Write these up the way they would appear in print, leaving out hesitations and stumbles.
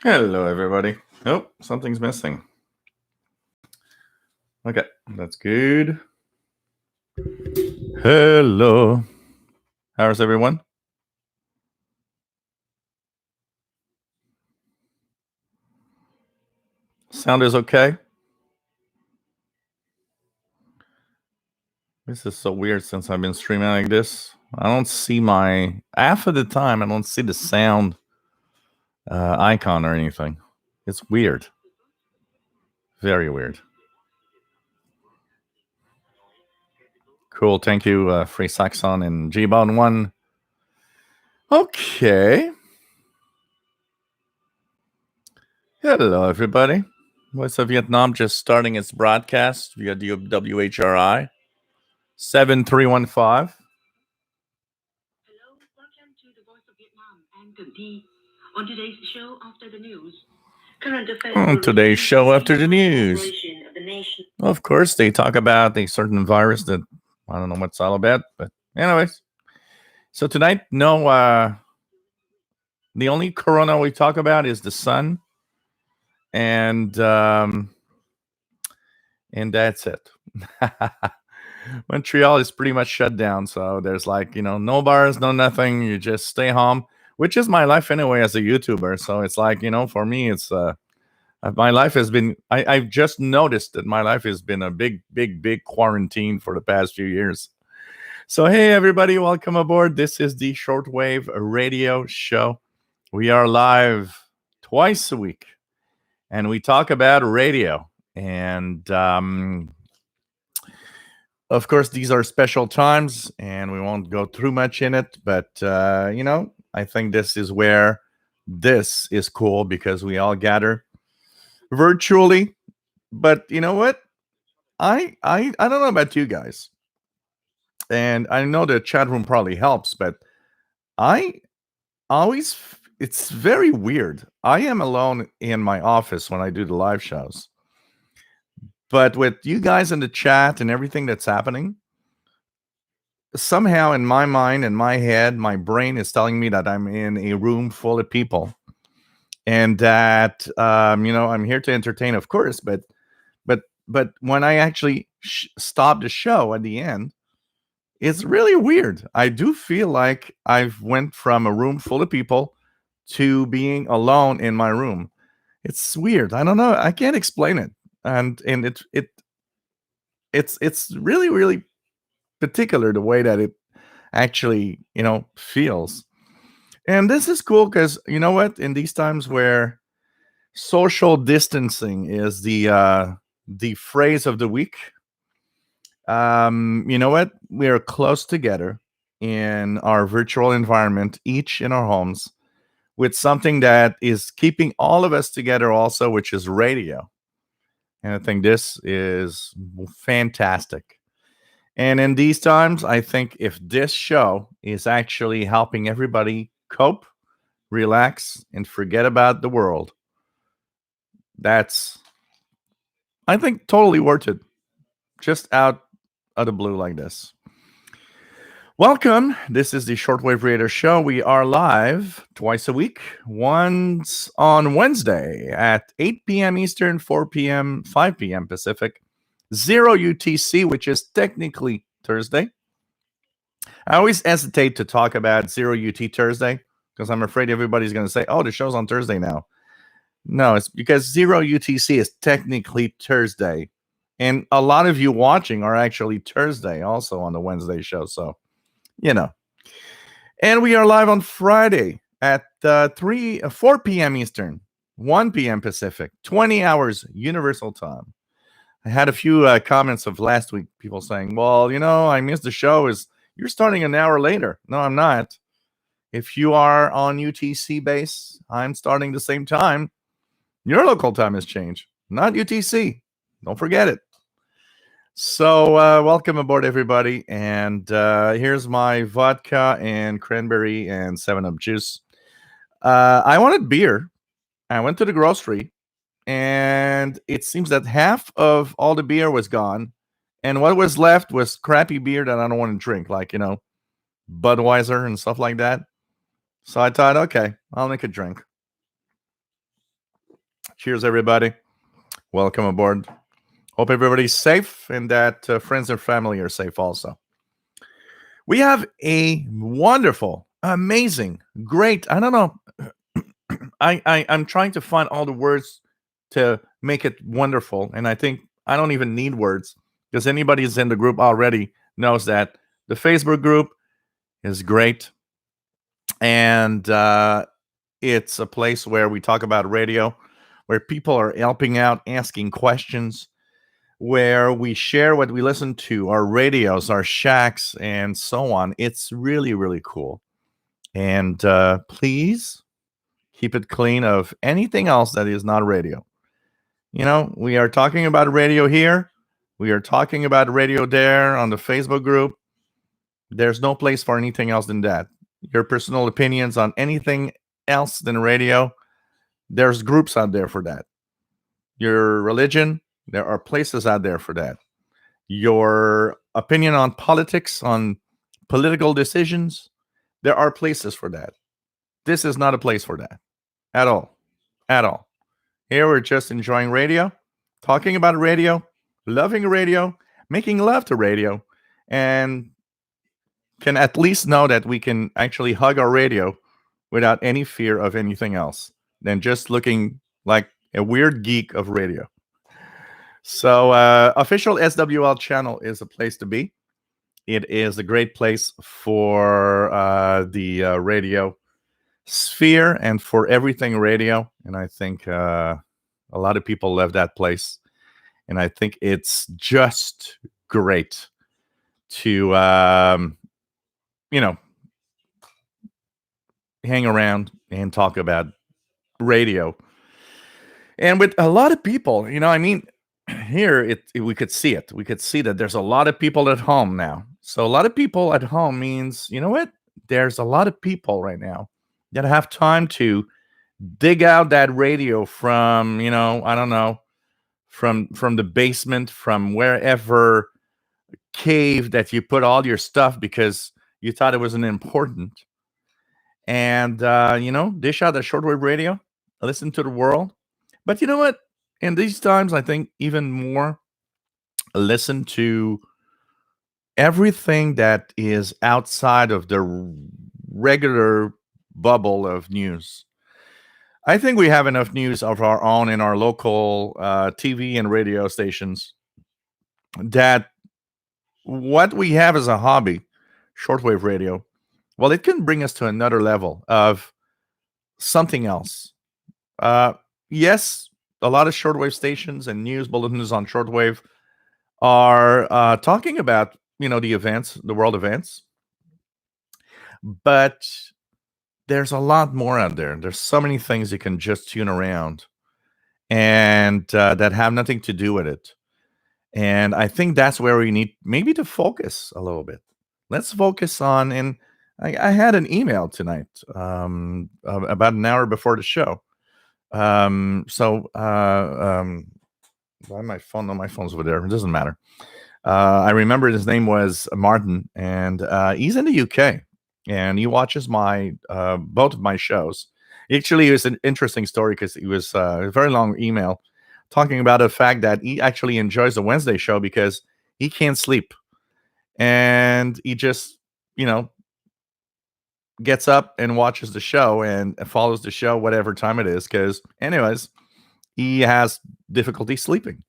Hello, everybody. Oh, something's missing. Okay, that's good. Hello. How's everyone? Sound is okay? This is so weird since I've been streaming like this. I don't see half of the time, I don't see the sound icon or anything. It's weird. Very weird. Cool. Thank you, Free Saxon and G-Bond1. Okay. Hello, everybody. Voice of Vietnam just starting its broadcast via WHRI 7315. Hello, welcome to the Voice of Vietnam. I'm Cẩm Thi. On today's show after the news, current affairs. On today's show after the news, of course, they talk about a certain virus that I don't know what it's all about. But anyways, so tonight, no, the only corona we talk about is the sun, and that's it. Montreal is pretty much shut down, so there's no bars, no nothing. You just stay home, which is my life anyway as a YouTuber. So it's for me, it's my life has been. I've just noticed that my life has been a big quarantine for the past few years. So hey, everybody, welcome aboard. This is the Shortwave radio show. We are live twice a week, and we talk about radio. And of course, these are special times, and we won't go through much in it. But I think this is where this is cool because we all gather virtually. But you know what? I don't know about you guys, and I know the chat room probably helps, but I always it's very weird. I am alone in my office when I do the live shows, but with you guys in the chat and everything that's happening, somehow in my mind, in my head, my brain is telling me that I'm in a room full of people, and that I'm here to entertain, of course, but when I actually stop the show at the end, it's really weird. I do feel like I've went from a room full of people to being alone in my room. It's weird. I don't know. I can't explain it. And it's really particular the way that it actually, feels. And this is cool because you know what? In these times where social distancing is the phrase of the week, you know what? We are close together in our virtual environment, each in our homes, with something that is keeping all of us together also, which is radio. And I think this is fantastic. And in these times, I think if this show is actually helping everybody cope, relax, and forget about the world, that's, I think, totally worth it. Just out of the blue like this. Welcome. This is the Shortwave Radio Show. We are live twice a week, once on Wednesday at 8 p.m. Eastern, 4 p.m., 5 p.m. Pacific, 0 UTC, which is technically Thursday. I always hesitate to talk about 0 UT Thursday because I'm afraid everybody's going to say, oh, the show's on Thursday now. No, it's because 0 UTC is technically Thursday. And a lot of you watching are actually Thursday also on the Wednesday show. So, And we are live on Friday at 4 p.m. Eastern, 1 p.m. Pacific, 20 hours Universal Time. I had a few comments of last week, people saying, well, I missed the show. You're starting an hour later. No, I'm not. If you are on UTC base, I'm starting the same time. Your local time has changed, not UTC. Don't forget it. So welcome aboard, everybody. And here's my vodka and cranberry and 7-Up juice. I wanted beer. I went to the grocery, and it seems that half of all the beer was gone. And what was left was crappy beer that I don't want to drink, like, Budweiser and stuff like that. So I thought, okay, I'll make a drink. Cheers, everybody. Welcome aboard. Hope everybody's safe and that friends and family are safe also. We have a wonderful, amazing, great, I don't know. I'm trying to find all the words to make it wonderful. And I think I don't even need words because anybody who's in the group already knows that the Facebook group is great. And it's a place where we talk about radio, where people are helping out, asking questions, where we share what we listen to, our radios, our shacks, and so on. It's really, really cool. And please keep it clean of anything else that is not radio. You know, we are talking about radio here. We are talking about radio there on the Facebook group. There's no place for anything else than that. Your personal opinions on anything else than radio, there's groups out there for that. Your religion, there are places out there for that. Your opinion on politics, on political decisions, there are places for that. This is not a place for that at all. At all. Here we're just enjoying radio, talking about radio, loving radio, making love to radio, and can at least know that we can actually hug our radio without any fear of anything else than just looking like a weird geek of radio. So, official SWL channel is a place to be. It is a great place for the radio sphere and for everything radio. And I think a lot of people love that place. And I think it's just great to, hang around and talk about radio. And with a lot of people, here we could see it. We could see that there's a lot of people at home now. So a lot of people at home means, you know what? There's a lot of people right now that have time to dig out that radio from, I don't know, from the basement, from wherever cave that you put all your stuff because you thought it wasn't important. And dish out a shortwave radio, listen to the world. But you know what? In these times, I think even more listen to everything that is outside of the regular bubble of news. I think we have enough news of our own in our local TV and radio stations that what we have as a hobby, shortwave radio, well, it can bring us to another level of something else. Yes, a lot of shortwave stations and news bulletins on shortwave are talking about, the events, the world events. But there's a lot more out there. There's so many things you can just tune around and that have nothing to do with it. And I think that's where we need maybe to focus a little bit. Let's focus on, and I had an email tonight about an hour before the show. Why my phone? No, my phone's over there. It doesn't matter. I remember his name was Martin, and he's in the UK, and he watches my both of my shows. Actually, it was an interesting story because it was a very long email talking about the fact that he actually enjoys the Wednesday show because he can't sleep, and he just, gets up and watches the show and follows the show whatever time it is because anyways he has difficulty sleeping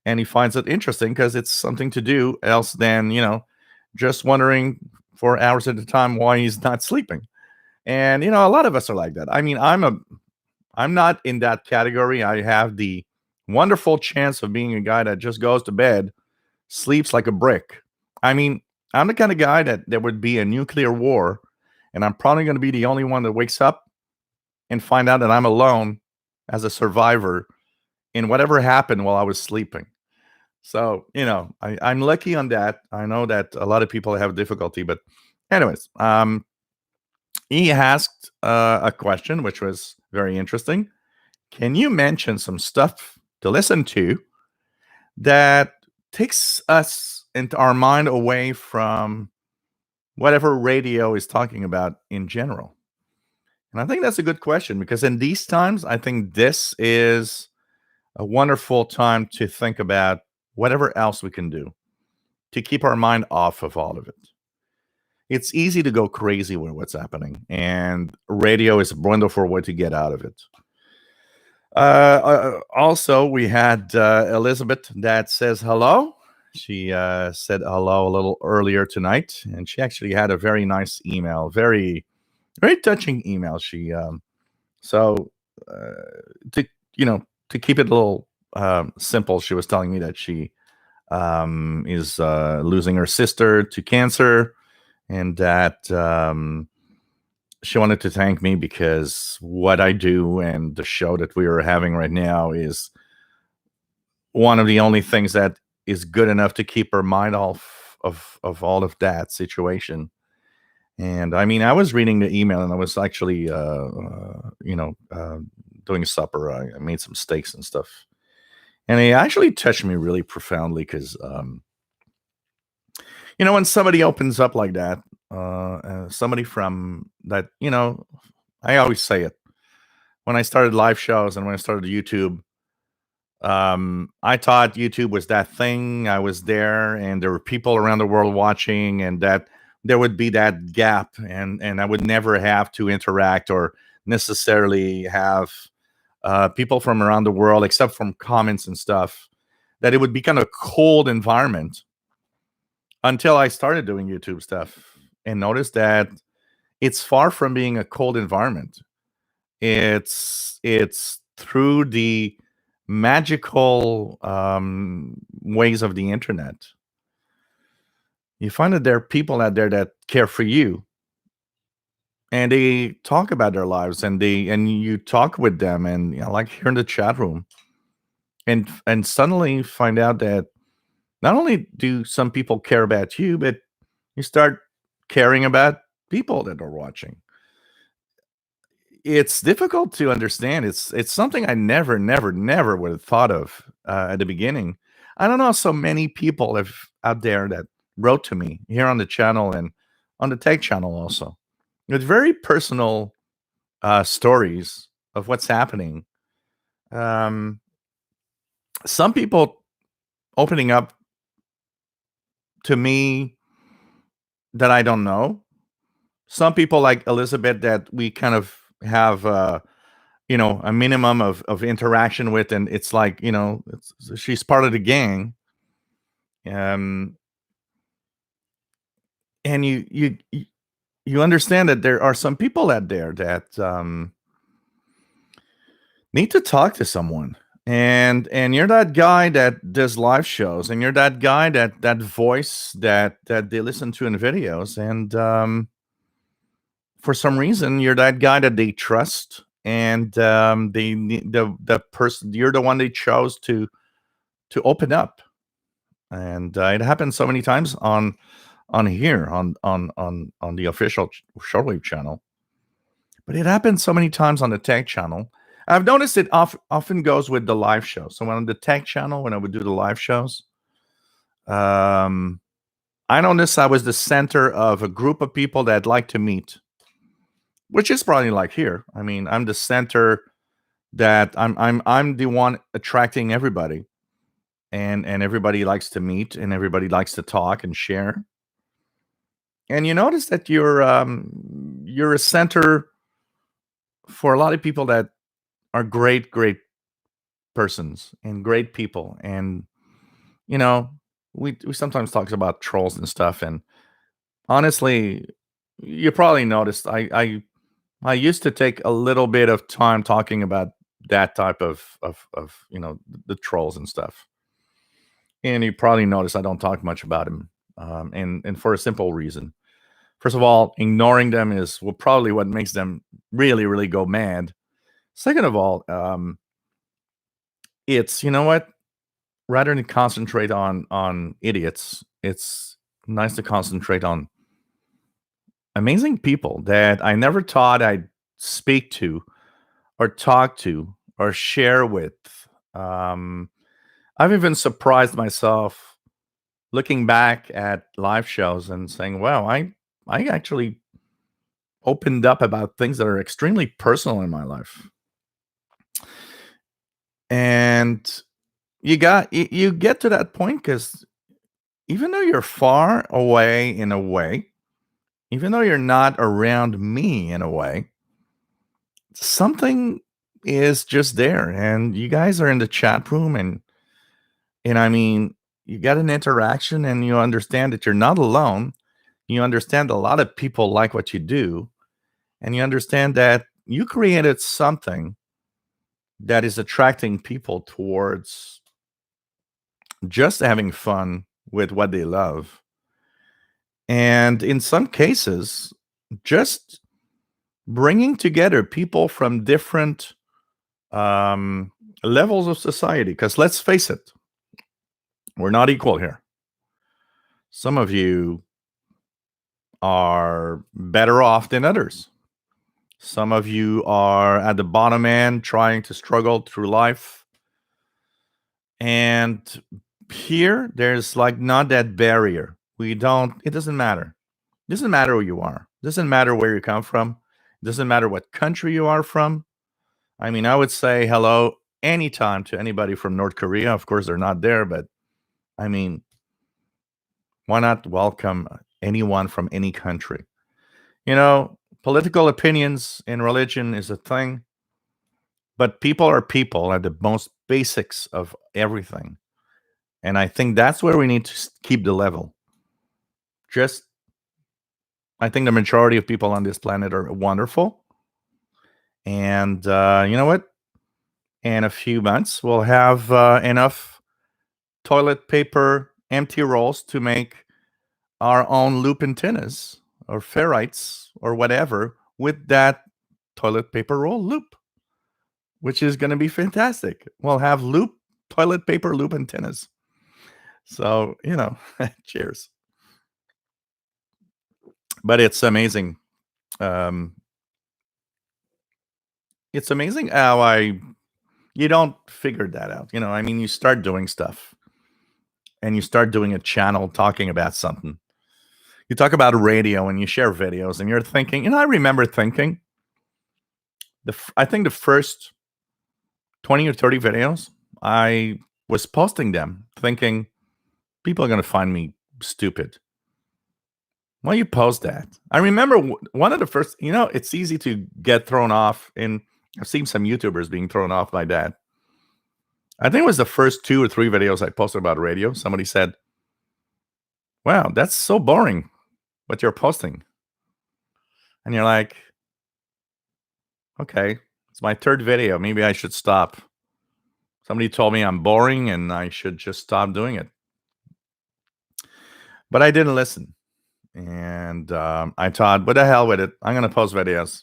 and he finds it interesting because it's something to do else than just wondering for hours at a time why he's not sleeping. And a lot of us are like that. I mean, I'm not in that category. I have the wonderful chance of being a guy that just goes to bed, sleeps like a brick. I mean, I'm the kind of guy that there would be a nuclear war and I'm probably going to be the only one that wakes up and find out that I'm alone as a survivor in whatever happened while I was sleeping. So, I'm lucky on that. I know that a lot of people have difficulty, but anyways, he asked a question, which was very interesting. Can you mention some stuff to listen to that takes us into our mind away from whatever radio is talking about in general? And I think that's a good question because in these times, I think this is a wonderful time to think about whatever else we can do to keep our mind off of all of it. It's easy to go crazy with what's happening, and radio is a wonderful way to get out of it. Also, we had Elizabeth that says hello. She said hello a little earlier tonight, and she actually had a very nice email, very touching email. She so to to keep it a little simple, she was telling me that she is losing her sister to cancer, and that she wanted to thank me because what I do and the show that we are having right now is one of the only things that is good enough to keep her mind off of all of that situation. And I mean, I was reading the email and I was actually, doing supper. I made some steaks and stuff. And it actually touched me really profoundly because, when somebody opens up like that, somebody from that, I always say it. When I started live shows and when I started YouTube, I thought YouTube was that thing. I was there and there were people around the world watching, and that there would be that gap, and I would never have to interact or necessarily have people from around the world, except from comments and stuff, that it would be kind of a cold environment until I started doing YouTube stuff and noticed that it's far from being a cold environment. It's through the magical ways of the internet. You find that there are people out there that care for you, and they talk about their lives, and you talk with them, and like here in the chat room, and suddenly find out that not only do some people care about you, but you start caring about people that are watching. It's difficult to understand. It's something I never would have thought of at the beginning. I don't know so many people have out there that wrote to me here on the channel and on the tech channel also, with very personal stories of what's happening. Some people opening up to me that I don't know. Some people like Elizabeth that we kind of have a minimum of interaction with, and it's like she's part of the gang. um and you understand that there are some people out there that need to talk to someone, and you're that guy that does live shows, and you're that guy that voice that they listen to in videos, and for some reason you're that guy that they trust, and the person, you're the one they chose to open up. And it happens so many times on here on the official Shortwave channel, but it happens so many times on the tech channel. I've noticed it often goes with the live show. So when on the tech channel, when I would do the live shows, I noticed I was the center of a group of people that like to meet, which is probably like here. I mean, I'm the center, that I'm the one attracting everybody, and everybody likes to meet, and everybody likes to talk and share. And you notice that you're a center for a lot of people that are great persons and great people. And you know, we sometimes talk about trolls and stuff. And honestly, you probably noticed I used to take a little bit of time talking about that type of the trolls and stuff. And you probably noticed I don't talk much about them, and for a simple reason. First of all, ignoring them is probably what makes them really go mad. Second of all, it's, you know what? Rather than concentrate on idiots, it's nice to concentrate on amazing people that I never thought I'd speak to or talk to or share with. I've even surprised myself looking back at live shows and saying, "Wow, I actually opened up about things that are extremely personal in my life." And you get to that point because even though you're far away in a way, even though you're not around me in a way, something is just there. And you guys are in the chat room, and I mean, you get an interaction and you understand that you're not alone. You understand a lot of people like what you do, and you understand that you created something that is attracting people towards just having fun with what they love. And in some cases, just bringing together people from different levels of society. Because let's face it, we're not equal here. Some of you are better off than others. Some of you are at the bottom end trying to struggle through life. And here, there's like not that barrier. It doesn't matter. It doesn't matter who you are. It doesn't matter where you come from. It doesn't matter what country you are from. I mean, I would say hello anytime to anybody from North Korea. Of course, they're not there, but I mean, why not welcome anyone from any country? Political opinions in religion is a thing, but people are people at the most basics of everything. And I think that's where we need to keep the level. I think the majority of people on this planet are wonderful. And you know what? In a few months, we'll have enough toilet paper empty rolls to make our own loop antennas or ferrites or whatever with that toilet paper roll loop, which is going to be fantastic. We'll have toilet paper loop antennas. So, cheers. But it's amazing. It's amazing how you don't figure that out. I mean, you start doing stuff and you start doing a channel talking about something. You talk about radio and you share videos and you're thinking, I remember thinking I think the first 20 or 30 videos, I was posting them thinking people are going to find me stupid. Why you post that? I remember one of the first, it's easy to get thrown off, and I've seen some YouTubers being thrown off by that. I think it was the first 2 or 3 videos I posted about radio. Somebody said, wow, that's so boring what you're posting. And you're like, okay, it's my 3rd video. Maybe I should stop. Somebody told me I'm boring and I should just stop doing it. But I didn't listen. And I thought, what the hell with it? I'm going to post videos.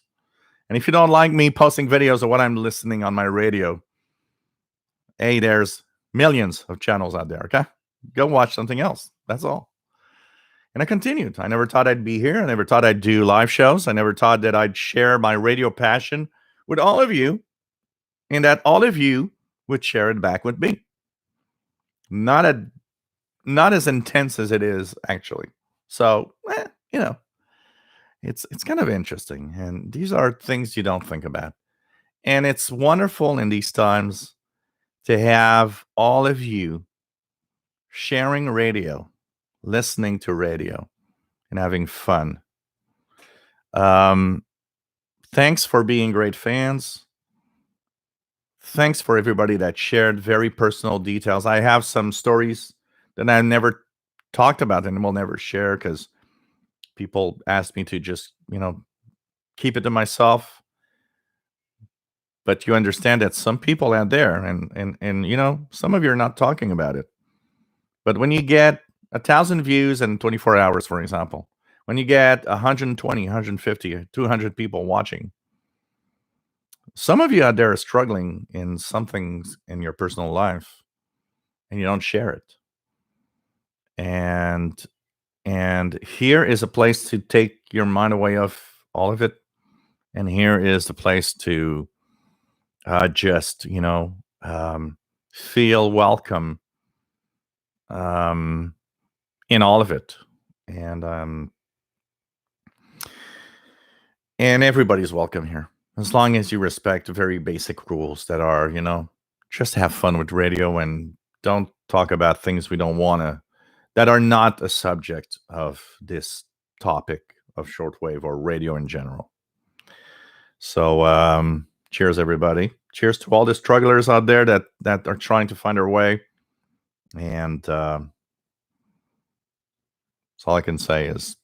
And if you don't like me posting videos of what I'm listening on my radio, hey, there's millions of channels out there, okay? Go watch something else. That's all. And I continued. I never thought I'd be here. I never thought I'd do live shows. I never thought that I'd share my radio passion with all of you, and that all of you would share it back with me. Not as intense as it is, actually. So, it's kind of interesting. And these are things you don't think about. And it's wonderful in these times to have all of you sharing radio, listening to radio, and having fun. Thanks for being great fans. Thanks for everybody that shared very personal details. I have some stories that I never talked about and will never share because people asked me to just, keep it to myself. But you understand that some people out there, and some of you are not talking about it. But when you get 1,000 views in 24 hours, for example, when you get 120, 150, 200 people watching, some of you out there are struggling in some things in your personal life, and you don't share it. And here is a place to take your mind away of all of it. And here is the place to just, feel welcome in all of it. And everybody's welcome here, as long as you respect very basic rules that are, just have fun with radio and don't talk about things we don't want to, that are not a subject of this topic of shortwave or radio in general. So cheers, everybody. Cheers to all the strugglers out there that are trying to find their way. And that's all I can say is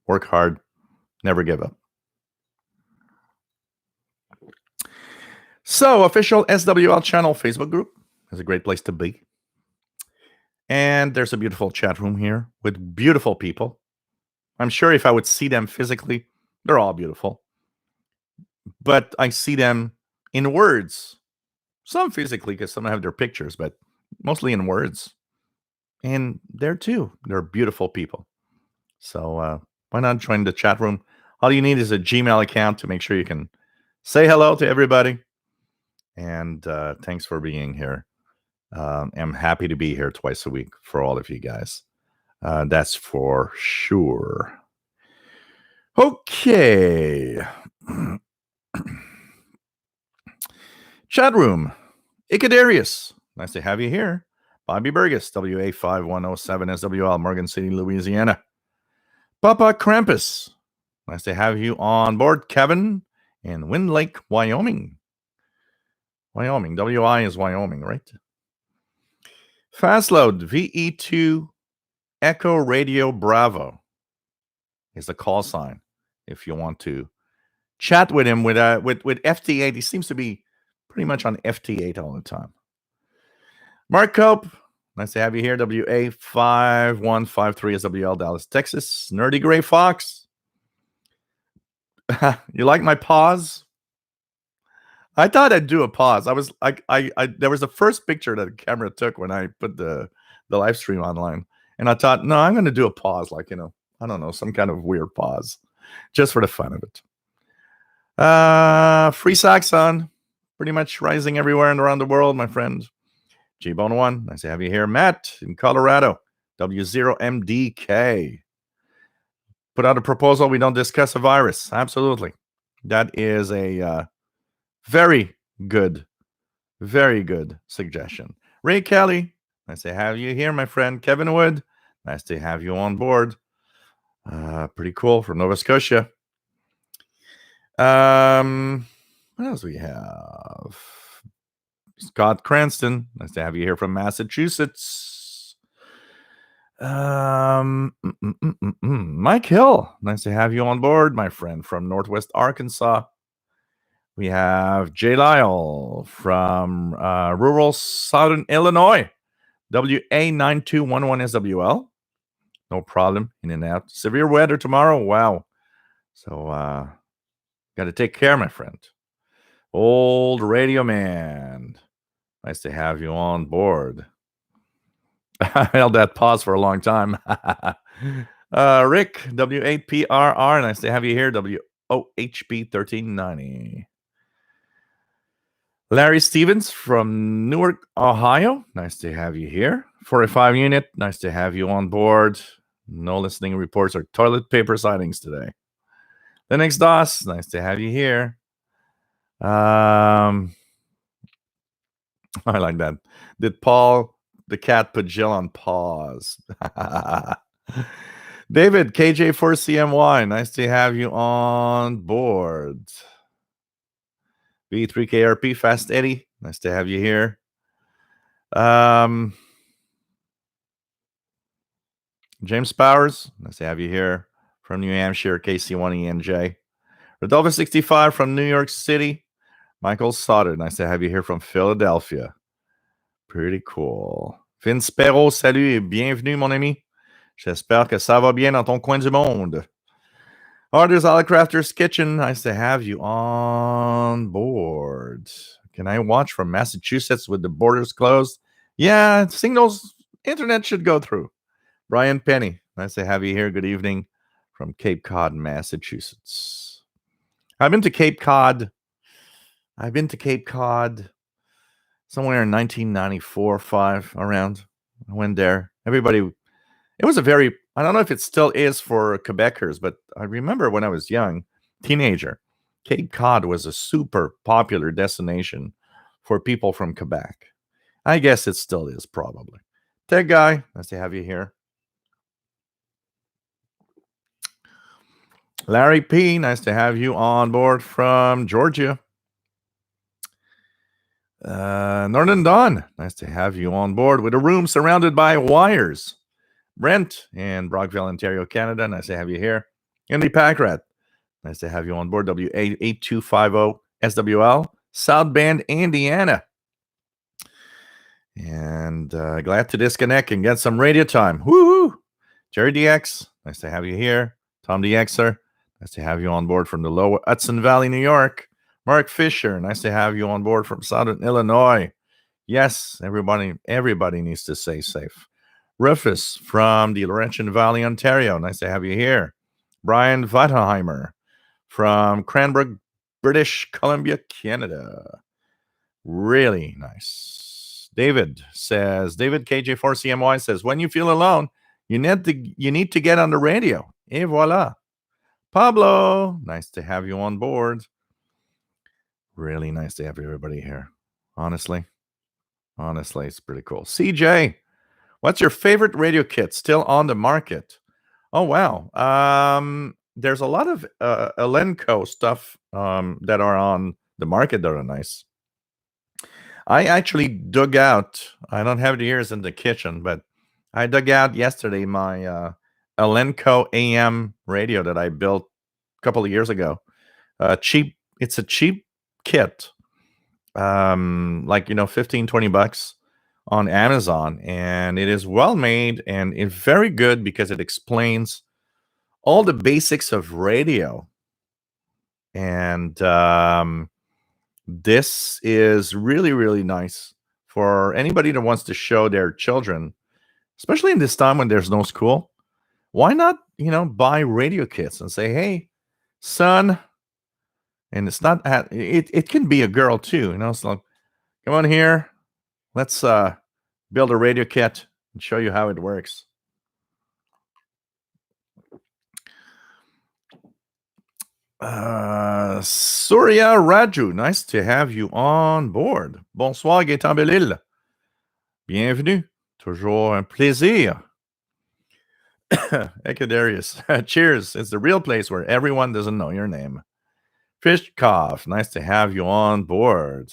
work hard, never give up. So, official SWL channel Facebook group is a great place to be. And there's a beautiful chat room here with beautiful people. I'm sure if I would see them physically, they're all beautiful. But I see them in words. Some physically, because some have their pictures, but mostly in words. And there too, they're beautiful people. So why not join the chat room? All you need is a Gmail account to make sure you can say hello to everybody. And thanks for being here. I'm happy to be here twice a week for all of you guys. That's for sure. Okay. Chat room. Icadarius. Nice to have you here. Bobby Burgess, WA5107 SWL, Morgan City, Louisiana. Papa Krampus. Nice to have you on board. Kevin in Wind Lake, Wyoming. Wyoming. WI is Wyoming, right? Fastload, VE2 Echo Radio Bravo is the call sign if you want to chat with him with FT8. He seems to be pretty much on FT8 all the time. Mark Cope, nice to have you here. WA5153 SWL, Dallas, Texas. Nerdy Gray Fox. You like my pause? I thought I'd do a pause. I was there was the first picture that the camera took when I put the live stream online. And I thought, no, I'm going to do a pause, like, I don't know, some kind of weird pause, just for the fun of it. Free Saxon, pretty much rising everywhere and around the world, my friend. G-Bone1, nice to have you here. Matt in Colorado, W0MDK. Put out a proposal, we don't discuss a virus. Absolutely. That is a very good suggestion. Ray Kelly, nice to have you here, my friend. Kevin Wood, nice to have you on board. Pretty cool, from Nova Scotia. What else we have? Scott Cranston, nice to have you here from Massachusetts. Mike Hill, nice to have you on board, my friend, from Northwest Arkansas. We have Jay Lyle from rural Southern Illinois, WA9211SWL. No problem, in and out. Severe weather tomorrow, wow. So, got to take care, my friend. Old Radio Man, nice to have you on board. I held that pause for a long time. Rick, W8PRR, nice to have you here. WOHP1390. Larry Stevens from Newark, Ohio, nice to have you here. 45 unit, nice to have you on board. No listening reports or toilet paper sightings today. Linux DOS, nice to have you here. I like that. Did Paul the cat put Jill on pause? David, KJ4CMY, nice to have you on board. V3KRP, Fast Eddie, nice to have you here. James Powers, nice to have you here. From New Hampshire, KC1ENJ. Rodolfo65 from New York City. Michael Sauter, nice to have you here from Philadelphia. Pretty cool. Vince Perrault, salut et bienvenue, mon ami. J'espère que ça va bien dans ton coin du monde. Orders à la Crafter's Kitchen, nice to have you on board. Can I watch from Massachusetts with the borders closed? Yeah, signals, internet should go through. Brian Penny, nice to have you here. Good evening from Cape Cod, Massachusetts. I've been to Cape Cod somewhere in 1994, 5 around. I went there. Everybody, it was a very, I don't know if it still is for Quebecers, but I remember when I was young, teenager, Cape Cod was a super popular destination for people from Quebec. I guess it still is, probably. Tech Guy, nice to have you here. Larry P, nice to have you on board from Georgia. Northern Dawn, nice to have you on board with a room surrounded by wires. Brent in Brockville, Ontario, Canada, nice to have you here. Andy Packrat, nice to have you on board. W8250 SWL, South Bend, Indiana. And glad to disconnect and get some radio time. Woo! Jerry DX, nice to have you here. Tom DXer, nice to have you on board from the Lower Hudson Valley, New York. Mark Fisher, nice to have you on board from Southern Illinois. Yes, everybody needs to stay safe. Rufus from the Laurentian Valley, Ontario, nice to have you here. Brian Vattenheimer from Cranbrook, British Columbia, Canada. Really nice. David KJ4CMY says, when you feel alone, you need to get on the radio. Et voila. Pablo, nice to have you on board. Really nice to have everybody here. Honestly, it's pretty cool. CJ, what's your favorite radio kit still on the market? Oh, wow. There's a lot of Elenco stuff that are on the market that are nice. I actually dug out, I don't have the ears in the kitchen, but I dug out yesterday my Elenco AM radio that I built a couple of years ago. It's a cheap kit, like, 15, 20 bucks on Amazon, and it is well made and it's very good because it explains all the basics of radio. And this is really, really nice for anybody that wants to show their children, especially in this time when there's no school. Why not, buy radio kits and say, hey, son, and it's not, it can be a girl too, so come on here, let's build a radio kit and show you how it works. Surya Raju, nice to have you on board. Bonsoir, Gaëtan Bellil. Bienvenue. Toujours un plaisir. Ecodarius, cheers. It's the real place where everyone doesn't know your name. Fishkoff, nice to have you on board.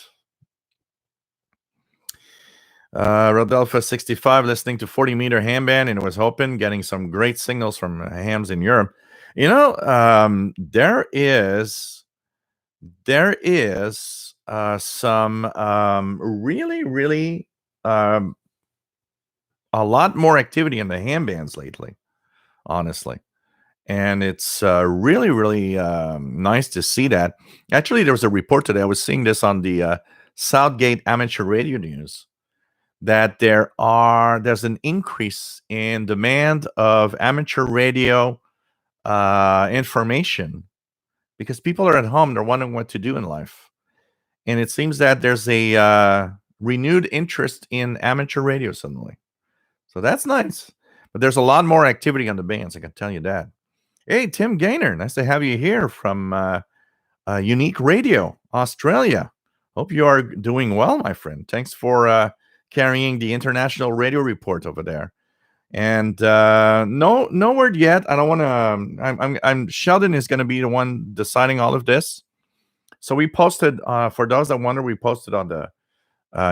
Rodelfa 65, listening to 40-meter ham band, and it was hoping getting some great signals from hams in Europe. There is some really, really a lot more activity in the ham bands lately, honestly. And it's really, really nice to see that. Actually, there was a report today. I was seeing this on the Southgate Amateur Radio News, that there's an increase in demand of amateur radio information because people are at home. They're wondering what to do in life. And it seems that there's a renewed interest in amateur radio suddenly. So that's nice. But there's a lot more activity on the bands, I can tell you that. Hey, Tim Gaynor, nice to have you here from Unique Radio, Australia. Hope you are doing well, my friend. Thanks for carrying the International Radio Report over there. And no word yet. I don't want to. I'm Sheldon is going to be the one deciding all of this. So we posted, for those that wonder, we posted on the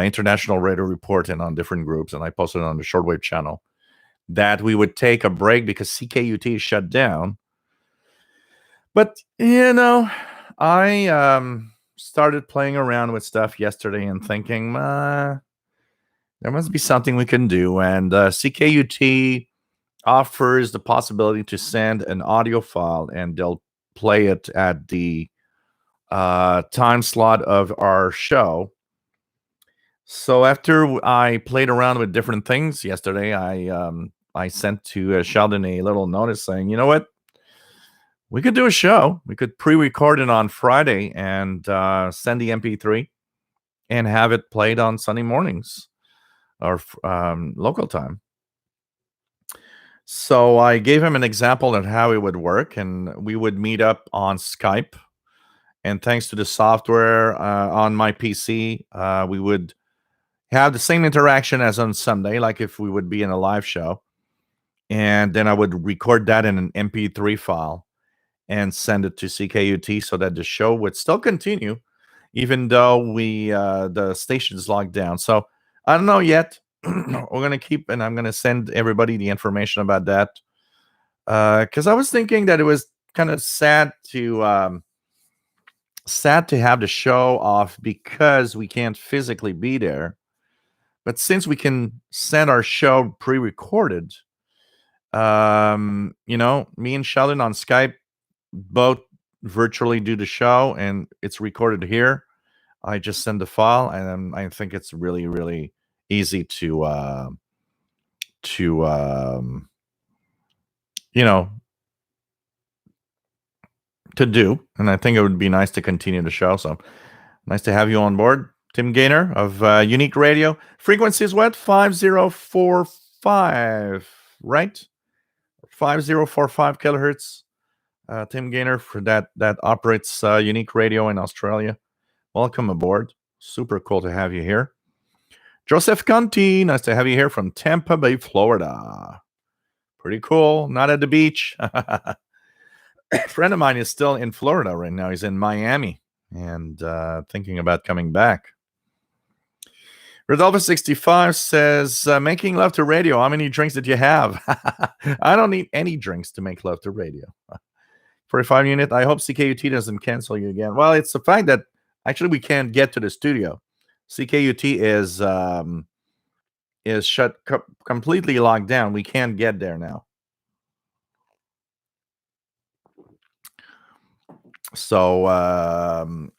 International Radio Report and on different groups, and I posted on the Shortwave channel that we would take a break because CKUT is shut down. But, I started playing around with stuff yesterday and thinking, there must be something we can do. And CKUT offers the possibility to send an audio file, and they'll play it at the time slot of our show. So after I played around with different things yesterday, I sent to Sheldon a little notice saying, you know what? We could do a show. We could pre-record it on Friday and send the MP3 and have it played on Sunday mornings or local time. So I gave him an example of how it would work, and we would meet up on Skype and thanks to the software on my PC, we would have the same interaction as on Sunday, like if we would be in a live show. And then I would record that in an MP3 file and send it to CKUT so that the show would still continue, even though the station is locked down. So I don't know yet. We're gonna keep, and I'm gonna send everybody the information about that. Because I was thinking that it was kind of sad to have the show off because we can't physically be there. But since we can send our show pre-recorded, me and Sheldon on Skype both virtually do the show, and it's recorded here. I just send the file, and I think it's really, really easy to do. And I think it would be nice to continue the show. So nice to have you on board, Tim Gaynor of Unique Radio. Frequency is what? 5045, right? 5045 kilohertz. Tim Gaynor for that operates Unique Radio in Australia. Welcome aboard. Super cool to have you here. Joseph Conti, nice to have you here from Tampa Bay, Florida. Pretty cool. Not at the beach. A friend of mine is still in Florida right now. He's in Miami and thinking about coming back. Rodolfo65 says, making love to radio. How many drinks did you have? I don't need any drinks to make love to radio. 45 unit. I hope CKUT doesn't cancel you again. Well, it's the fact that actually we can't get to the studio. CKUT is shut, completely locked down. We can't get there now. So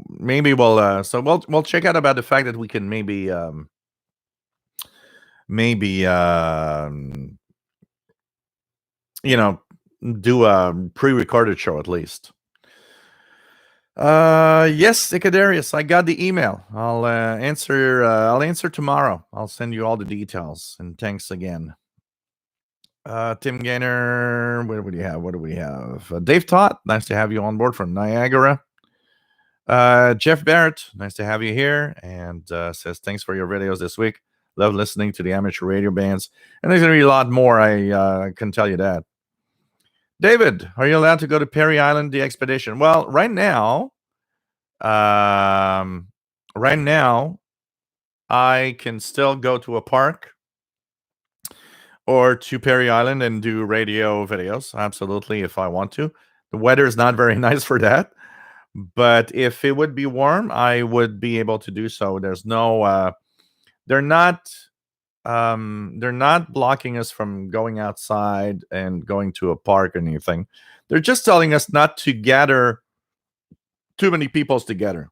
maybe we'll check out about the fact that we can maybe do a pre-recorded show at least. Yes, Icadarius, I got the email. I'll answer tomorrow. I'll send you all the details, and thanks again. Tim Gaynor, what do we have? Dave Todd, nice to have you on board from Niagara. Jeff Barrett, nice to have you here, and says thanks for your videos this week. Love listening to the amateur radio bands, and there's gonna be a lot more. I can tell you that. David, are you allowed to go to Perry Island, the expedition? Well, right now, I can still go to a park or to Perry Island and do radio videos. Absolutely, if I want to. The weather is not very nice for that, but if it would be warm, I would be able to do so. There's no, they're not blocking us from going outside and going to a park or anything. They're just telling us not to gather too many people together,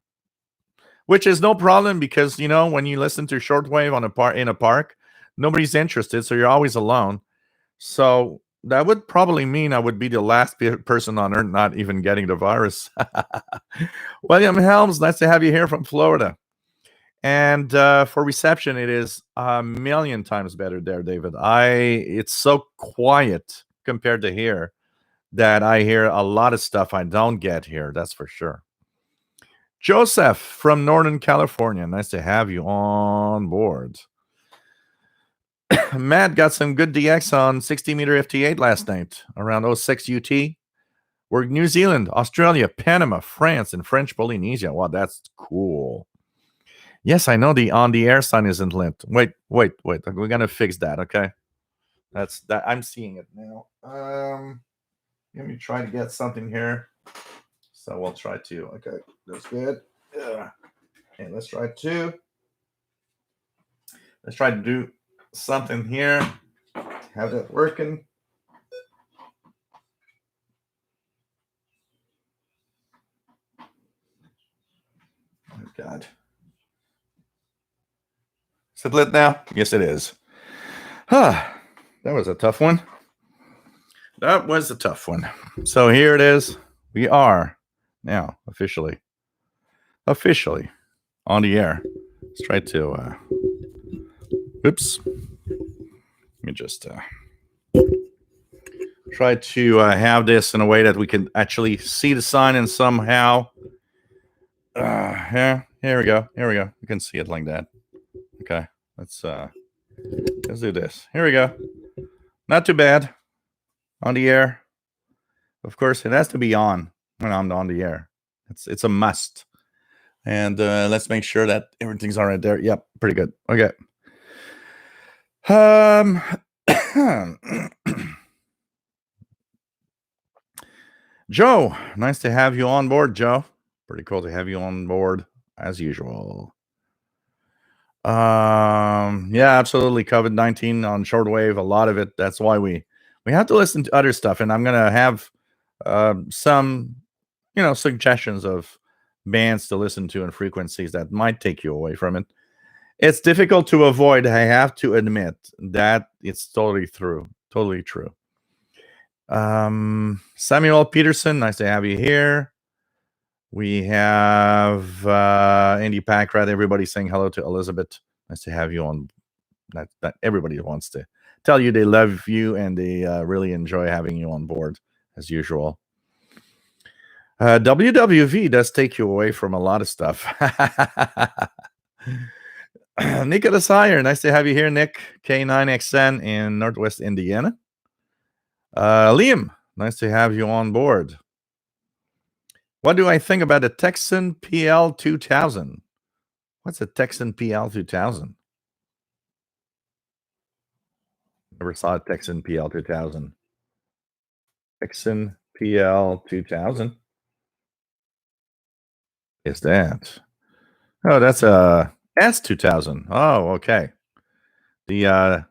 which is no problem because, when you listen to Shortwave in a park, nobody's interested, so you're always alone. So that would probably mean I would be the last person on earth not even getting the virus. William Helms, nice to have you here from Florida. And for reception, it is a million times better there, David. It's so quiet compared to here that I hear a lot of stuff I don't get here. That's for sure. Joseph from Northern California, nice to have you on board. Matt got some good DX on 60-meter FT8 last night around 06 UT. We're New Zealand, Australia, Panama, France, and French Polynesia. Wow, that's cool. Yes, I know the on-the-air sign isn't lit. Wait. We're going to fix that, okay? That's that. I'm seeing it now. Let me try to get something here. So we'll try to. Okay, that's good. And let's try to do something here. Have that working. Oh, God. Is it lit now? Yes, it is. That was a tough one. So here it is. We are now officially on the air. Let's try to oops. Let me just try to have this in a way that we can actually see the sign and somehow. Yeah, here we go. Here we go. You can see it like that. Okay, let's do this. Here we go. Not too bad. On the air. Of course, it has to be on when I'm on the air. It's a must. And let's make sure that everything's all right there. Yep, pretty good. Okay. Joe, nice to have you on board, Joe. Pretty cool to have you on board as usual. Yeah, absolutely. COVID-19 on shortwave, a lot of it. That's why we have to listen to other stuff. And I'm gonna have some, suggestions of bands to listen to and frequencies that might take you away from it. It's difficult to avoid. I have to admit that it's totally true. Totally true. Samuel Peterson, nice to have you here. We have Andy Packrat. Everybody saying hello to Elizabeth. Nice to have you on. That everybody wants to tell you they love you and they really enjoy having you on board as usual. WWV does take you away from a lot of stuff. Nicholas Heyer, nice to have you here, Nick. K9XN in Northwest Indiana. Liam, nice to have you on board. What do I think about the Texan PL 2000? What's a Texan PL 2000? Never saw a Texan PL 2000. Texan PL 2000. Is that? Oh, that's a S2000. Oh, okay. The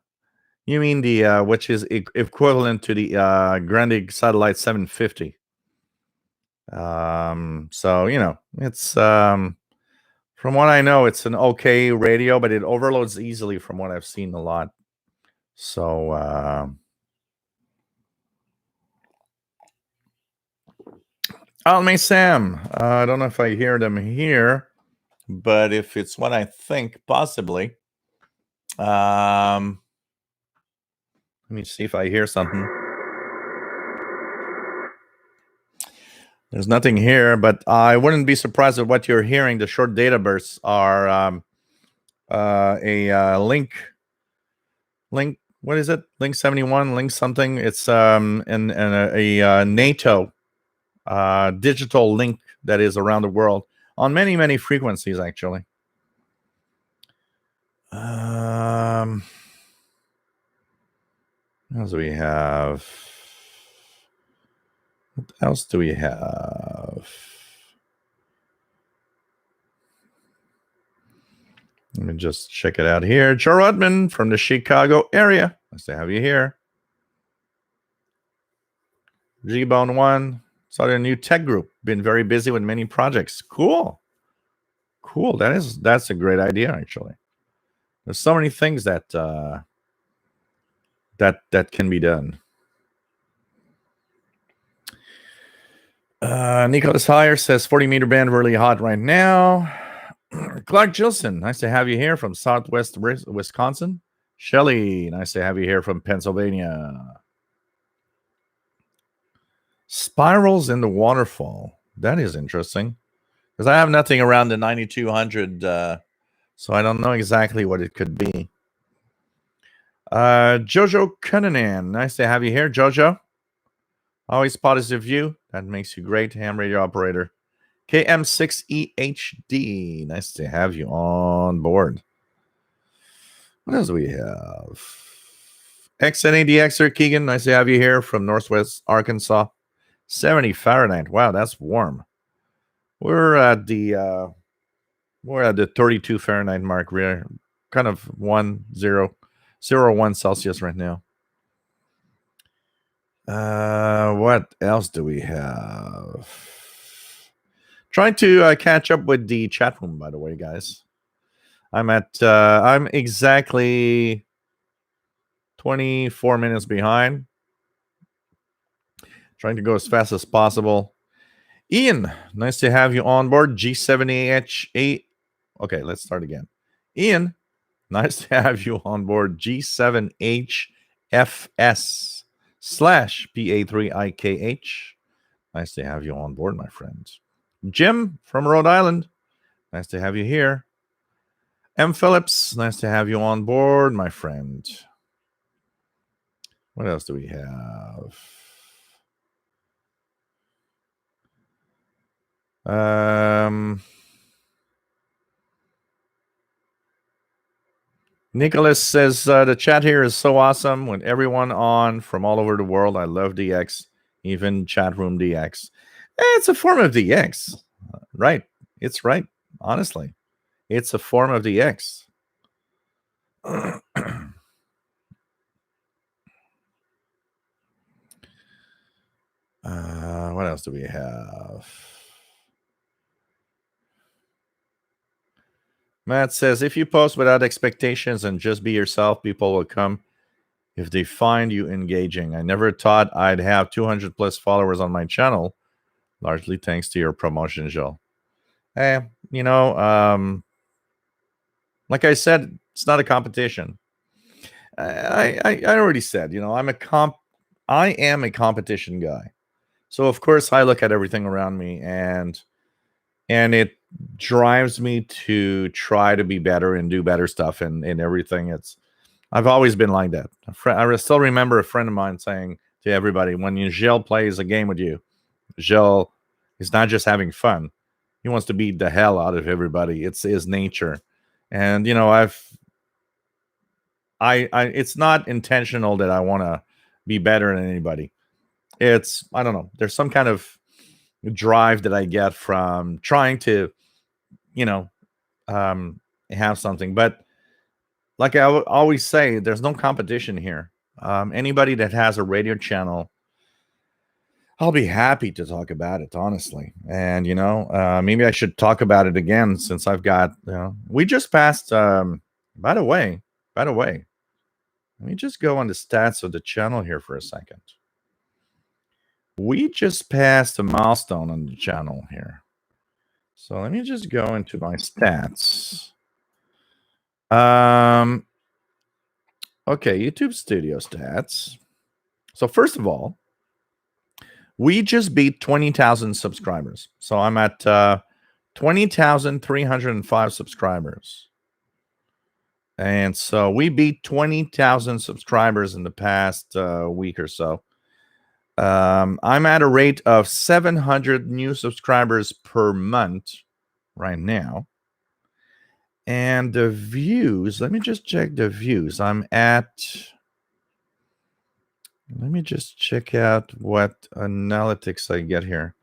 you mean the which is equivalent to the Grande Satellite 750. So it's from what I know, it's an okay radio, but it overloads easily from what I've seen a lot. So Alme Sam, I don't know if I hear them here, but if it's what I think, possibly. Let me see if I hear something. There's nothing here, but I wouldn't be surprised at what you're hearing. The short data bursts are a link. What is it? Link 71, link something. It's and a NATO digital link that is around the world on many frequencies, actually. What else do we have? What else do we have? Let me just check it out here. Joe Rudman from the Chicago area. Nice to have you here. G-Bone 1. Started a new tech group. Been very busy with many projects. Cool. That's a great idea, actually. There's so many things that that can be done. Nicholas Heyer says 40-meter band really hot right now. Clark Gilson, nice to have you here from Southwest Wisconsin. Shelly, nice to have you here from Pennsylvania. Spirals in the waterfall. That is interesting. Because I have nothing around the 9200, so I don't know exactly what it could be. Jojo Cunanan, nice to have you here, Jojo. Always positive view. That makes you great, ham radio operator. KM6EHD, nice to have you on board. What else do we have? XNADXer Keegan, nice to have you here from Northwest Arkansas. 70 Fahrenheit. Wow, that's warm. We're at the 32 Fahrenheit mark. We're kind of 1 Celsius right now. What else do we have? Trying to catch up with the chat room, by the way, guys. I'm exactly 24 minutes behind. Trying to go as fast as possible. Ian, nice to have you on board. G7HA. Okay, let's start again. Ian, nice to have you on board. G7HFS /PA3IKH. Nice to have you on board, my friend. Jim from Rhode Island. Nice to have you here. M. Phillips. Nice to have you on board, my friend. What else do we have? Nicholas says the chat here is so awesome with everyone on from all over the world. I love DX, even chat room DX. It's a form of DX, right? It's right. Honestly, it's a form of DX. What else do we have? Matt says, if you post without expectations and just be yourself, people will come if they find you engaging. I never thought I'd have 200 plus followers on my channel, largely thanks to your promotion, Joel. Like I said, it's not a competition. I already said, I am a competition guy. So of course I look at everything around me and it drives me to try to be better and do better stuff and everything. I've always been like that. I still remember a friend of mine saying to everybody, when Gilles plays a game with you, Gilles is not just having fun. He wants to beat the hell out of everybody. It's his nature. And, it's not intentional that I want to be better than anybody. I don't know. There's some kind of drive that I get from trying to, have something. But like I always say, there's no competition here. Anybody that has a radio channel, I'll be happy to talk about it, honestly. And, maybe I should talk about it again since I've got, we just passed, by the way, let me just go on the stats of the channel here for a second. We just passed a milestone on the channel here. So let me just go into my stats. Okay, YouTube Studio stats. So first of all, we just beat 20,000 subscribers. So I'm at 20,305 subscribers. And so we beat 20,000 subscribers in the past week or so. I'm at a rate of 700 new subscribers per month right now. And the views, let me just check the views. Let me just check out what analytics I get here.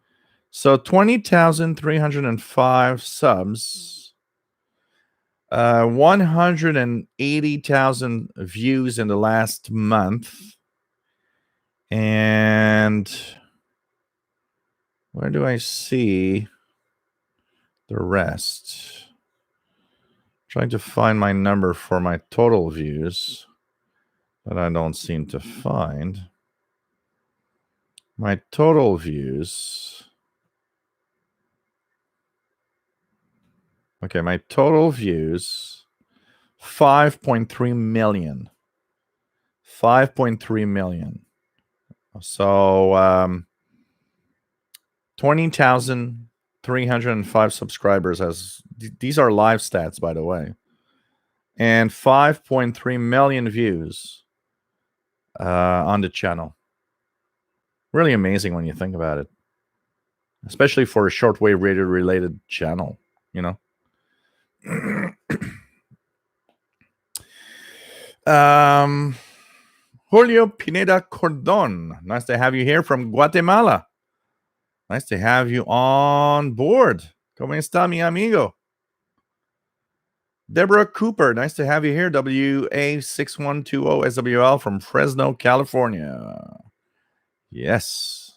So 20,305 subs, 180,000 views in the last month. And where do I see the rest? Trying to find my number for my total views, but I don't seem to find my total views. Okay, my total views, 5.3 million. 5.3 million. So 20,305 subscribers. These are live stats, by the way. And 5.3 million views on the channel. Really amazing when you think about it. Especially for a shortwave radio related channel, Julio Pineda Cordon. Nice to have you here from Guatemala. Nice to have you on board. ¿Cómo está, mi amigo? Deborah Cooper. Nice to have you here. WA6120 SWL from Fresno, California. Yes.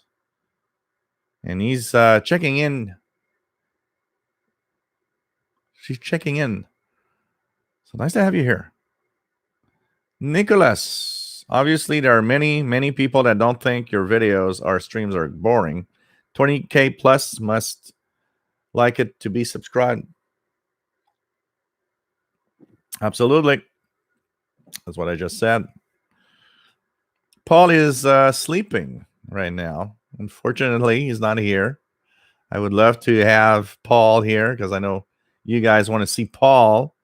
And he's checking in. She's checking in. So nice to have you here. Nicholas. Obviously, there are many, many people that don't think your videos or streams are boring. 20K plus must like it to be subscribed. Absolutely. That's what I just said. Paul is sleeping right now. Unfortunately, he's not here. I would love to have Paul here because I know you guys want to see Paul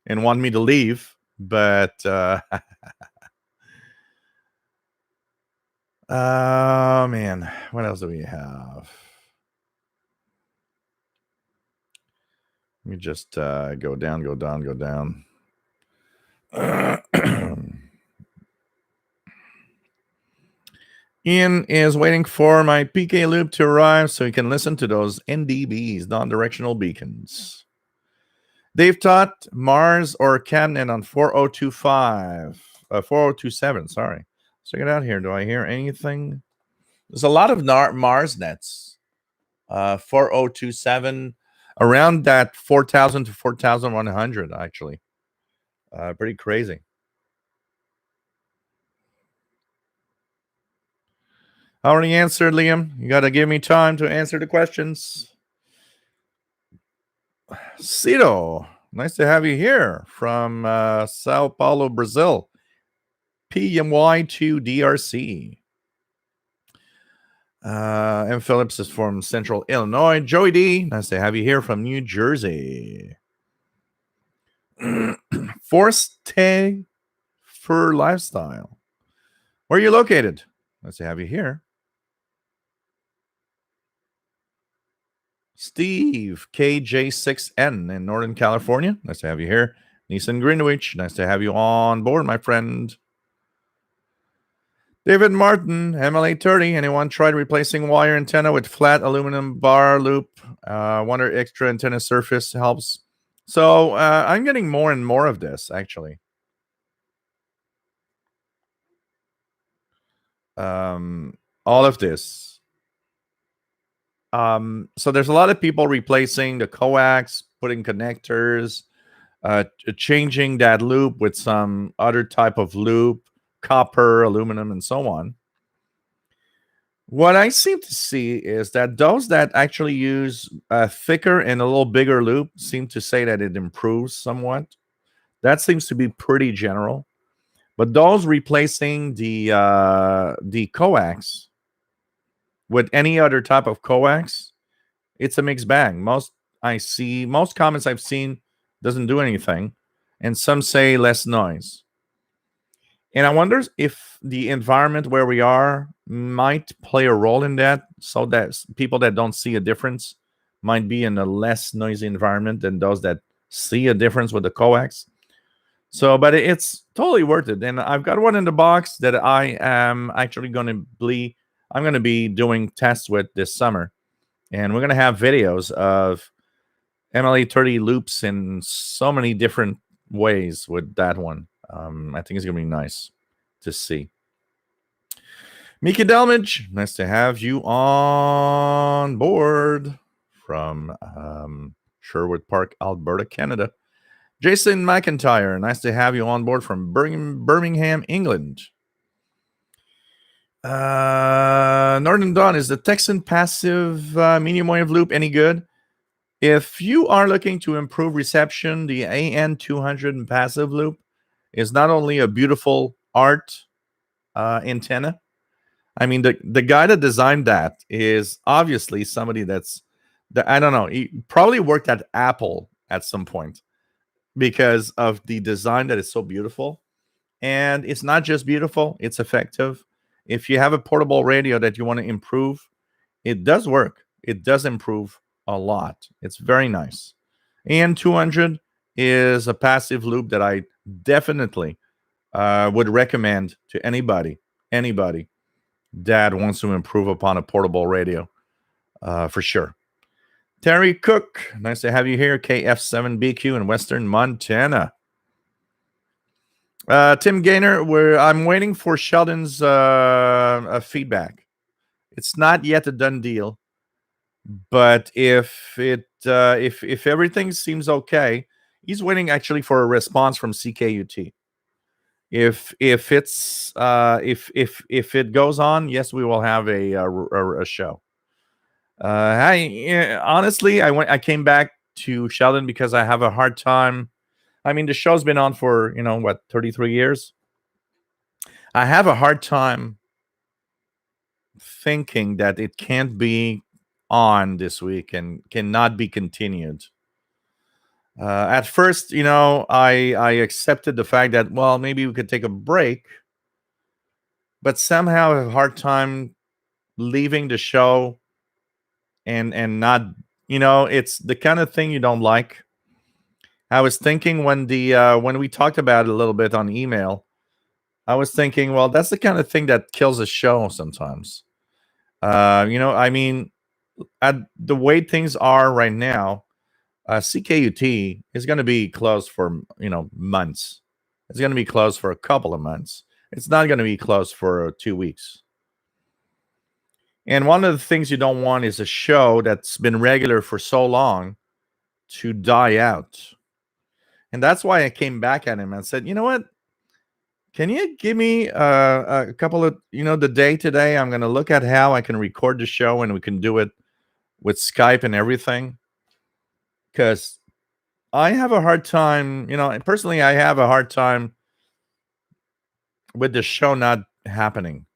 and want me to leave, but oh man, what else do we have? Let me just go down. Ian is waiting for my PK loop to arrive so he can listen to those NDBs, non-directional beacons. They've taught Mars or Cadnan on 4027, sorry. Let's check it out here. Do I hear anything? There's a lot of Mars nets. 4027, around that 4,000 to 4,100, actually. Pretty crazy. I already answered, Liam. You got to give me time to answer the questions. Cito, nice to have you here from Sao Paulo, Brazil. PMY to DRC. M. Phillips is from Central Illinois. Joey D, nice to have you here from New Jersey. Forste for Lifestyle. Where are you located? Nice to have you here. Steve, KJ6N in Northern California. Nice to have you here. Nissan Greenwich, nice to have you on board, my friend. David Martin, MLA30. Anyone tried replacing wire antenna with flat aluminum bar loop? Wonder extra antenna surface helps. So I'm getting more and more of this, actually. All of this. So there's a lot of people replacing the coax, putting connectors, changing that loop with some other type of loop, copper, aluminum, and so on. What I seem to see is that those that actually use a thicker and a little bigger loop seem to say that it improves somewhat. That seems to be pretty general. But those replacing the coax with any other type of coax, it's a mixed bag. Most comments I've seen doesn't do anything, and some say less noise. And I wonder if the environment where we are might play a role in that, so that people that don't see a difference might be in a less noisy environment than those that see a difference with the coax. So, but it's totally worth it. And I've got one in the box that I am actually going to be doing tests with this summer. And we're going to have videos of MLA30 loops in so many different ways with that one. I think it's going to be nice to see. Mika Delmage, nice to have you on board from Sherwood Park, Alberta, Canada. Jason McIntyre, nice to have you on board from Birmingham, England. Northern Dawn, is the Texan passive medium wave loop any good? If you are looking to improve reception, the AN200 passive loop is not only a beautiful art antenna. I mean, the guy that designed that is obviously somebody I don't know, he probably worked at Apple at some point because of the design that is so beautiful. And it's not just beautiful, it's effective. If you have a portable radio that you want to improve, it does work. It does improve a lot. It's very nice. And 200 is a passive loop that I definitely would recommend to anybody that wants to improve upon a portable radio, for sure. Terry Cook, nice to have you here. KF7BQ in Western Montana. Tim Gaynor, I'm waiting for Sheldon's feedback. It's not yet a done deal, but if everything seems okay, he's waiting actually for a response from CKUT. If it goes on, yes, we will have a show. Honestly, I came back to Sheldon because I have a hard time. I mean, the show's been on for 33 years. I have a hard time thinking that it can't be on this week and cannot be continued. At first, I accepted the fact that, well, maybe we could take a break, but somehow I have a hard time leaving the show and not, it's the kind of thing you don't like. I was thinking when we talked about it a little bit on email, I was thinking, well, that's the kind of thing that kills a show sometimes. I mean, at the way things are right now, CKUT is going to be closed for months. It's going to be closed for a couple of months. It's not going to be closed for 2 weeks. And one of the things you don't want is a show that's been regular for so long to die out. And that's why I came back at him and said, you know what? Can you give me a couple of, the day today? I'm going to look at how I can record the show and we can do it with Skype and everything. Because I have a hard time, personally, I have a hard time with the show not happening.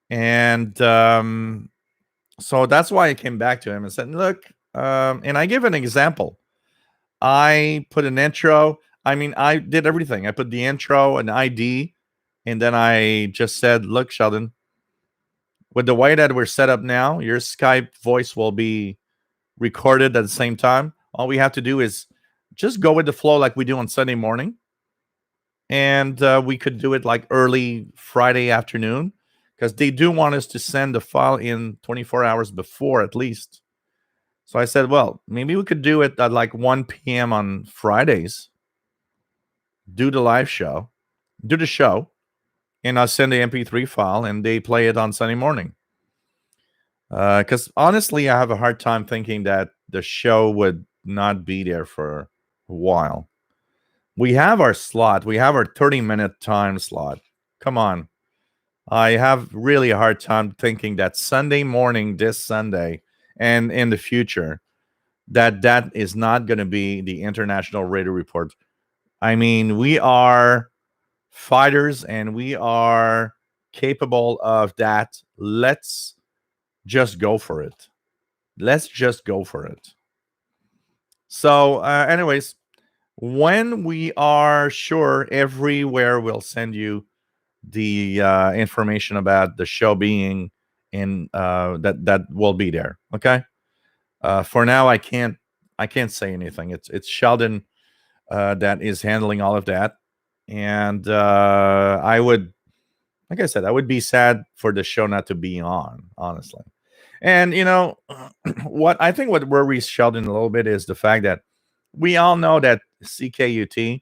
And so that's why I came back to him and said, look, and I give an example. I put an intro. I mean, I did everything. I put the intro, an ID, and then I just said, look, Sheldon, with the way that we're set up now, your Skype voice will be recorded at the same time. All we have to do is just go with the flow like we do on Sunday morning. And we could do it like early Friday afternoon because they do want us to send the file in 24 hours before at least. So I said, well, maybe we could do it at like 1 p.m. on Fridays, do the show, and I'll send the MP3 file and they play it on Sunday morning. Because honestly, I have a hard time thinking that the show would not be there for a while. We have our slot. We have our 30-minute time slot. Come on. I have really a hard time thinking that Sunday morning, this Sunday, and in the future, that is not going to be the International Radio Report. I mean, we are fighters and we are capable of that. Let's just go for it. Let's just go for it. So, anyways, when we are sure, everywhere we'll send you the information about the show being in that will be there. Okay. For now, I can't say anything. It's Sheldon that is handling all of that, and I would, like I said, I would be sad for the show not to be on, honestly. And what I think what worries Sheldon a little bit is the fact that we all know that CKUT.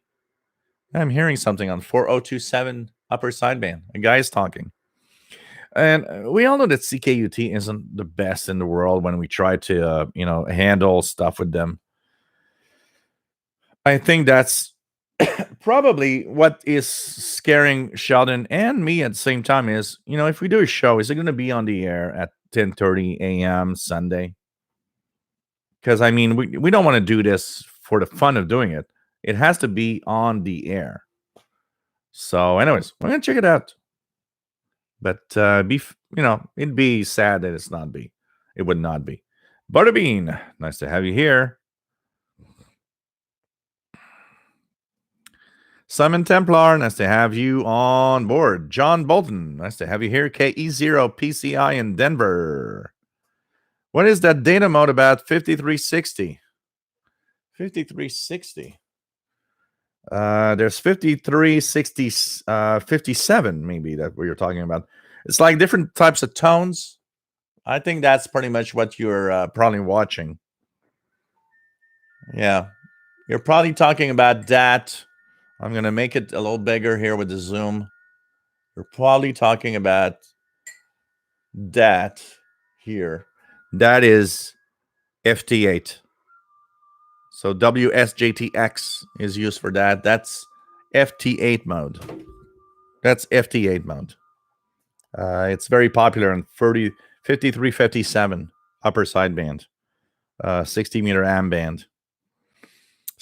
I'm hearing something on 4027 upper sideband. A guy is talking. And we all know that CKUT isn't the best in the world when we try to, handle stuff with them. I think that's probably what is scaring Sheldon and me at the same time is, if we do a show, is it going to be on the air at 10:30 a.m. Sunday? Because, I mean, we don't want to do this for the fun of doing it. It has to be on the air. So, anyways, we're going to check it out. But it'd be sad that it's not be. It would not be. Butterbean, nice to have you here. Simon Templar, nice to have you on board. John Bolton, nice to have you here. KE0 PCI in Denver. What is that data mode about? 5360. 5360. There's 5360, 57 maybe that we were talking about. It's like different types of tones. I think that's pretty much what you're probably watching. Yeah, you're probably talking about that. I'm going to make it a little bigger here with the zoom. You're probably talking about that here. That is FT8. So WSJTX is used for that. That's FT8 mode. That's FT8 mode. It's very popular in 5357 upper sideband, 60-meter AM band.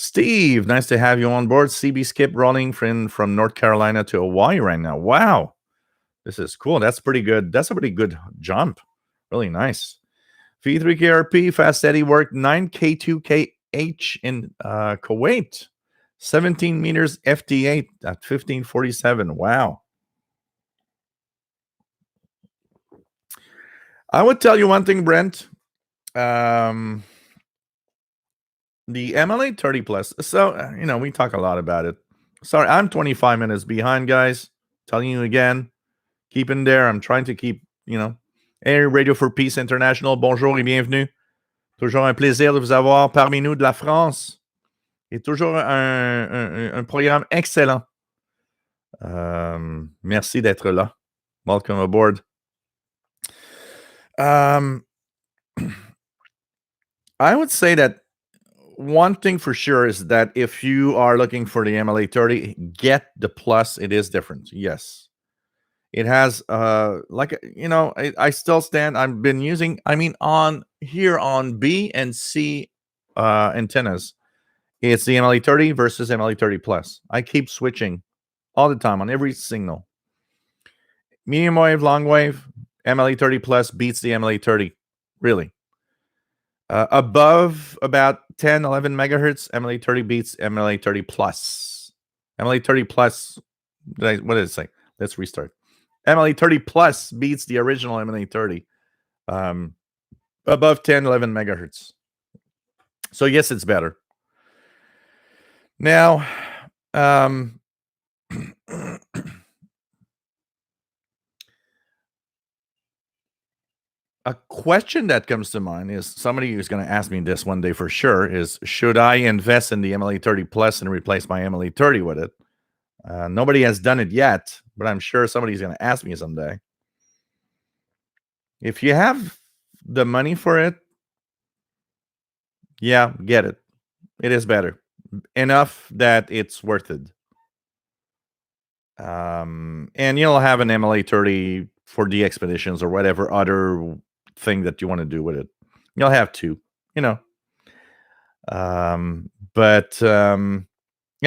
Steve, nice to have you on board. CB Skip rolling from North Carolina to Hawaii right now. Wow. This is cool. That's pretty good. That's a pretty good jump. Really nice. V3KRP, Fast Eddie worked 9K2KH in Kuwait. 17 meters FT8 at 1547. Wow. I would tell you one thing, Brent. The MLA 30 plus. So, we talk a lot about it. Sorry, I'm 25 minutes behind, guys. Telling you again, keep in there. I'm trying to keep, Air Radio for Peace International. Bonjour et bienvenue. Toujours un plaisir de vous avoir parmi nous de la France. Et toujours un programme excellent. Merci d'être là. Welcome aboard. I would say that one thing for sure is that if you are looking for the MLA 30, get the plus. It is different. Yes. It has I still stand. I've been using, on B and C antennas, it's the MLA 30 versus MLA 30 plus. I keep switching all the time on every signal. Medium wave, long wave, MLA 30 plus beats the MLA 30. Really. Above about 10, 11 megahertz, MLA 30 beats MLA 30 plus. MLA 30 plus, what did it say? Let's restart. MLA 30 plus beats the original MLA 30. Above 10, 11 megahertz. So yes, it's better. Now, a question that comes to mind is, somebody who's going to ask me this one day for sure, is should I invest in the MLA 30 plus and replace my MLA 30 with it? Nobody has done it yet, but I'm sure somebody's going to ask me someday. If you have the money for it, yeah, get it. It is better. Enough that it's worth it. And you'll have an MLA 30 for the expeditions or whatever other thing that you want to do with it. You'll have two, and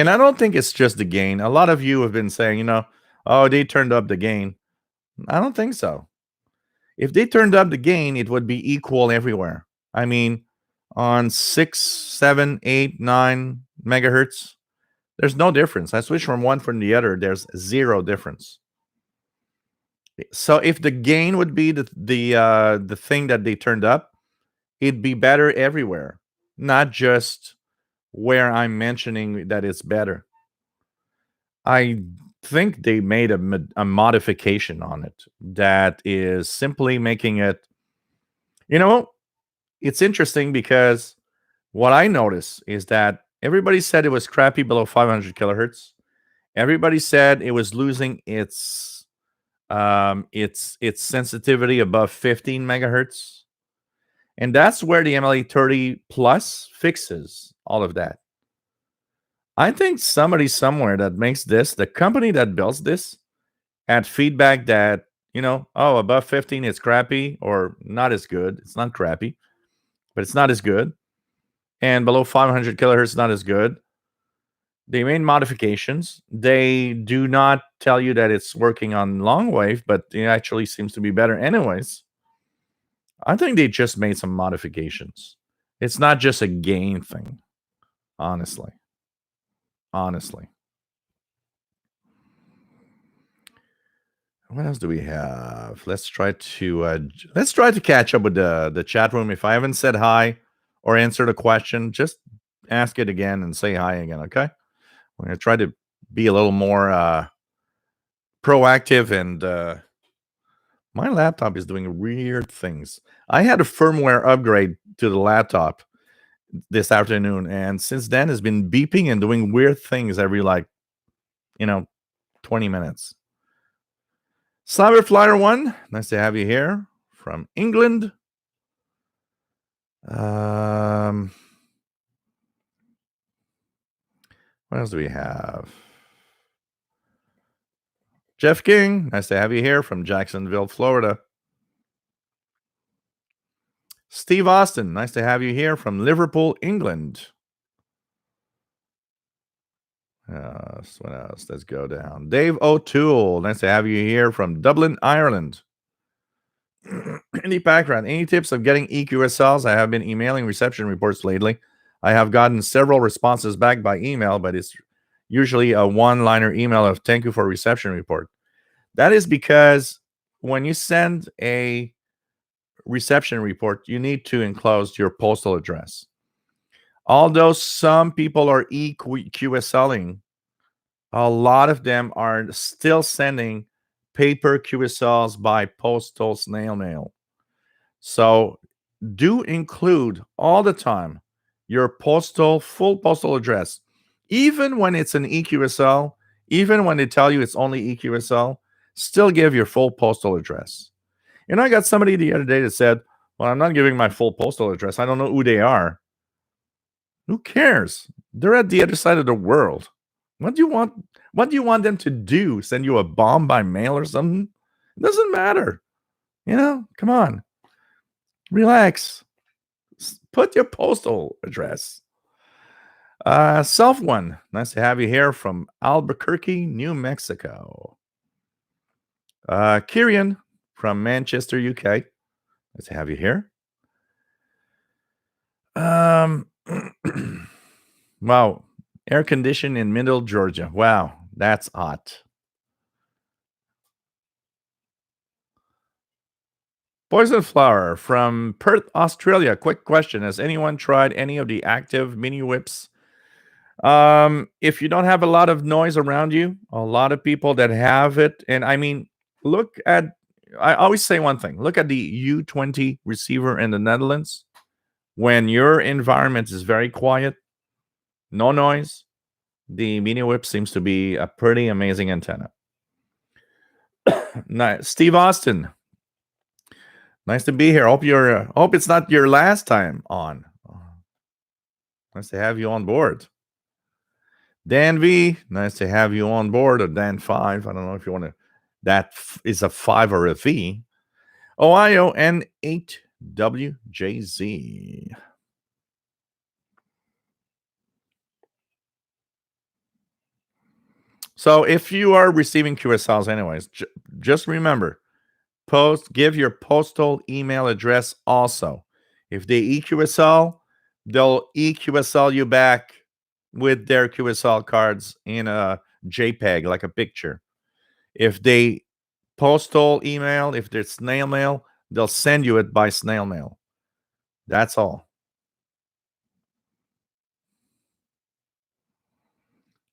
I don't think it's just the gain. A lot of you have been saying, oh, they turned up the gain. I don't think so. If they turned up the gain, it would be equal everywhere. On 6, 7, 8, 9 megahertz, there's no difference. I switch from one from the other. There's zero difference. So if the gain would be the thing that they turned up, it'd be better everywhere, not just where I'm mentioning that it's better. I think they made a modification on it that is simply making it, it's interesting because what I noticed is that everybody said it was crappy below 500 kilohertz. Everybody said it was losing its sensitivity above 15 megahertz. And that's where the MLA 30 plus fixes all of that. I think somebody somewhere that makes this, the company that builds this, had feedback that, above 15 it's crappy or not as good. It's not crappy, but it's not as good. And below 500 kilohertz, not as good. They made modifications. They do not tell you that it's working on long wave, but it actually seems to be better anyways. I think they just made some modifications. It's not just a gain thing, honestly. What else do we have? Let's try to catch up with the chat room. If I haven't said hi or answered a question, just ask it again and say hi again, okay? We're going to try to be a little more proactive, and my laptop is doing weird things. I had a firmware upgrade to the laptop this afternoon, and since then it's been beeping and doing weird things every 20 minutes. Cyberflyer 1, nice to have you here from England. What else do we have? Jeff King, nice to have you here from Jacksonville, Florida. Steve Austin, nice to have you here from Liverpool, England. What else? Let's go down. Dave O'Toole. Nice to have you here from Dublin, Ireland. In the background, any tips of getting EQSLs? I have been emailing reception reports lately. I have gotten several responses back by email, but it's usually a one-liner email of thank you for reception report. That is because when you send a reception report, you need to enclose your postal address. Although some people are EQSLing, a lot of them are still sending paper QSLs by postal snail mail. So do include all the time your full postal address, even when it's an EQSL, even when they tell you it's only EQSL, still give your full postal address. You know, I got somebody the other day that said, well, I'm not giving my full postal address. I don't know who they are. Who cares? They're at the other side of the world. What do you want? What do you want them to do? Send you a bomb by mail or something? It doesn't matter. You know, come on. Relax. Put your postal address. Self one. Nice to have you here from Albuquerque, New Mexico. Kirian from Manchester, UK. Nice to have you here. Wow. Air conditioned in Middle Georgia. Wow. That's hot. Poison Flower from Perth, Australia. Quick question. Has anyone tried any of the active mini whips? If you don't have a lot of noise around you, a lot of people that have it, and I mean, I always say one thing. Look at the U20 receiver in the Netherlands. When your environment is very quiet, no noise, the mini whip seems to be a pretty amazing antenna. Nice. Steve Austin. Nice to be here. Hope it's not your last time on. Nice to have you on board. Dan V, nice to have you on board. Or Dan 5. I don't know if you want to. That is a 5 or a V. Ohio N8WJZ. So if you are receiving QSLs anyways, just remember, give your postal email address also. If they EQSL, they'll EQSL you back with their QSL cards in a JPEG, like a picture. If they postal email, if there's snail mail, they'll send you it by snail mail. That's all.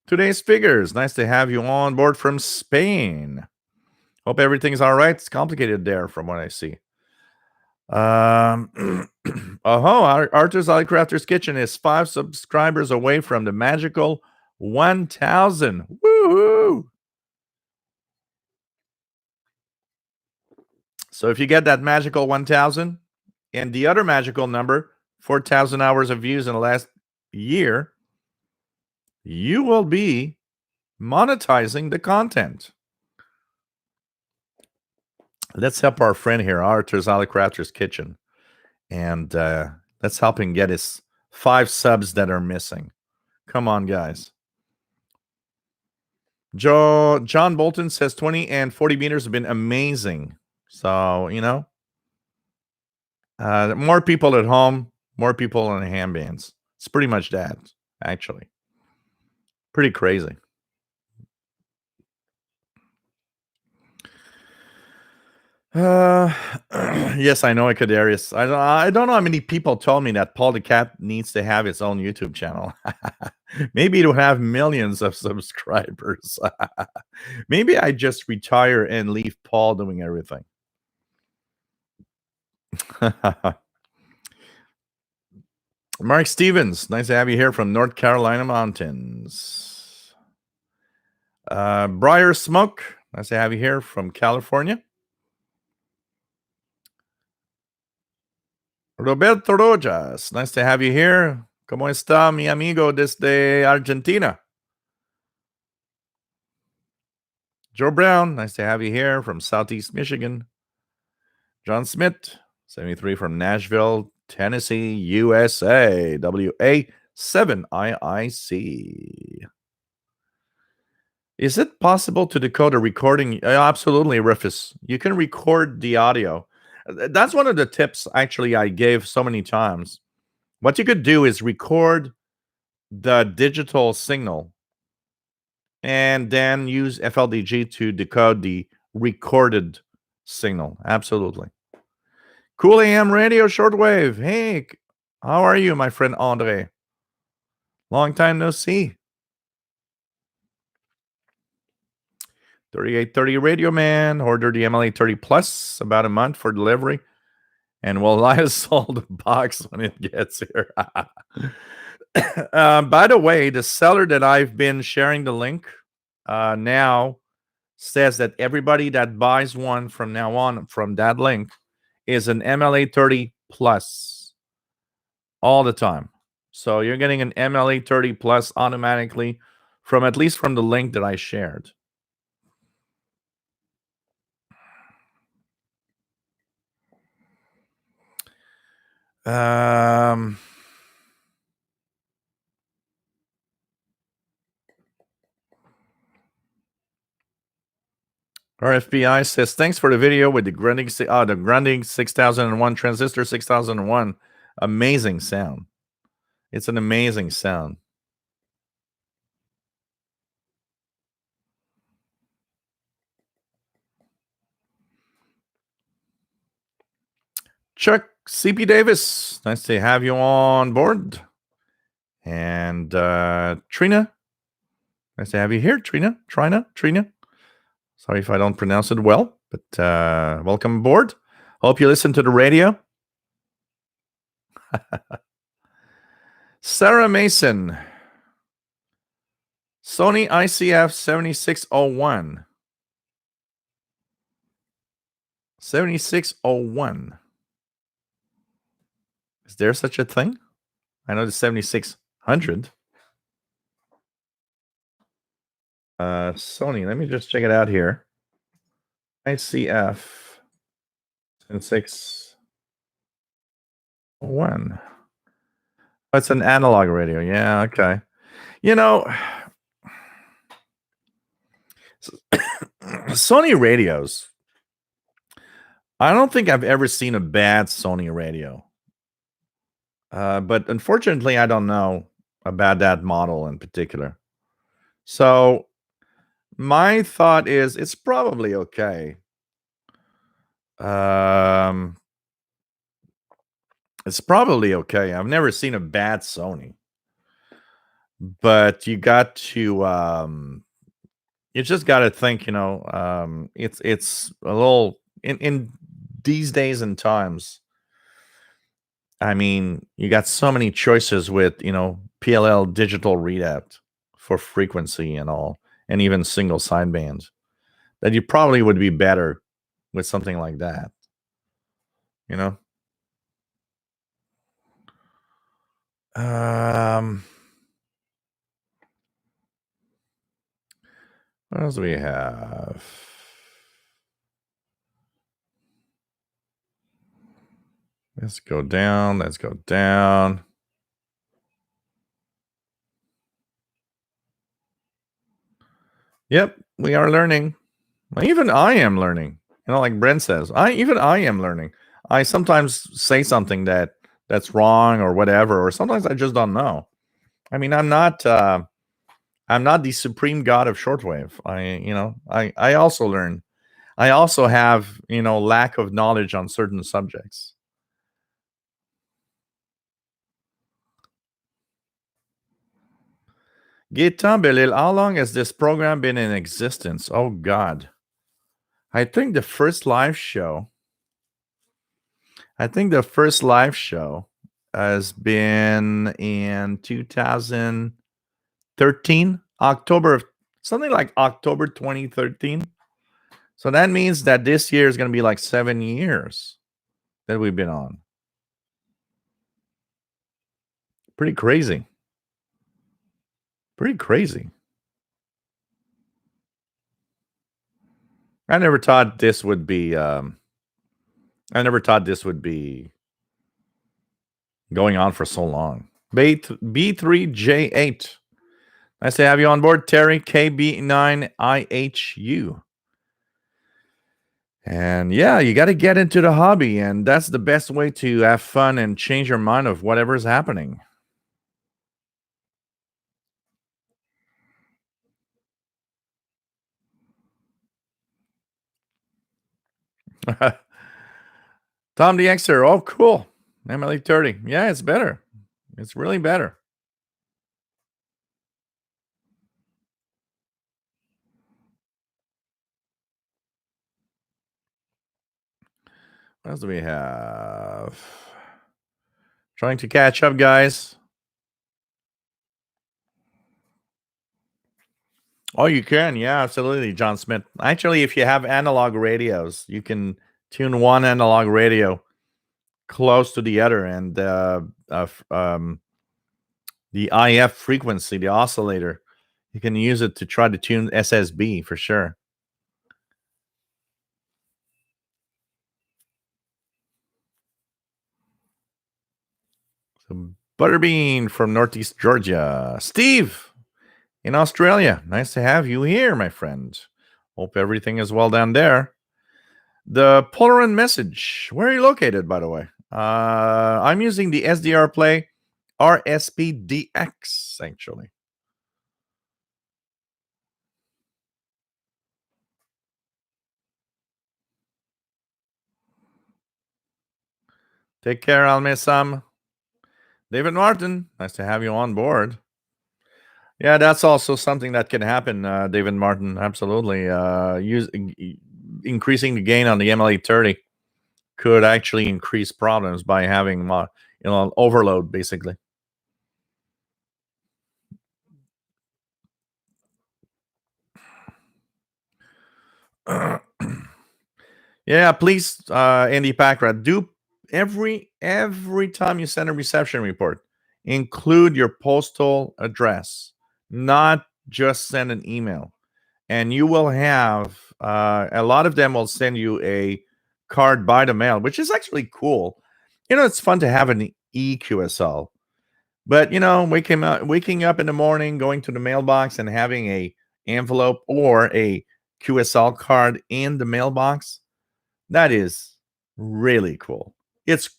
Today's figures. Nice to have you on board from Spain. Hope everything's all right. It's complicated there from what I see. Arthur's Crafter's Kitchen is 5 subscribers away from the magical 1,000. Woohoo! So if you get that magical 1,000 and the other magical number, 4,000 hours of views in the last year, you will be monetizing the content. Let's help our friend here, Arthur's Crafter's Kitchen. And let's help him get his 5 subs that are missing. Come on, guys. John Bolton says 20 and 40 meters have been amazing. So, you know, more people at home, more people on ham bands. It's pretty much that, actually. Pretty crazy. Yes, I know, Cadarius. I don't know how many people told me that Paul the Cat needs to have his own YouTube channel. Maybe it'll have millions of subscribers. Maybe I just retire and leave Paul doing everything. Mark Stevens, nice to have you here from North Carolina mountains. Briar Smoke, nice to have you here from California. Roberto Rojas, nice to have you here. ¿Cómo está mi amigo desde Argentina? Joe Brown, nice to have you here from Southeast Michigan. John Smith, 73 from Nashville, Tennessee, USA, WA7IIC. Is it possible to decode a recording? Absolutely, Rufus. You can record the audio. That's one of the tips, actually, I gave so many times. What you could do is record the digital signal and then use FLDG to decode the recorded signal. Absolutely. Cool AM radio shortwave. Hey, how are you, my friend Andre? Long time no see. 3830 Radio Man. Order the MLA 30 Plus about a month for delivery. And we'll Lysol the box when it gets here. By the way, the seller that I've been sharing the link now says that everybody that buys one from now on from that link is an MLA 30 Plus all the time. So you're getting an MLA 30 Plus automatically from at least from the link that I shared. RFBI says, thanks for the video with the Grundig 6001 transistor 6001. Amazing sound. It's an amazing sound. Chuck CP Davis, nice to have you on board. And Trina, nice to have you here. Trina. Sorry if I don't pronounce it well, but welcome aboard. Hope you listen to the radio. Sarah Mason, Sony ICF 7601. 7601. Is there such a thing? I know the 7600. Sony, let me just check it out here. ICF 7601. Oh, it's an analog radio. Yeah, okay. You know, Sony radios. I don't think I've ever seen a bad Sony radio. But unfortunately, I don't know about that model in particular. So my thought is it's probably okay. It's probably okay. I've never seen a bad Sony. But you got to you just got to think, it's a little in these days and times. I mean, you got so many choices with, PLL digital readout for frequency and all, and even single sideband, that you probably would be better with something like that. What else do we have? Let's go down. Yep, we are learning. Even I am learning. Like Brent says, I am learning. I sometimes say something that's wrong or whatever, or sometimes I just don't know. I mean, I'm not the supreme god of shortwave. I also learn. I also have, lack of knowledge on certain subjects. Gaetan Belil, how long has this program been in existence? Oh, God. I think the first live show has been in 2013, October 2013. So that means that this year is going to be like 7 years that we've been on. Pretty crazy. I never thought this would be going on for so long. B3J8. Nice to have you on board, Terry KB9IHU. And yeah, you got to get into the hobby, and that's the best way to have fun and change your mind of whatever's happening. Tom DXer, oh cool. Emily 30. Yeah, it's better. It's really better. What else do we have? Trying to catch up, guys. Oh, you can. Yeah, absolutely, John Smith. Actually, if you have analog radios, you can tune one analog radio close to the other, and the IF frequency, the oscillator, you can use it to try to tune SSB for sure. So Butterbean from Northeast Georgia. Steve in Australia. Nice to have you here, my friend. Hope everything is well down there. The Polarin message. Where are you located, by the way? I'm using the SDR Play RSP-DX, actually. Take care, Almesam. David Martin, nice to have you on board. Yeah, that's also something that can happen, David Martin. Absolutely. Increasing the gain on the MLA30 could actually increase problems by having overload, basically. Yeah, please, Andy Packrat, do every time you send a reception report, include your postal address, not just send an email. And you will have a lot of them will send you a card by the mail, which is actually cool. It's fun to have an EQSL, but waking up in the morning, going to the mailbox and having a envelope or a QSL card in the mailbox, that is really cool. It's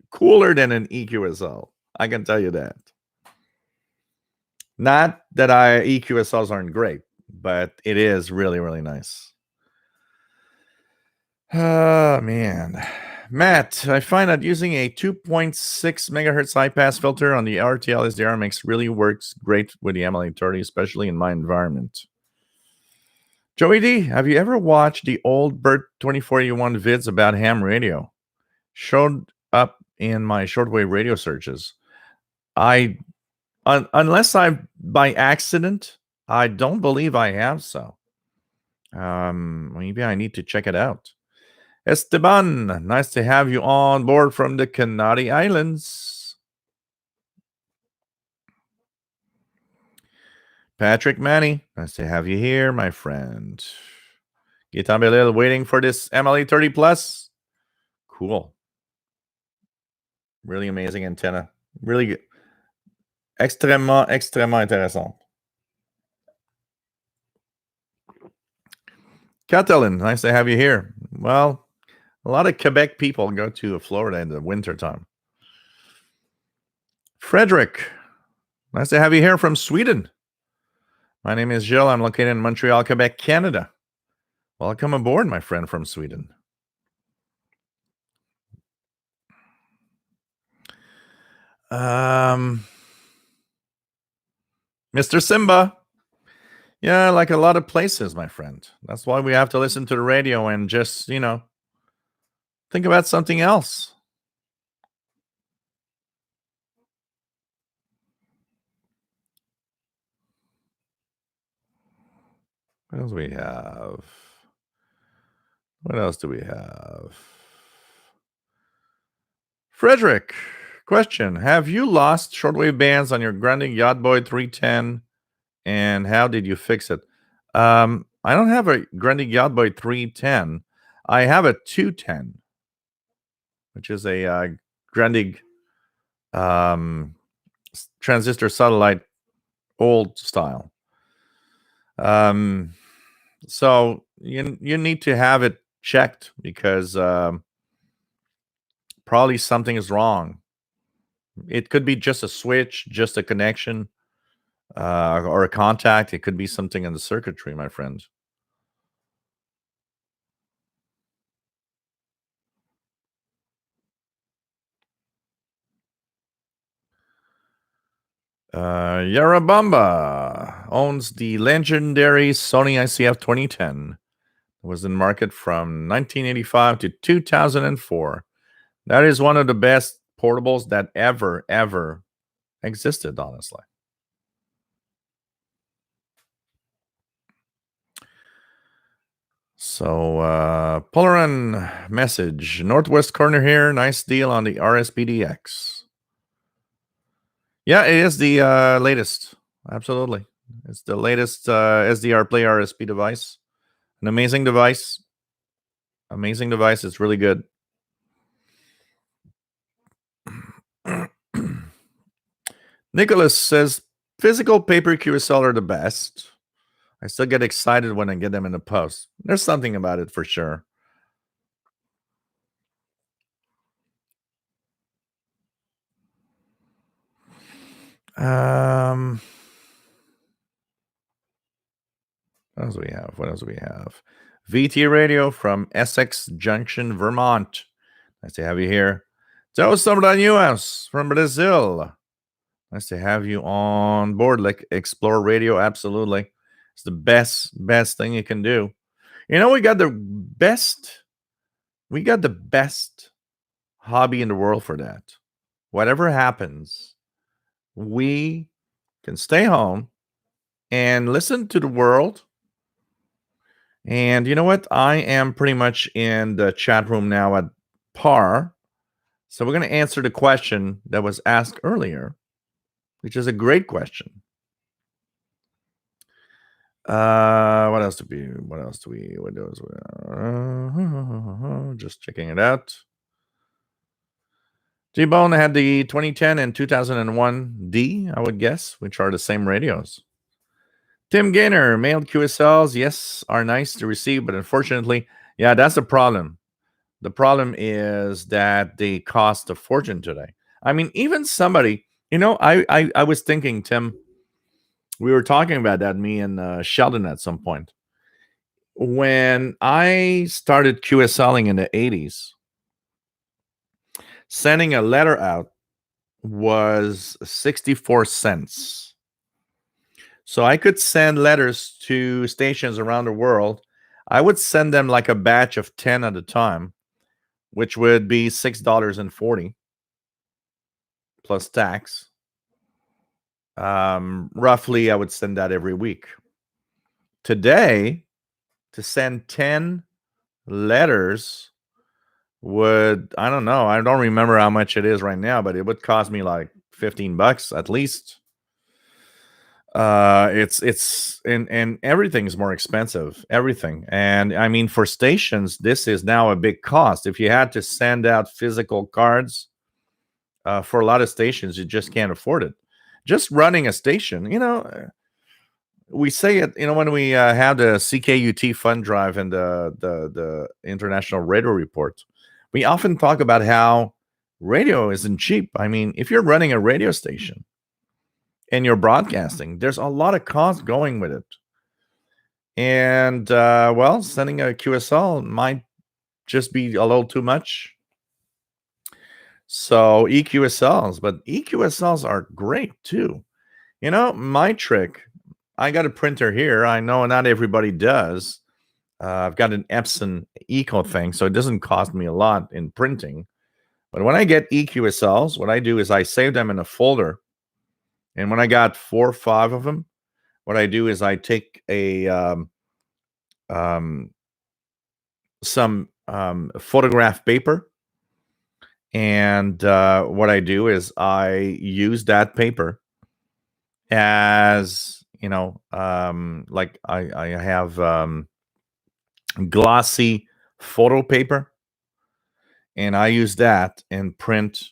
cooler than an EQSL. I can tell you that. Not that EQSLs aren't great, but it is really, really nice. Oh, man. Matt, I find that using a 2.6 megahertz high pass filter on the RTL SDR mix really works great with the MLA30, especially in my environment. Joey D, have you ever watched the old Bert 2481 vids about ham radio? Showed up in my shortwave radio searches. Unless I by accident, I don't believe I have so. Maybe I need to check it out. Esteban, nice to have you on board from the Canary Islands. Patrick Manny, nice to have you here, my friend. Gitan Belil waiting for this MLA 30 Plus. Cool. Really amazing antenna. Really good. Extrêmement intéressant. Catalin, nice to have you here. Well, a lot of Quebec people go to Florida in the wintertime. Frederick, nice to have you here from Sweden. My name is Jill. I'm located in Montreal, Quebec, Canada. Welcome aboard, my friend from Sweden. Mr. Simba. Yeah, like a lot of places, my friend. That's why we have to listen to the radio and just, think about something else. What else do we have? What else do we have? Frederick, question. Have you lost shortwave bands on your Grundig Yacht Boy 310? And how did you fix it? I don't have a Grundig Yacht Boy 310. I have a 210, which is a Grundig transistor satellite old style. So you need to have it checked because probably something is wrong. It could be just a switch, just a connection, or a contact. It could be something in the circuitry, my friend. Yarabamba owns the legendary Sony ICF 2010. It was in market from 1985 to 2004. That is one of the best portables that ever existed, honestly. So, Polaran message. Northwest corner here. Nice deal on the RSPDX. Yeah, it is the latest. Absolutely. It's the latest SDR Play RSP device. An amazing device. Amazing device. It's really good. Nicholas says, physical paper QSL are the best. I still get excited when I get them in the post. There's something about it for sure. What else do we have? What else do we have? VT Radio from Essex Junction, Vermont. Nice to have you here. Tell us something about US from Brazil. Nice to have you on board. Like Explore Radio, absolutely. It's the best thing you can do. You know, we got the best hobby in the world for that. Whatever happens, we can stay home and listen to the world. And you know what? I am pretty much in the chat room now at par. So we're going to answer the question that was asked earlier, which is a great question. What else do we just checking it out. G-Bone had the 2010 and 2001 D, I would guess, which are the same radios. Tim Gaynor, mailed QSLs, yes, are nice to receive, but unfortunately, yeah, that's the problem. The problem is that they cost a fortune today. I mean, even somebody, I was thinking, Tim, we were talking about that, me and Sheldon at some point. When I started QSLing in the 80s, sending a letter out was 64 cents. So I could send letters to stations around the world. I would send them like a batch of 10 at a time, which would be $6.40 plus tax. Roughly, I would send that every week. Today, to send 10 letters would, I don't know, I don't remember how much it is right now, but it would cost me like $15 at least. It's and everything's more expensive, everything. And I mean, for stations, this is now a big cost. If you had to send out physical cards for a lot of stations, you just can't afford it. Just running a station, we say it, when we have the CKUT fund drive and the International Radio Report, we often talk about how radio isn't cheap. I mean, if you're running a radio station and you're broadcasting, there's a lot of cost going with it. And, sending a QSL might just be a little too much. So EQSLs, but EQSLs are great too. My trick, I got a printer here. I know not everybody does. I've got an Epson Eco thing, so it doesn't cost me a lot in printing. But when I get EQSLs, what I do is I save them in a folder. And when I got 4 or 5 of them, what I do is I take some photograph paper, and what I do is I use that paper as like I have glossy photo paper, and I use that and print.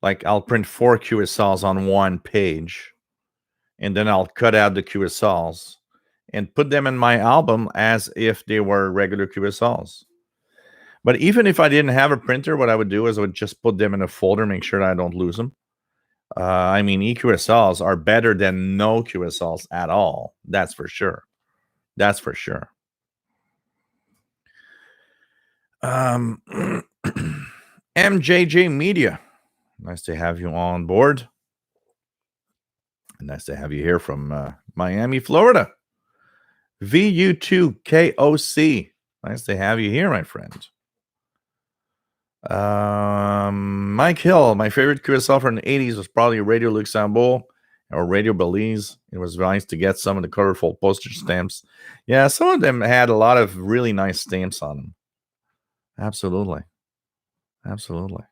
Like I'll print 4 QSLs on one page, and then I'll cut out the QSLs, and put them in my album as if they were regular QSLs. But even if I didn't have a printer, what I would do is I would just put them in a folder, make sure that I don't lose them. I mean, EQSLs are better than no QSLs at all. That's for sure. That's for sure. MJJ Media. Nice to have you on board. Nice to have you here from Miami, Florida. VU2KOC. Nice to have you here, my friend. Mike Hill. My favorite QSL from the 80s was probably Radio Luxembourg or Radio Belize. It was nice to get some of the colorful postage stamps. Yeah, some of them had a lot of really nice stamps on them. Absolutely. Absolutely.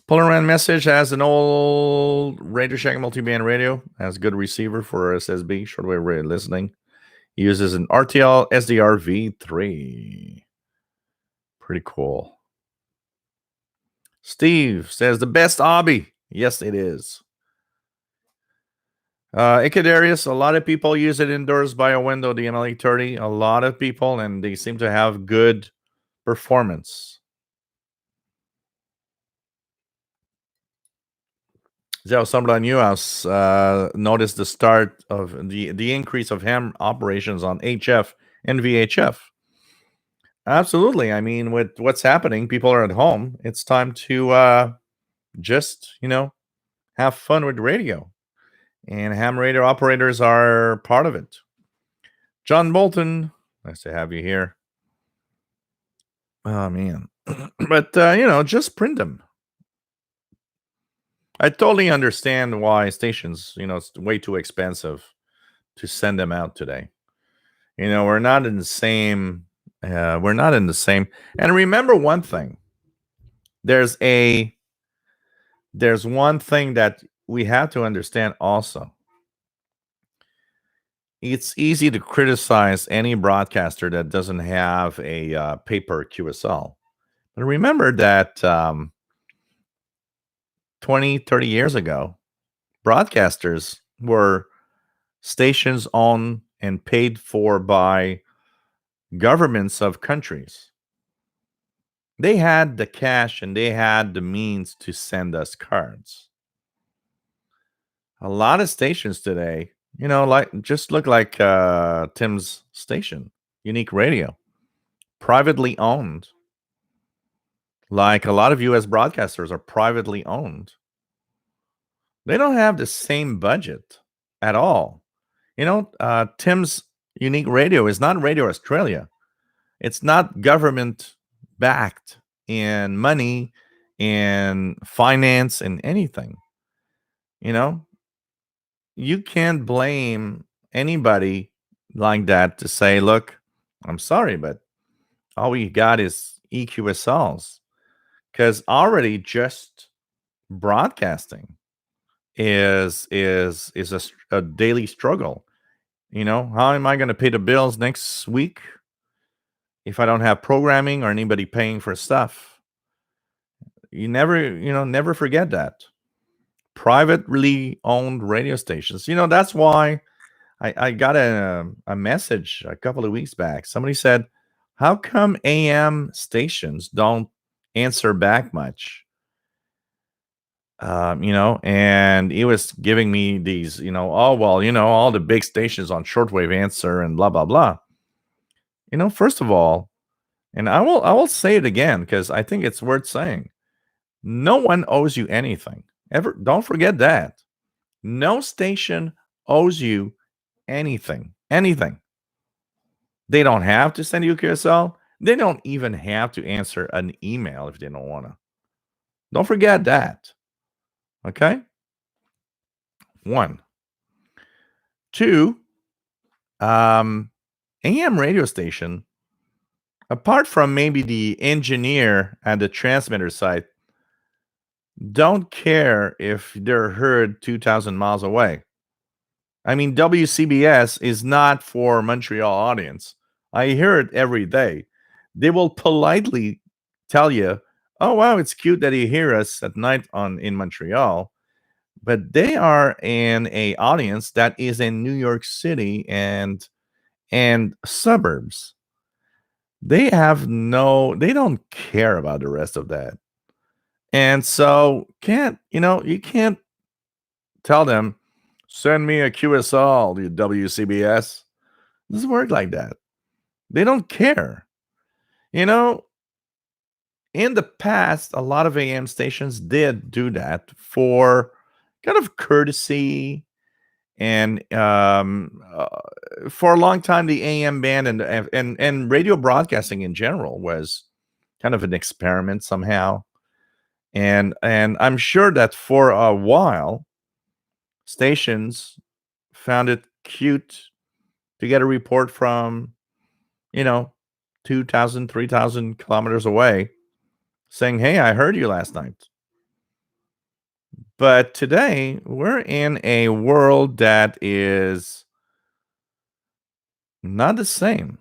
Polaran Message has an old Radio Shack multi-band radio. Has a good receiver for SSB, shortwave radio listening. He uses an RTL SDR V3. Pretty cool. Steve says the best hobby. Yes, it is. Icadarius, a lot of people use it indoors by a window, the NLE30. A lot of people, and they seem to have good performance. So Sambla Newhouse noticed the start of the increase of ham operations on HF and VHF. Absolutely. I mean, with what's happening, people are at home. It's time to just, have fun with radio. And ham radio operators are part of it. John Bolton, nice to have you here. Oh, man. But, just print them. I totally understand why stations, it's way too expensive to send them out today. We're not in the same. We're not in the same. And remember one thing. There's one thing that we have to understand also. It's easy to criticize any broadcaster that doesn't have a paper QSL. But remember that 20, 30 years ago, broadcasters were stations owned and paid for by governments of countries. They had the cash and they had the means to send us cards. A lot of stations today, just look like Tim's station, Unique Radio, privately owned. Like a lot of U.S. broadcasters are privately owned. They don't have the same budget at all. Tim's Unique Radio is not Radio Australia. It's not government backed in money, in finance, and anything. You can't blame anybody like that to say, look, I'm sorry, but all we got is EQSLs. Because already just broadcasting is a daily struggle. How am I going to pay the bills next week if I don't have programming or anybody paying for stuff? You never forget that. Privately owned radio stations. That's why I got a message a couple of weeks back. Somebody said, how come AM stations don't answer back much? And he was giving me these, all the big stations on shortwave answer and blah, blah, blah. First of all, and I will say it again because I think it's worth saying. No one owes you anything. Ever. Don't forget that. No station owes you anything. Anything. They don't have to send you a QSL. They don't even have to answer an email if they don't want to. Don't forget that. Okay? 1. 2, AM radio station, apart from maybe the engineer at the transmitter site, don't care if they're heard 2,000 miles away. I mean, WCBS is not for Montreal audience. I hear it every day. They will politely tell you, oh, wow, it's cute that you hear us at night in Montreal. but they are in a audience that is in New York City and suburbs. They don't care about the rest of that. And so you can't tell them, send me a QSL, you WCBS. It doesn't work like that. They don't care. You know, in the past, a lot of AM stations did do that for kind of courtesy and for a long time, the AM band and radio broadcasting in general was kind of an experiment somehow. And I'm sure that for a while, stations found it cute to get a report from, you know, 2,000, 3,000 kilometers away saying, hey, I heard you last night. But today, we're in a world that is not the same.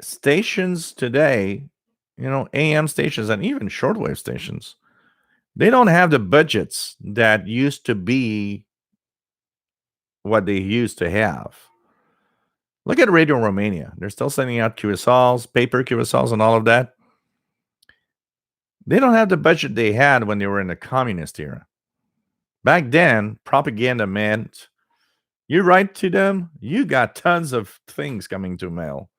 Stations today, AM stations and even shortwave stations, they don't have the budgets that used to be what they used to have. Look at Radio Romania. They're still sending out QSLs, paper QSLs, and all of that. They don't have the budget they had when they were in the communist era. Back then, propaganda meant you write to them, you got tons of things coming to mail.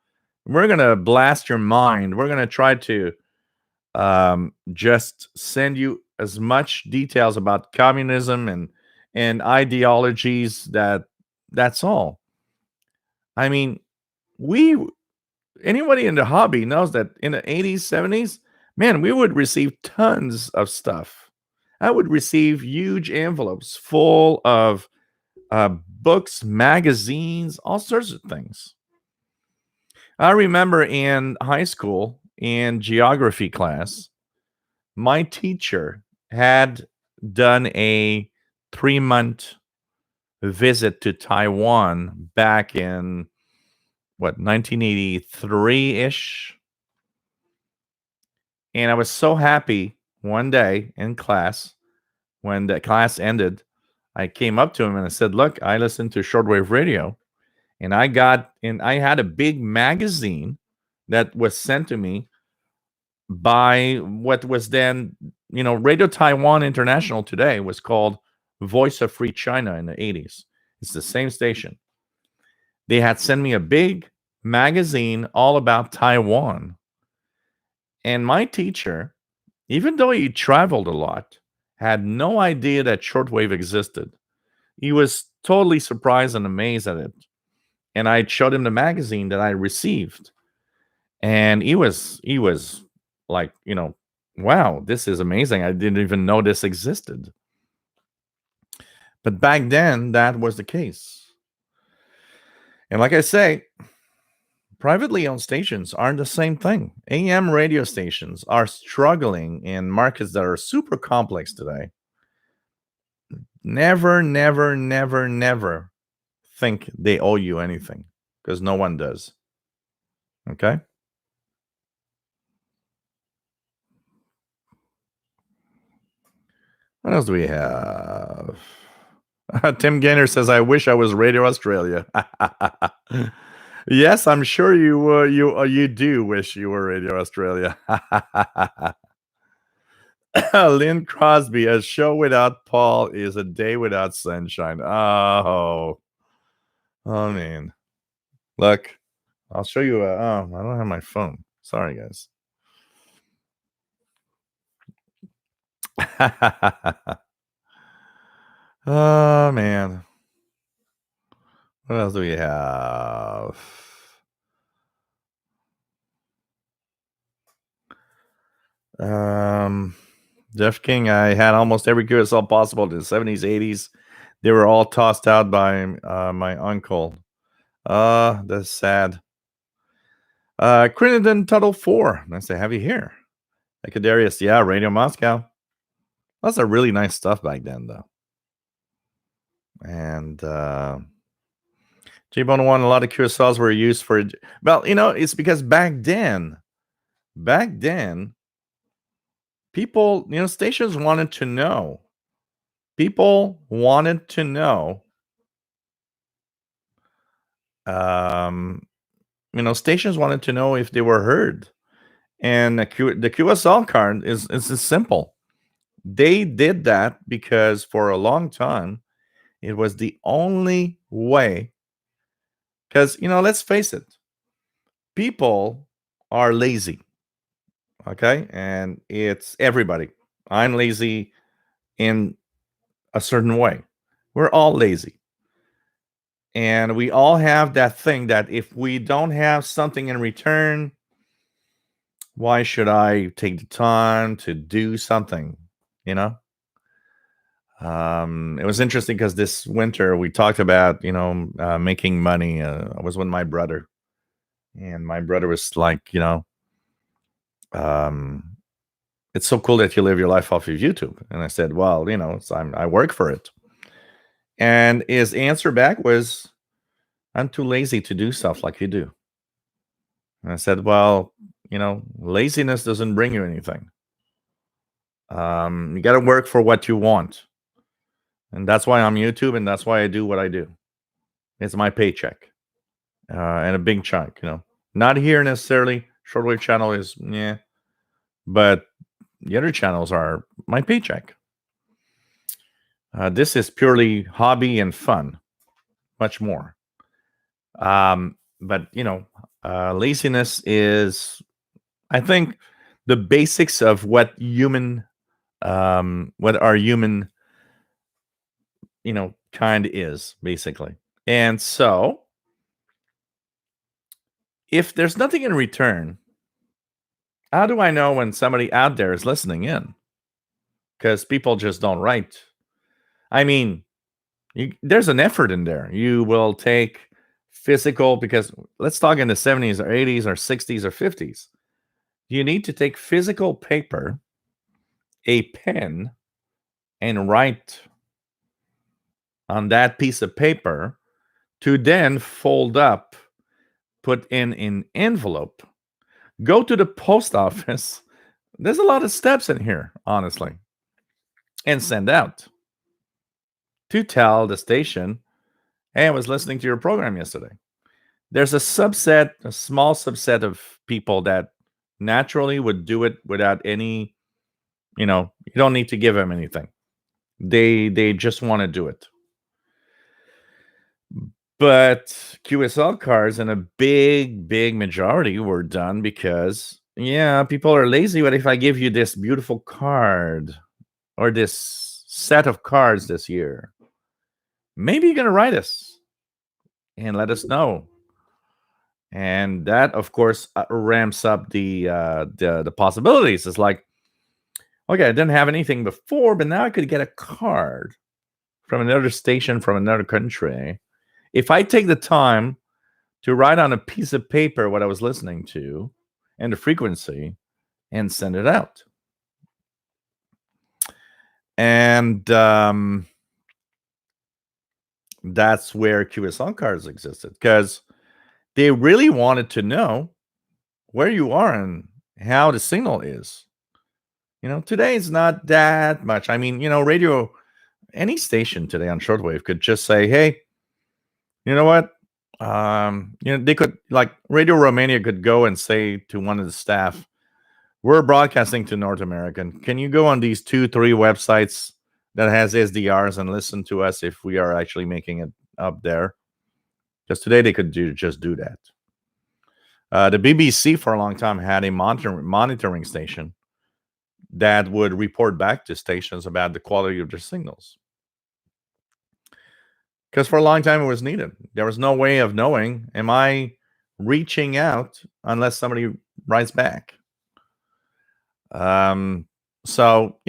We're going to blast your mind. We're going to try to just send you as much details about communism and ideologies that's all. I mean, anybody in the hobby knows that in the 80s, 70s, man, we would receive tons of stuff. I would receive huge envelopes full of books, magazines, all sorts of things. I remember in high school, in geography class, my teacher had done a 3-month visit to Taiwan back in 1983-ish. And I was so happy one day in class, when the class ended, I came up to him and I said, look, I listened to shortwave radio, and I had a big magazine that was sent to me by what was then, Radio Taiwan International today was called Voice of Free China in the 80s. It's the same station. They had sent me a big magazine all about Taiwan. And my teacher, even though he traveled a lot, had no idea that shortwave existed. He was totally surprised and amazed at it. And I showed him the magazine that I received. And he was like, wow, this is amazing. I didn't even know this existed. But back then, that was the case. And like I say, privately owned stations aren't the same thing. AM radio stations are struggling in markets that are super complex today. Never, never, never, never think they owe you anything, because no one does. Okay? What else do we have? Tim Gaynor says, I wish I was Radio Australia. Yes, I'm sure you do wish you were Radio Australia. Lynn Crosby, a show without Paul is a day without sunshine. Oh man. Look, I'll show you. I don't have my phone. Sorry, guys. Oh man. What else do we have? Jeff King, I had almost every QSL possible in the 70s, 80s. They were all tossed out by my uncle. That's sad. Crittenden Tuttle 4. Nice to have you here. Ecadarius, yeah, Radio Moscow. That's a really nice stuff back then, though. And J-Bone 1, a lot of QSLs were used for, well, it's because back then, people, stations wanted to know People wanted to know, um, stations wanted to know if they were heard. And the QSL card is simple. They did that because for a long time, it was the only way. Because, let's face it, people are lazy. Okay. And it's everybody. I'm lazy in a certain way. We're all lazy. And we all have that thing that if we don't have something in return, why should I take the time to do something? You know? It was interesting because this winter we talked about, making money. I was with my brother, and my brother was like, um, it's so cool that you live your life off of YouTube. And I said, well, I work for it. And his answer back was, I'm too lazy to do stuff like you do. And I said, well, laziness doesn't bring you anything. You got to work for what you want. And that's why I'm YouTube, and that's why I do what I do. It's my paycheck, and a big chunk, Not here necessarily. Shortwave channel is, yeah. But the other channels are my paycheck. This is purely hobby and fun, much more. But laziness is, I think, the basics of what our human, kind is basically. And so, if there's nothing in return, how do I know when somebody out there is listening in? Because people just don't write. I mean, there's an effort in there. You will take physical, because let's talk in the 70s or 80s or 60s or 50s. You need to take physical paper, a pen, and write on that piece of paper to then fold up, put in an envelope, go to the post office. There's a lot of steps in here, honestly, and send out to tell the station, hey, I was listening to your program yesterday. There's a small subset of people that naturally would do it without any, you don't need to give them anything. They just want to do it. But QSL cards in a big majority were done because, people are lazy. But if I give you this beautiful card or this set of cards this year, maybe you're going to write us and let us know. And that, of course, ramps up the possibilities. It's like, okay, I didn't have anything before, but now I could get a card from another station from another country. If I take the time to write on a piece of paper what I was listening to and the frequency and send it out. And that's where QSL cards existed, because they really wanted to know where you are and how the signal is. Today it's not that much. I mean, radio, any station today on shortwave could just say, hey, you know what? They could, like Radio Romania could go and say to one of the staff, we're broadcasting to North American. Can you go on these 2-3 websites that has SDRs and listen to us if we are actually making it up there? Because today they could just do that. The BBC for a long time had a monitoring station that would report back to stations about the quality of their signals. Because for a long time it was needed. There was no way of knowing, am I reaching out unless somebody writes back? So,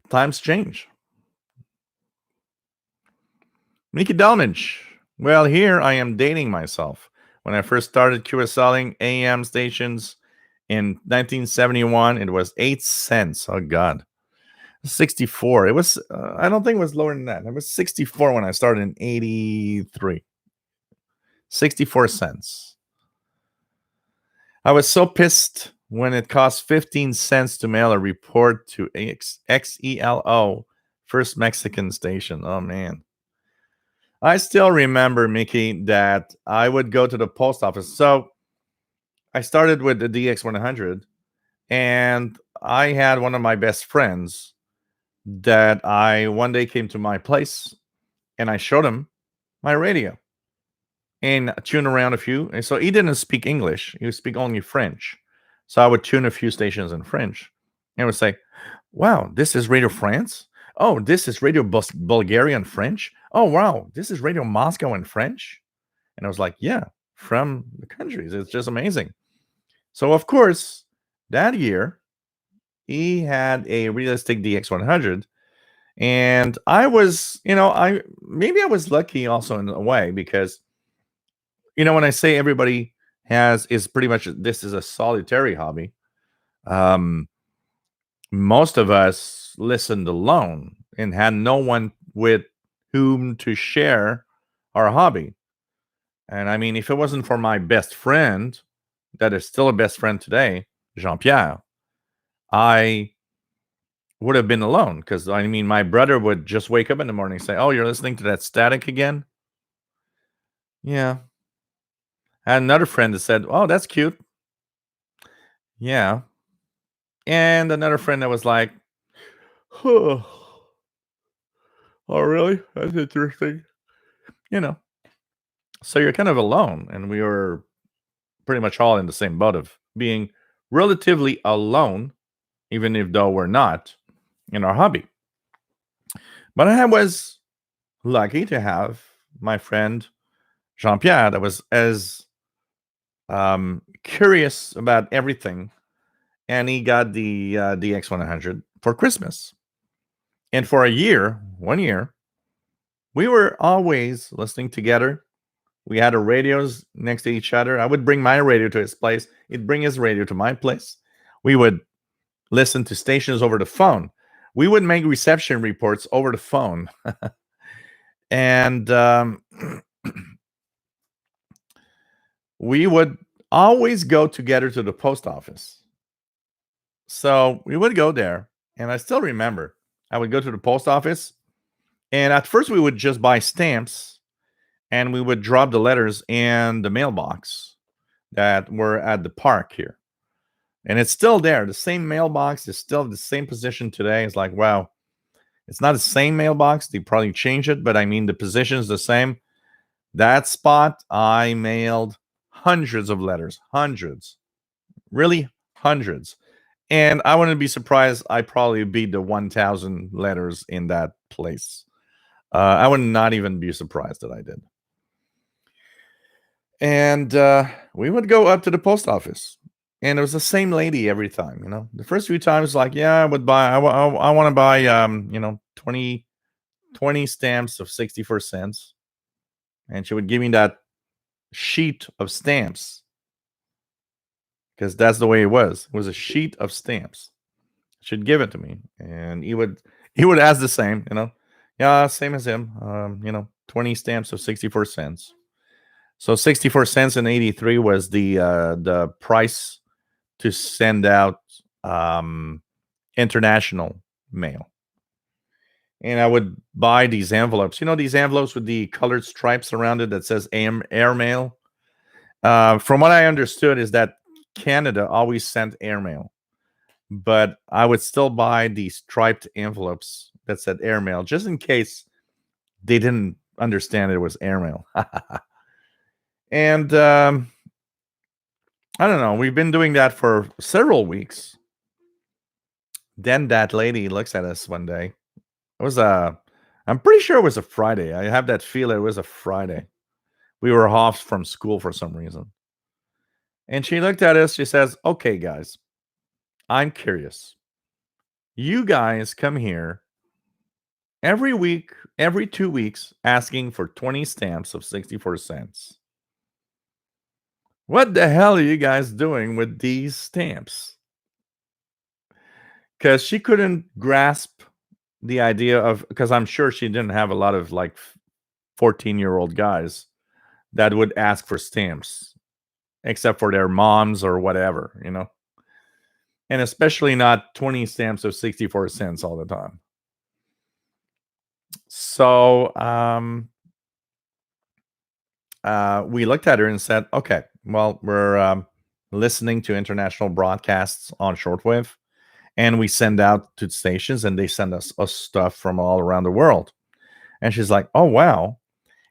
times change. Mickey Delmage. Well, here I am dating myself. When I first started QSLing AM stations in 1971, it was 8 cents. Oh, God. 64. It was, I don't think it was lower than that. It was 64 when I started in 83. 64 cents. I was so pissed when it costs 15 cents to mail a report to XELO, First Mexican Station. Oh, man. I still remember, Mickey, that I would go to the post office. So I started with the DX100, and I had one of my best friends that I one day came to my place, and I showed him my radio and tune around a few. And so he didn't speak English; he would speak only French. So I would tune a few stations in French, and would say, "Wow, this is Radio France. Oh, this is Radio Bulgaria in French. Oh, wow, this is Radio Moscow in French." And I was like, "Yeah, from the countries. It's just amazing." So of course, that year he had a realistic DX100, and I was, I maybe I was lucky also in a way because when I say everybody is pretty much this is a solitary hobby. Um, Most of us listened alone and had no one with whom to share our hobby. And I mean, if it wasn't for my best friend, that is still a best friend today, Jean Pierre, I would have been alone because I mean, my brother would just wake up in the morning and say, "Oh, you're listening to that static again?" Yeah. I had another friend that said, "Oh, that's cute." Yeah. And another friend that was like, "Oh, oh really? That's interesting." You know, so you're kind of alone. And we were pretty much all in the same boat of being relatively alone, even if though we're not in our hobby. But I was lucky to have my friend Jean Pierre that was as curious about everything, and he got the DX100 for Christmas. And for 1 year, we were always listening together. We had our radios next to each other. I would bring my radio to his place. He'd bring his radio to my place. We would listen to stations over the phone. We would make reception reports over the phone. And we would always go together to the post office. So we would go there. And I still remember I would go to the post office. And at first, we would just buy stamps and we would drop the letters in the mailbox that were at the park here. And it's still there. The same mailbox is still the same position today. It's like, wow, it's not the same mailbox. They probably changed it, but I mean, the position is the same. That spot, I mailed hundreds of letters, hundreds, really hundreds. And I wouldn't be surprised. I probably beat the 1,000 letters in that place. I would not even be surprised that I did. And we would go up to the post office. And it was the same lady every time, The first few times, like, yeah, I would buy, I want to buy, 20 stamps of 64 cents. And she would give me that sheet of stamps. Because that's the way it was. It was a sheet of stamps. She'd give it to me. And he would ask the same, Yeah, same as him. 20 stamps of 64 cents. So 64 cents in 83 was the price to send out international mail. And I would buy these envelopes. These envelopes with the colored stripes around it that says airmail. From what I understood is that Canada always sent airmail. But I would still buy these striped envelopes that said airmail just in case they didn't understand it was airmail. And I don't know. We've been doing that for several weeks. Then that lady looks at us one day. It was I'm pretty sure it was a Friday. I have that feel it was a Friday. We were off from school for some reason. And she looked at us. She says, "Okay, guys, I'm curious. You guys come here every week, every 2 weeks, asking for 20 stamps of 64 cents. What the hell are you guys doing with these stamps?" Because she couldn't grasp the idea of, because I'm sure she didn't have a lot of like 14-year-old guys that would ask for stamps, except for their moms or whatever. and especially not 20 stamps of 64 cents all the time. So we looked at her and said, okay, well, we're listening to international broadcasts on shortwave, and we send out to stations, and they send us stuff from all around the world. And she's like, oh, wow.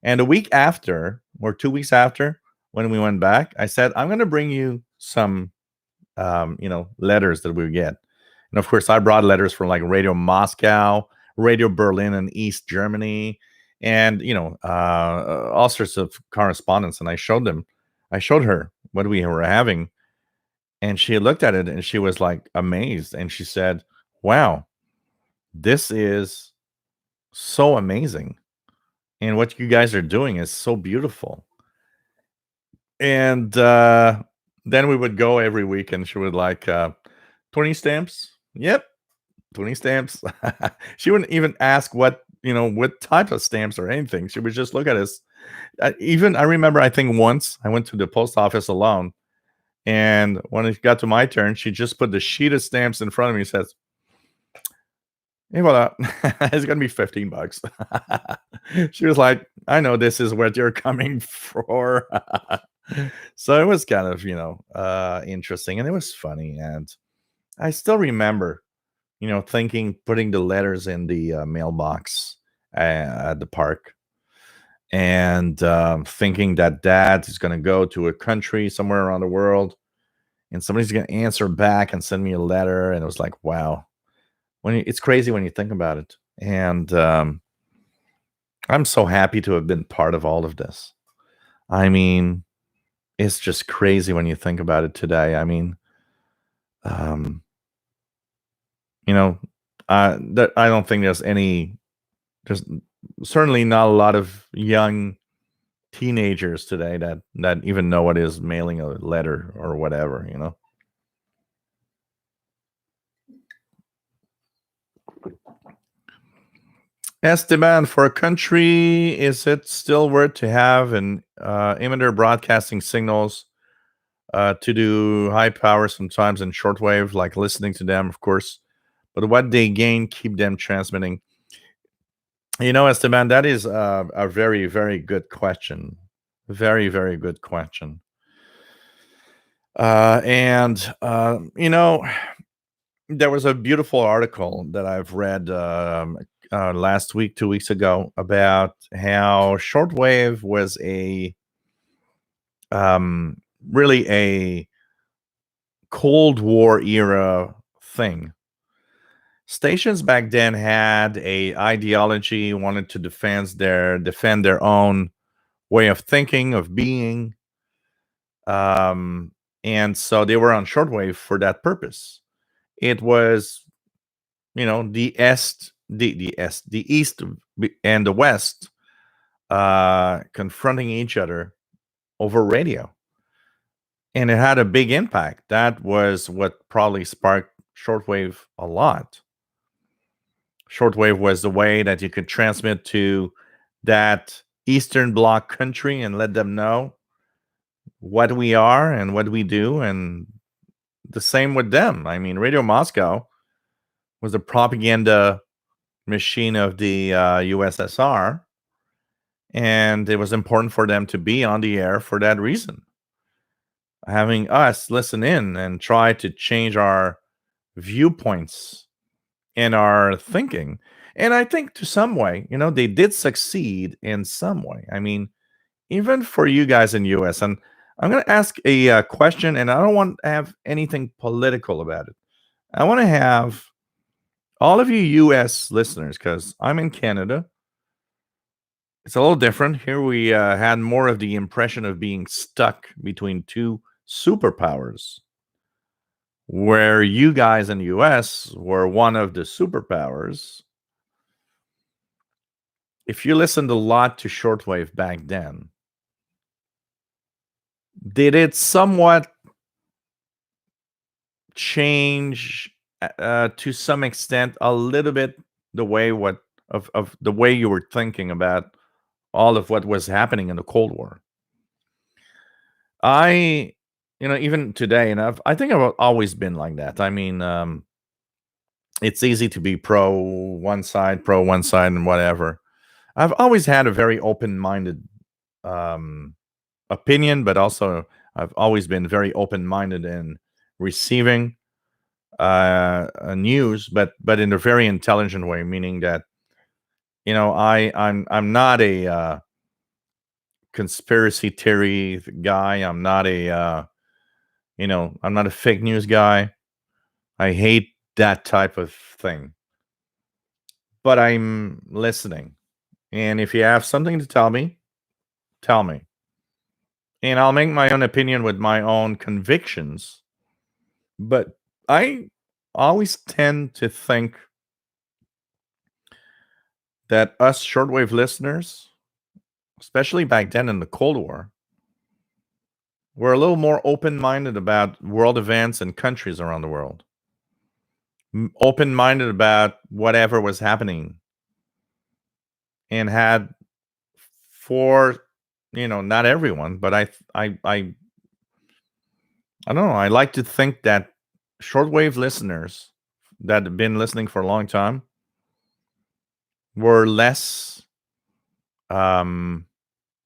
And a week after, or 2 weeks after, when we went back, I said, I'm going to bring you some, letters that we get. And of course, I brought letters from like Radio Moscow, Radio Berlin, and East Germany, and all sorts of correspondence. And I showed her what we were having, and she looked at it and she was like amazed, and she said, "Wow, this is so amazing, and what you guys are doing is so beautiful." And then we would go every week, and she would like 20 stamps. Yep, 20 stamps. She wouldn't even ask what type of stamps or anything. She would just look at us. I remember, I think once I went to the post office alone, and when it got to my turn, she just put the sheet of stamps in front of me and says, "Hey, voila, it's gonna be $15." She was like, "I know this is what you're coming for." So it was kind of interesting, and it was funny, and I still remember putting the letters in the mailbox at the park, and thinking that Dad is going to go to a country somewhere around the world, and somebody's going to answer back and send me a letter. And it was like, wow, it's crazy when you think about it. And I'm so happy to have been part of all of this. I mean, it's just crazy when you think about it today. I mean, um, I don't think there's certainly not a lot of young teenagers today that even know what is mailing a letter or whatever. Esteban, for a country, is it still worth to have an emitter broadcasting signals to do high power sometimes in shortwave, like listening to them, of course, but what they gain keep them transmitting? Esteban, that is a very, very good question. Very, very good question. And there was a beautiful article that I've read last week, 2 weeks ago, about how shortwave was really a Cold War era thing. Stations back then had a ideology, wanted to defend their own way of thinking, of being, and so they were on shortwave for that purpose. It was, the east and the west confronting each other over radio, and it had a big impact. That was what probably sparked shortwave a lot. Shortwave was the way that you could transmit to that Eastern Bloc country and let them know what we are and what we do, and the same with them. I mean, Radio Moscow was the propaganda machine of the USSR, and it was important for them to be on the air for that reason. Having us listen in and try to change our viewpoints and our thinking. And I think to some way, they did succeed in some way. I mean, even for you guys in US, and I'm going to ask a question, and I don't want to have anything political about it. I want to have all of you US listeners, because I'm in Canada. It's a little different. Here we had more of the impression of being stuck between two superpowers, where you guys in the US were one of the superpowers. If you listened a lot to shortwave back then, did it somewhat change to some extent a little bit the way of the way you were thinking about all of what was happening in the Cold War? I even today, and I think I've always been like that. I mean, it's easy to be pro one side, and whatever. I've always had a very open-minded um, opinion, but also I've always been very open-minded in receiving news, but in a very intelligent way, meaning that I'm not a conspiracy theory guy. I'm not a I'm not a fake news guy. I hate that type of thing. But I'm listening. And if you have something to tell me, tell me. And I'll make my own opinion with my own convictions. But I always tend to think that us shortwave listeners, especially back then in the Cold War, were a little more open-minded about world events and countries around the world. Open-minded about whatever was happening, and had, for not everyone, but I don't know. I like to think that shortwave listeners that have been listening for a long time were less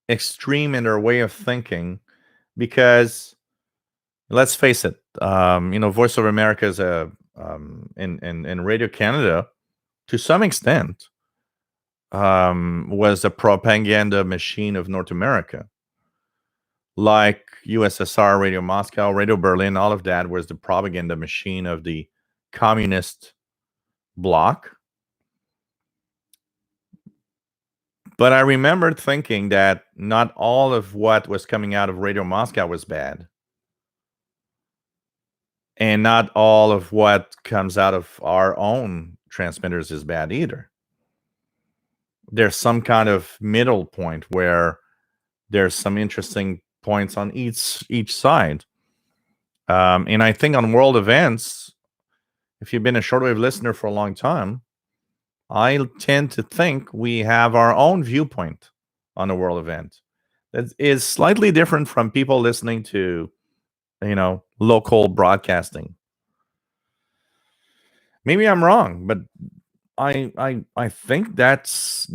extreme in their way of thinking, because let's face it, Voice of America is in Radio Canada, to some extent, was a propaganda machine of North America. Like USSR, Radio Moscow, Radio Berlin, all of that was the propaganda machine of the communist bloc. But I remember thinking that not all of what was coming out of Radio Moscow was bad. And not all of what comes out of our own transmitters is bad either. There's some kind of middle point where there's some interesting points on each side. And I think on world events, if you've been a shortwave listener for a long time, I tend to think we have our own viewpoint on a world event that is slightly different from people listening to, local broadcasting. Maybe I'm wrong, but I think that's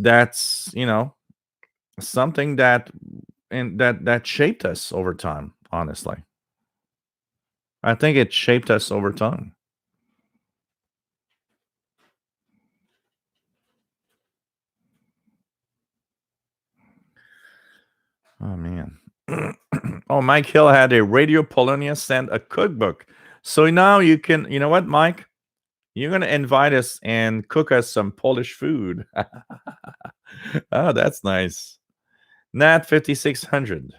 something that shaped us over time. Honestly, I think it shaped us over time. Oh man. Oh, Mike Hill had a Radio Polonia send a cookbook. So now you can, you know what, Mike? You're going to invite us and cook us some Polish food. Oh, that's nice. Nat 5600.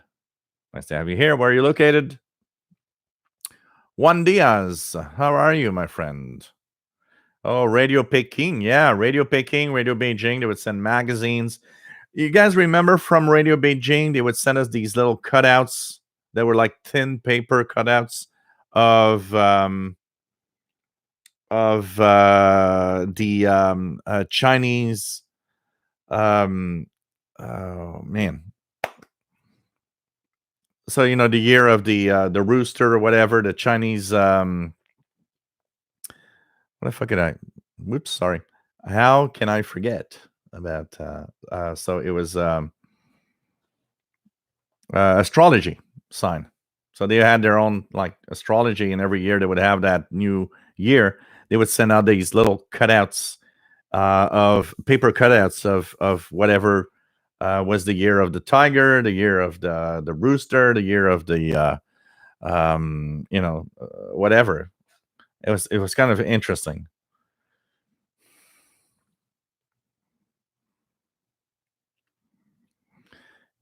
Nice to have you here. Where are you located? Juan Diaz. How are you, my friend? Oh, Radio Peking. Yeah, Radio Peking, Radio Beijing. They would send magazines. You guys remember from Radio Beijing, they would send us these little cutouts that were like thin paper cutouts of the Chinese. Oh man. So the year of the rooster or whatever, the Chinese. What the fuck did I? Whoops, sorry. How can I forget about? So it was astrology sign. So they had their own like astrology, and every year they would have that new year. They would send out these little cutouts of paper cutouts of whatever was the year of the tiger, the year of the rooster, the year of the whatever. It was kind of interesting.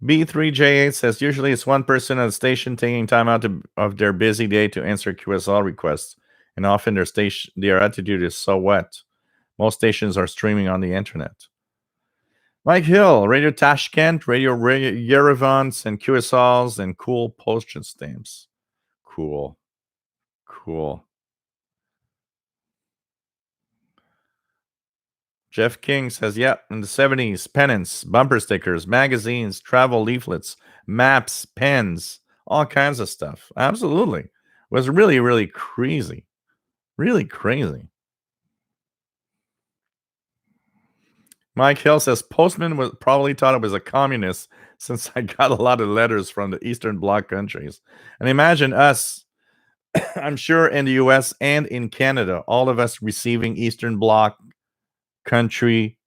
B3J8 says usually it's one person at the station taking time out of their busy day to answer QSL requests, and often their attitude is so what. Most stations are streaming on the internet. Mike Hill, Radio Tashkent, Radio Yerevan, and QSLs and cool postage stamps. Cool. Jeff King says, yeah, in the 70s, pennants, bumper stickers, magazines, travel leaflets, maps, pens, all kinds of stuff. Absolutely. It was really, really crazy. Really crazy. Mike Hill says Postman was probably thought I was a communist since I got a lot of letters from the Eastern Bloc countries. And imagine us, I'm sure in the US and in Canada, all of us receiving Eastern Bloc country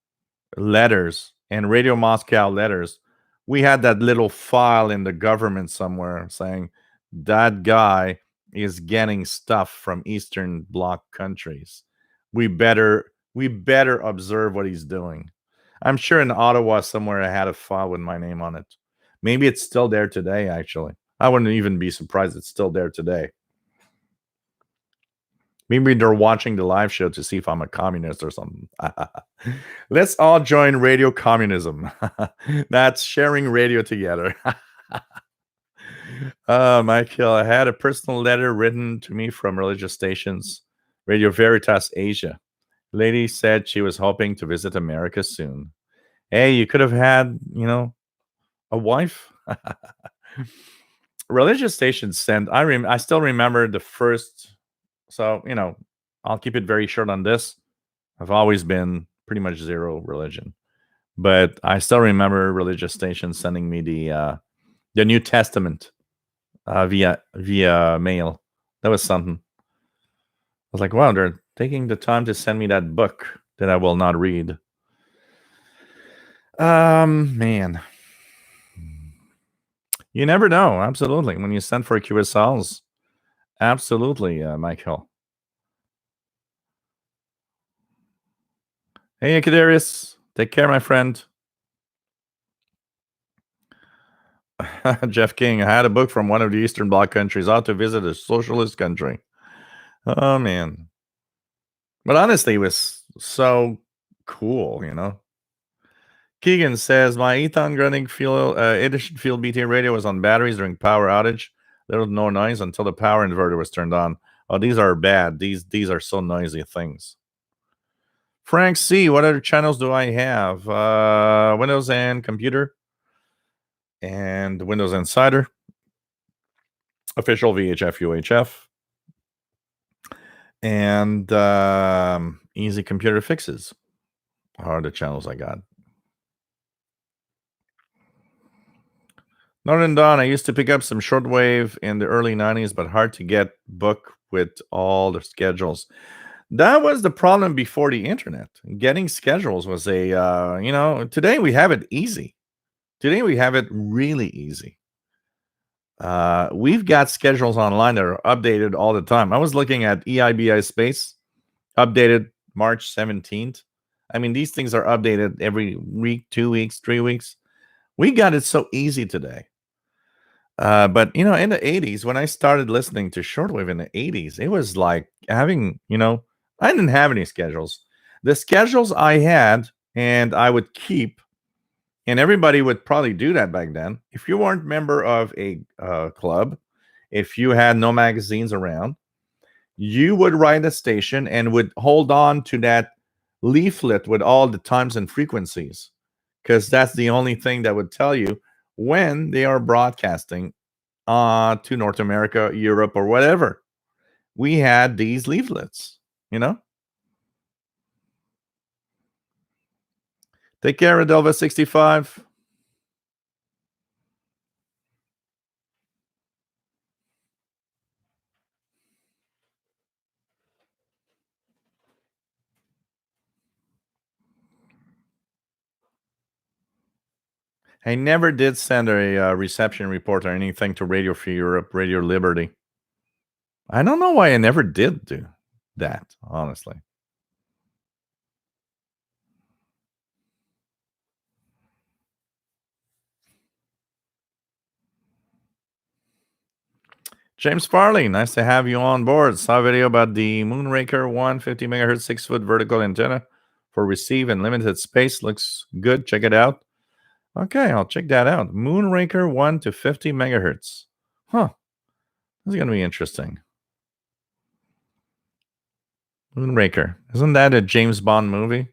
letters and Radio Moscow letters. We had that little file in the government somewhere saying that guy is getting stuff from Eastern Bloc countries. We better observe what he's doing. I'm sure in Ottawa somewhere I had a file with my name on it. Maybe it's still there today, actually. I wouldn't even be surprised it's still there today. Maybe they're watching the live show to see if I'm a communist or something. Let's all join radio communism. That's sharing radio together. Michael, I had a personal letter written to me from religious stations, Radio Veritas Asia. Lady said she was hoping to visit America soon. Hey, you could have had, a wife. Religious stations send. I still remember the first. So, I'll keep it very short on this. I've always been pretty much zero religion, but I still remember religious stations sending me the New Testament via mail. That was something. I was like, wow, they're taking the time to send me that book that I will not read. Man, you never know. Absolutely, when you send for QSLs, absolutely, Mike Hill. Hey, Kadarius, take care, my friend. Jeff King, I had a book from one of the Eastern Bloc countries. Ought to visit a socialist country. Oh man, but honestly, it was so cool, Keegan says my Ethan Grunning edition field BT radio was on batteries during power outage. Little no noise until the power inverter was turned on. Oh, these are bad. These are so noisy things. Frank C, what other channels do I have? Windows and computer, and Windows Insider, official VHF UHF, and Easy Computer Fixes are the channels I got. Northern Dawn, I used to pick up some shortwave in the early 90s, but hard to get book with all the schedules. That was the problem before the internet. Getting schedules was today we have it easy. Today we have it really easy. We've got schedules online that are updated all the time. I was looking at EIBI Space, updated March 17th. I mean, these things are updated every week, 2 weeks, 3 weeks. We got it so easy today. But in the 80s, when I started listening to shortwave in the 80s, it was like having, I didn't have any schedules. The schedules I had and I would keep, and everybody would probably do that back then. If you weren't member of a club, if you had no magazines around, you would write a station and would hold on to that leaflet with all the times and frequencies, because that's the only thing that would tell you when they are broadcasting to North America, Europe, or whatever. We had these leaflets, Take care, Adelva65. I never did send a reception report or anything to Radio Free Europe, Radio Liberty. I don't know why I never did do that, honestly. James Farley, nice to have you on board. Saw a video about the Moonraker 150 megahertz 6-foot vertical antenna for receive and limited space. Looks good. Check it out. Okay, I'll check that out. Moonraker 1 to 50 megahertz. Huh. This is going to be interesting. Moonraker. Isn't that a James Bond movie?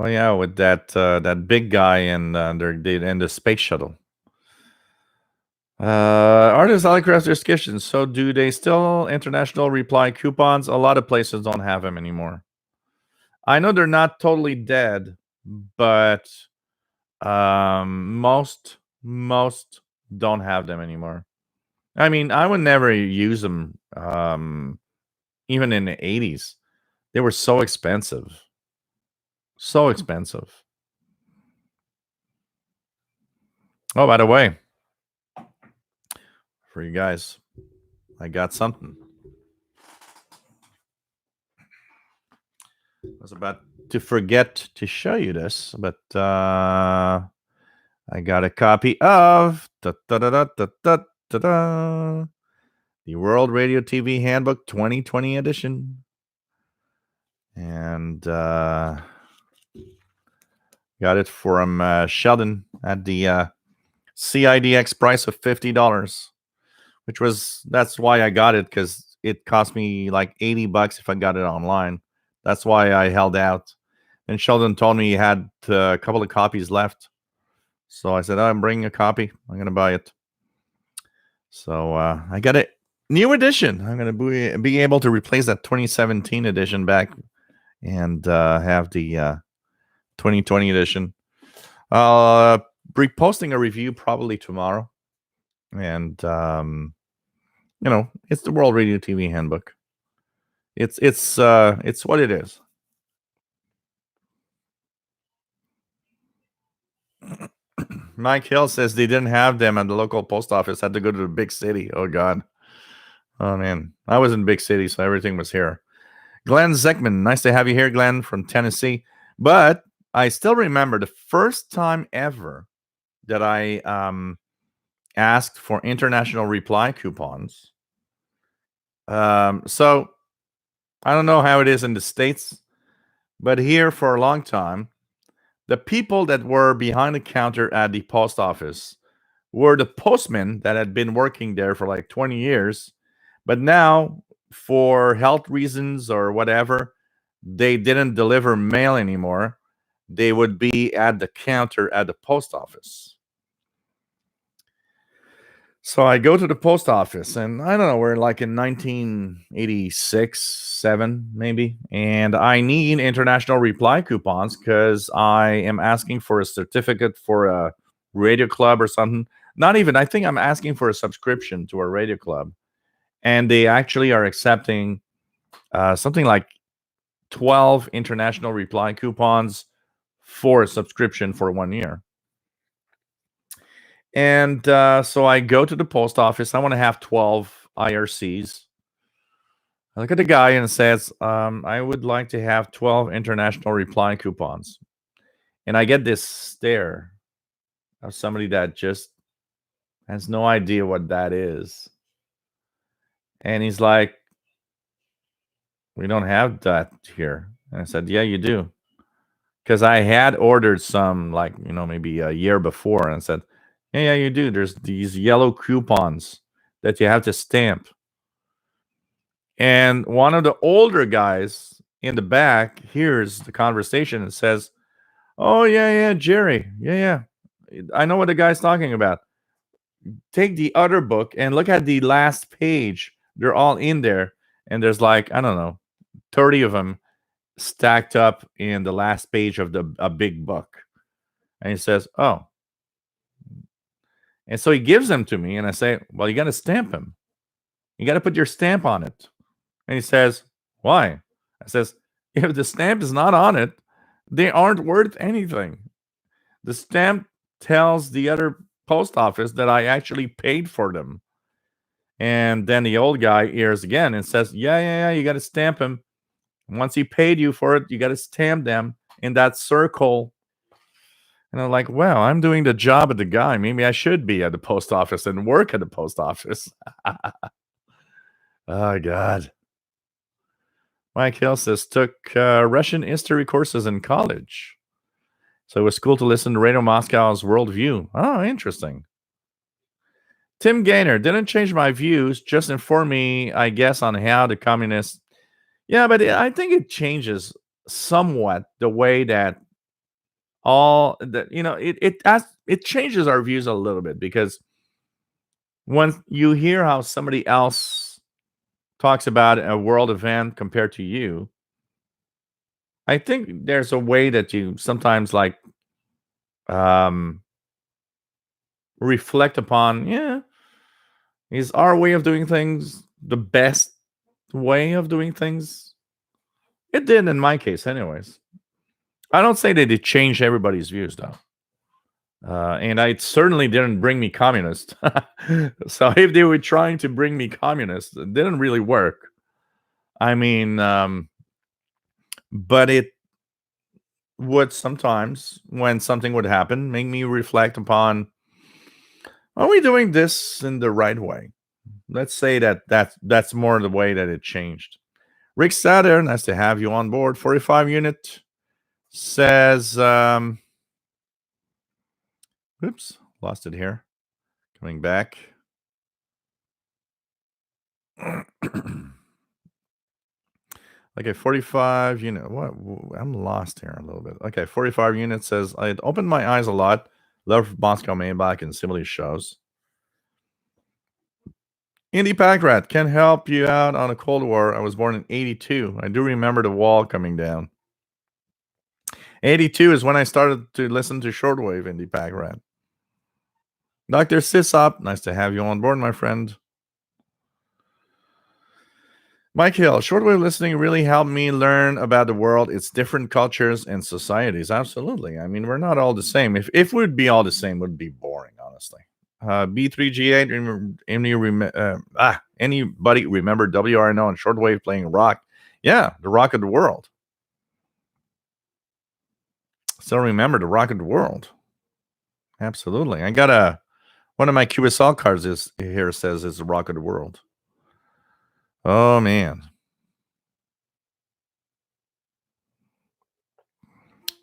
Oh yeah, with that big guy and the space shuttle. Artists Alicraft their sketches. So do they still international reply coupons? A lot of places don't have them anymore. I know they're not totally dead, but most don't have them anymore. I mean, I would never use them. Even in the 80s, they were so expensive. So expensive. Oh, by the way, for you guys, I got something. I was about to forget to show you this, but I got a copy of the World Radio TV Handbook 2020 edition. And got it from Sheldon at the CIDX price of $50, that's why I got it, because it cost me like $80 if I got it online. That's why I held out. And Sheldon told me he had a couple of copies left. So I said, I'm bringing a copy. I'm going to buy it. So I got a new edition. I'm going to be able to replace that 2017 edition back and have the 2020 edition. I'll be posting a review probably tomorrow. And, it's the World Radio TV Handbook. It's what it is. Mike Hill says they didn't have them at the local post office. Had to go to the big city. Oh, God. Oh, man. I was in big city, so everything was here. Glenn Zeckman. Nice to have you here, Glenn, from Tennessee. But I still remember the first time ever that I asked for international reply coupons. So I don't know how it is in the States, but here for a long time, the people that were behind the counter at the post office were the postmen that had been working there for like 20 years. But now, for health reasons or whatever, they didn't deliver mail anymore. They would be at the counter at the post office. So I go to the post office, and I don't know, we're like in 1986, 7 maybe, and I need international reply coupons because I am asking for a certificate for a radio club or something. Not even, I think I'm asking for a subscription to a radio club, and they actually are accepting something like 12 international reply coupons for a subscription for 1 year. And so I go to the post office. I want to have 12 IRCs. I look at the guy and says, I would like to have 12 international reply coupons. And I get this stare of somebody that just has no idea what that is. And he's like, we don't have that here. And I said, yeah, you do. Because I had ordered some, like, maybe a year before. And I said, yeah, you do. There's these yellow coupons that you have to stamp. And one of the older guys in the back hears the conversation and says, oh, yeah, Jerry. Yeah. I know what the guy's talking about. Take the other book and look at the last page. They're all in there. And there's like, I don't know, 30 of them stacked up in the last page of a big book. And he says, oh. And so he gives them to me, and I say, well, you got to stamp them. You got to put your stamp on it. And he says, why? I says, if the stamp is not on it, they aren't worth anything. The stamp tells the other post office that I actually paid for them. And then the old guy hears again and says, yeah, you got to stamp them. Once he paid you for it, you got to stamp them in that circle. And I'm like, well, I'm doing the job of the guy. Maybe I should be at the post office and work at the post office. Oh, God. Mike Hill says, took Russian history courses in college. So it was cool to listen to Radio Moscow's Worldview. Oh, interesting. Tim Gaynor, didn't change my views, just inform me, I guess, on how the communists... Yeah, but I think it changes somewhat the way that all that, it changes our views a little bit, because when you hear how somebody else talks about a world event compared to you, I think there's a way that you sometimes um reflect upon, yeah, is our way of doing things the best way of doing things? It did in my case, anyways. I don't say that it changed everybody's views, though. And I certainly didn't bring me communist. So if they were trying to bring me communist, it didn't really work. I mean, but it would sometimes, when something would happen, make me reflect upon, are we doing this in the right way? Let's say that's more the way that it changed. Rick Satter, nice to have you on board. 45 unit says, oops, lost it here. Coming back. Okay, 45 unit. What? I'm lost here a little bit. Okay, 45 units says, I had opened my eyes a lot. Love Moscow Maybach and similar shows. Indy Packrat can help you out on a Cold War. I was born in 82. I do remember the wall coming down. 82 is when I started to listen to Shortwave, Indy Packrat. Dr. Sisop, nice to have you on board, my friend. Mike Hill, shortwave listening really helped me learn about the world, its different cultures and societies. Absolutely. I mean, we're not all the same. If we'd be all the same, it would be boring, honestly. B3G8, anybody remember WRNO and shortwave playing rock? Yeah, the rock of the world. Still remember the rock of the world. Absolutely. I got one of my QSL cards here says it's the rock of the world. Oh man.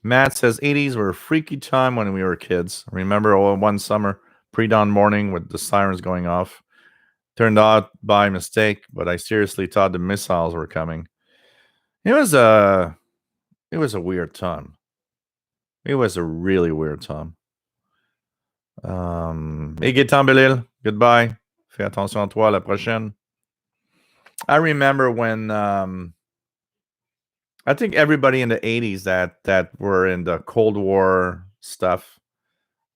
Matt says 80s were a freaky time when we were kids. Remember one summer, pre-dawn morning with the sirens going off. Turned out by mistake, but I seriously thought the missiles were coming. It was a weird time. It was a really weird time. Gaëtan Belil, goodbye. Fais attention à toi la prochaine. I remember when I think everybody in the 80s that were in the Cold War stuff,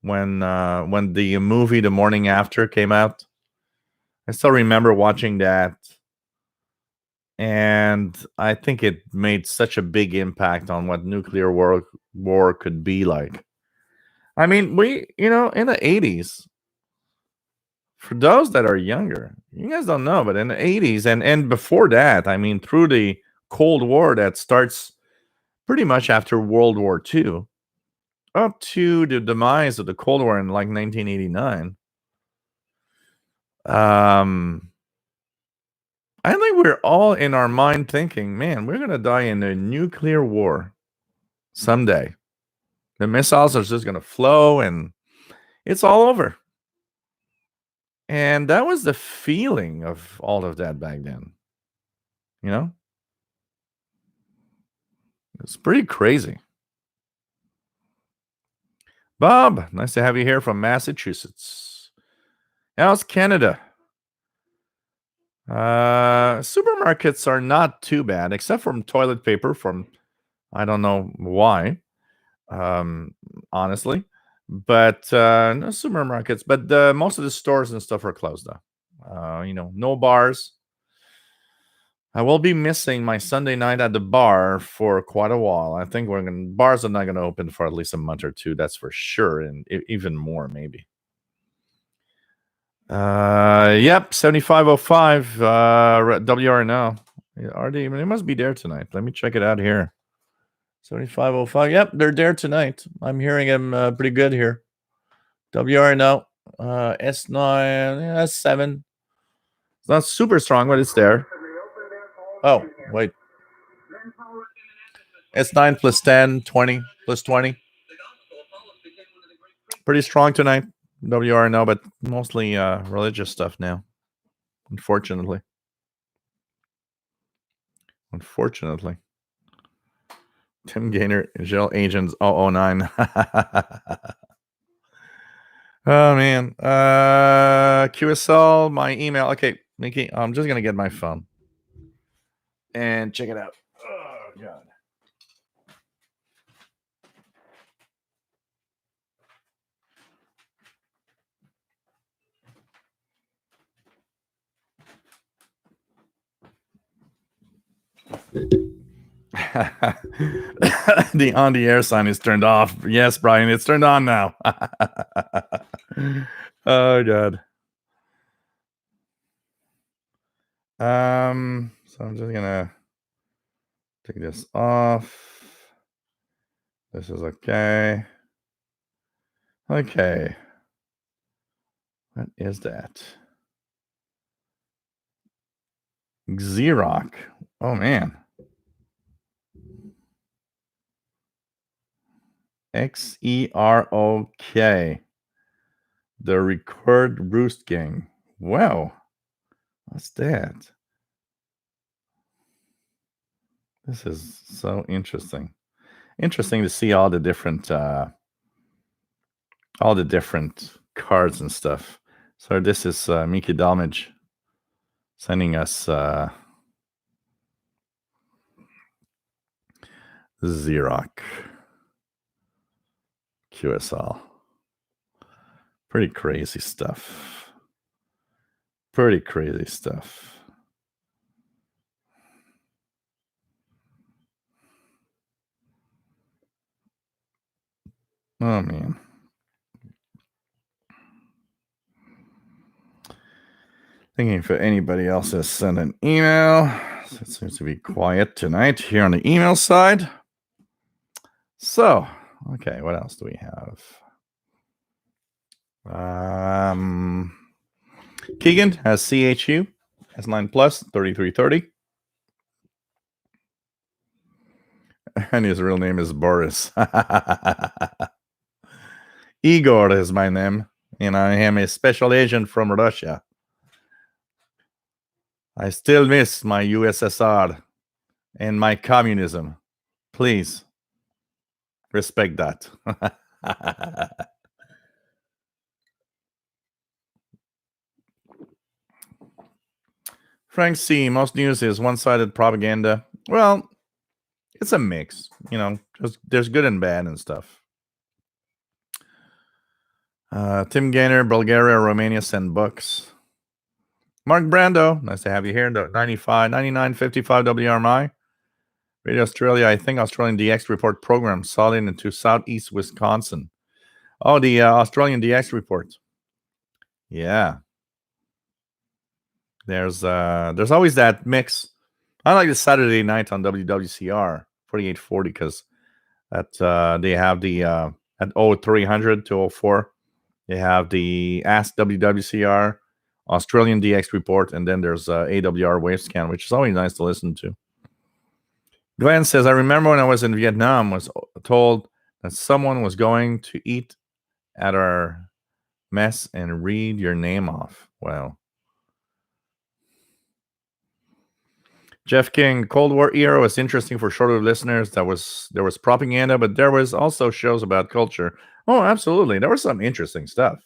when the movie The Morning After came out, I still remember watching that, and I think it made such a big impact on what nuclear war could be like. I mean, we, in the 80s, for those that are younger, you guys don't know, but in the 80s and before that, I mean, through the Cold War that starts pretty much after World War II, up to the demise of the Cold War in like 1989, I think we're all in our mind thinking, man, we're going to die in a nuclear war someday. The missiles are just going to flow and it's all over. And that was the feeling of all of that back then. It's pretty crazy. Bob, nice to have you here from Massachusetts. How's Canada? Supermarkets are not too bad, except from toilet paper from, I don't know why, honestly. But no supermarkets. But most of the stores and stuff are closed, though. No bars. I will be missing my Sunday night at the bar for quite a while. I think bars are not going to open for at least a month or two. That's for sure, and even more maybe. Yep, 7505 WRNO. Are they? They must be there tonight. Let me check it out here. 7505. Yep, they're there tonight. I'm hearing them pretty good here. WRNO, S9, S7. It's not super strong, but it's there. Oh, wait. S9 plus 10, 20, plus 20. Pretty strong tonight. WRNO, but mostly religious stuff now. Unfortunately. Tim Gaynor, Gel Agents 009. Oh man. QSL, my email. Okay, Mickey, I'm just gonna get my phone and check it out. Oh god. The on the air sign is turned off. Yes, Brian, it's turned on now. Oh god. So I'm just gonna take this off. This is okay. Okay. What is that? Xerox. Oh man. XEROK. The Record Roost Gang. Wow. What's that? This is so interesting. Interesting to see all the different cards and stuff. So this is Miki Dalmage sending us Xerox QSL. Pretty crazy stuff. Pretty crazy stuff. Oh man. Thinking if anybody else has sent an email. So it seems to be quiet tonight here on the email side. So, okay, what else do we have? Keegan has CHU, S9 Plus 3330. And his real name is Boris. Igor is my name, and I am a special agent from Russia. I still miss my USSR and my communism. Please respect that. Frank C. Most news is one-sided propaganda. Well, it's a mix, just there's good and bad and stuff. Tim Gaynor, Bulgaria, Romania send books. Mark Brando, nice to have you here. 95, 99, 55 WRMI. Radio Australia, I think Australian DX report program solid into southeast Wisconsin. Oh, the Australian DX report. Yeah. There's always that mix. I like the Saturday night on WWCR 4840 because they have the at 0300 to 04. They have the Ask WWCR Australian DX report, and then there's AWR Wavescan, which is always nice to listen to. Glenn says, I remember when I was in Vietnam, was told that someone was going to eat at our mess and read your name off. Wow. Jeff King, Cold War era was interesting for shorter listeners. There was propaganda, but there was also shows about culture. Oh, absolutely. There was some interesting stuff.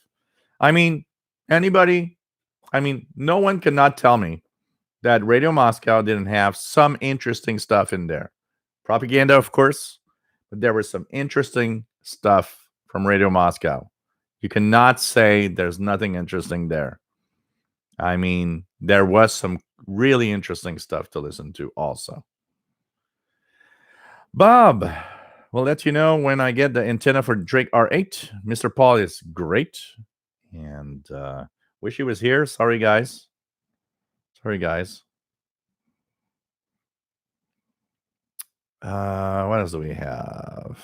I mean, no one cannot tell me that Radio Moscow didn't have some interesting stuff in there. Propaganda, of course, but there was some interesting stuff from Radio Moscow. You cannot say there's nothing interesting there. I mean, there was some really interesting stuff to listen to also. Bob, we'll let you know when I get the antenna for Drake R8. Mr. Paul is great. And wish he was here. Sorry, guys. What else do we have?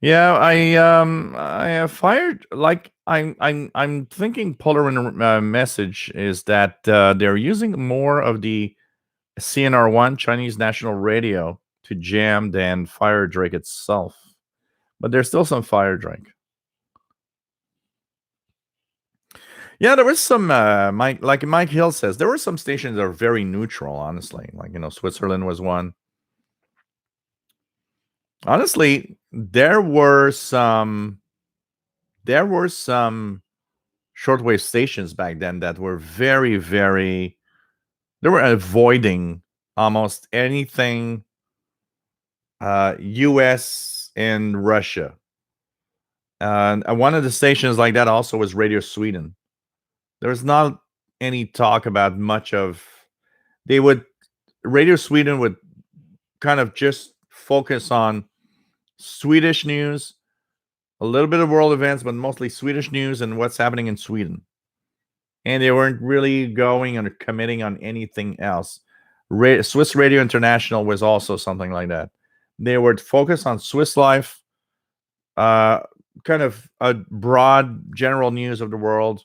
Yeah, I have fired. Like I'm thinking Polar message is that they're using more of the CNR1 Chinese National Radio to jam than Fire Drake itself, but there's still some Fire Drake. Yeah, there was some Mike Hill says there were some stations that are very neutral. Honestly, like Switzerland was one. Honestly, there were some shortwave stations back then that were very, very, they were avoiding almost anything US and Russia. And one of the stations like that also was Radio Sweden. There was not any talk about much of, Radio Sweden would kind of just focus on Swedish news, a little bit of world events, but mostly Swedish news and what's happening in Sweden. And they weren't really going or committing on anything else. Swiss Radio International was also something like that. They would focus on Swiss life, kind of a broad general news of the world,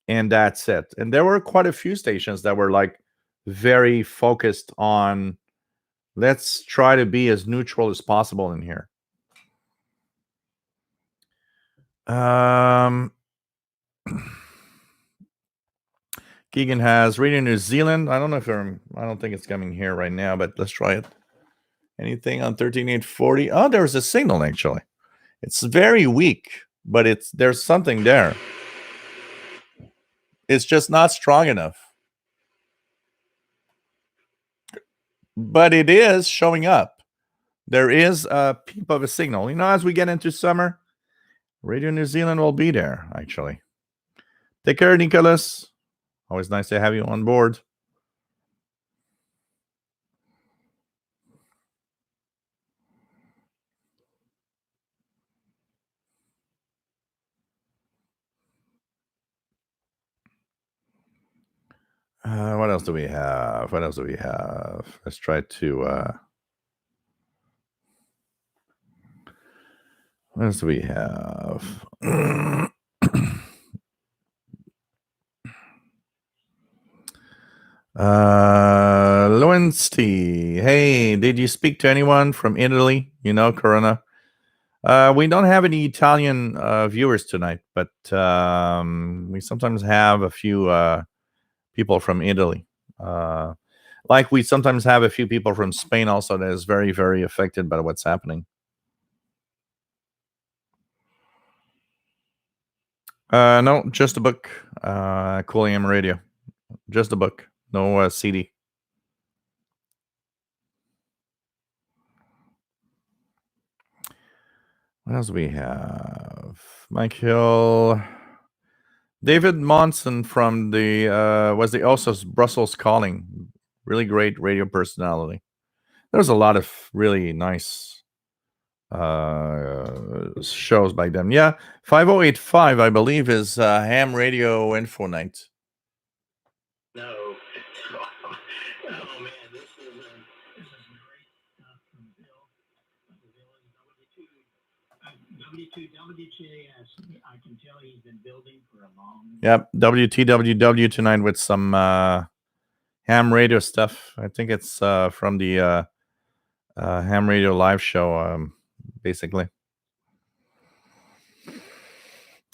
and that's it. And there were quite a few stations that were like very focused on, let's try to be as neutral as possible in here. Keegan has Radio New Zealand. I don't know if I don't think it's coming here right now, but let's try it. Anything on 13840? Oh, there's a signal actually. It's very weak, but there's something there. It's just not strong enough. But it is showing up. There is a peep of a signal. As we get into summer, Radio New Zealand will be there, actually. Take care, Nicholas. Always nice to have you on board. What else do we have? Let's try to... what else do we have? Lewinsky. Hey, did you speak to anyone from Italy? Corona. We don't have any Italian viewers tonight, but we sometimes have a few people from Italy. Like we sometimes have a few people from Spain also that is very, very affected by what's happening. No, just a book. Cool AM radio. Just a book. No CD. What else do we have? Mike Hill. David Monson from was the also Brussels Calling. Really great radio personality. There's a lot of really nice shows by them. Yeah, 5085, I believe, is Ham Radio Info Night. No. Oh man, this is great stuff from Bill. W2 WJS. I can tell he's been building for a long. Yep, WTWW tonight with some ham radio stuff. I think it's from the ham radio live show, basically.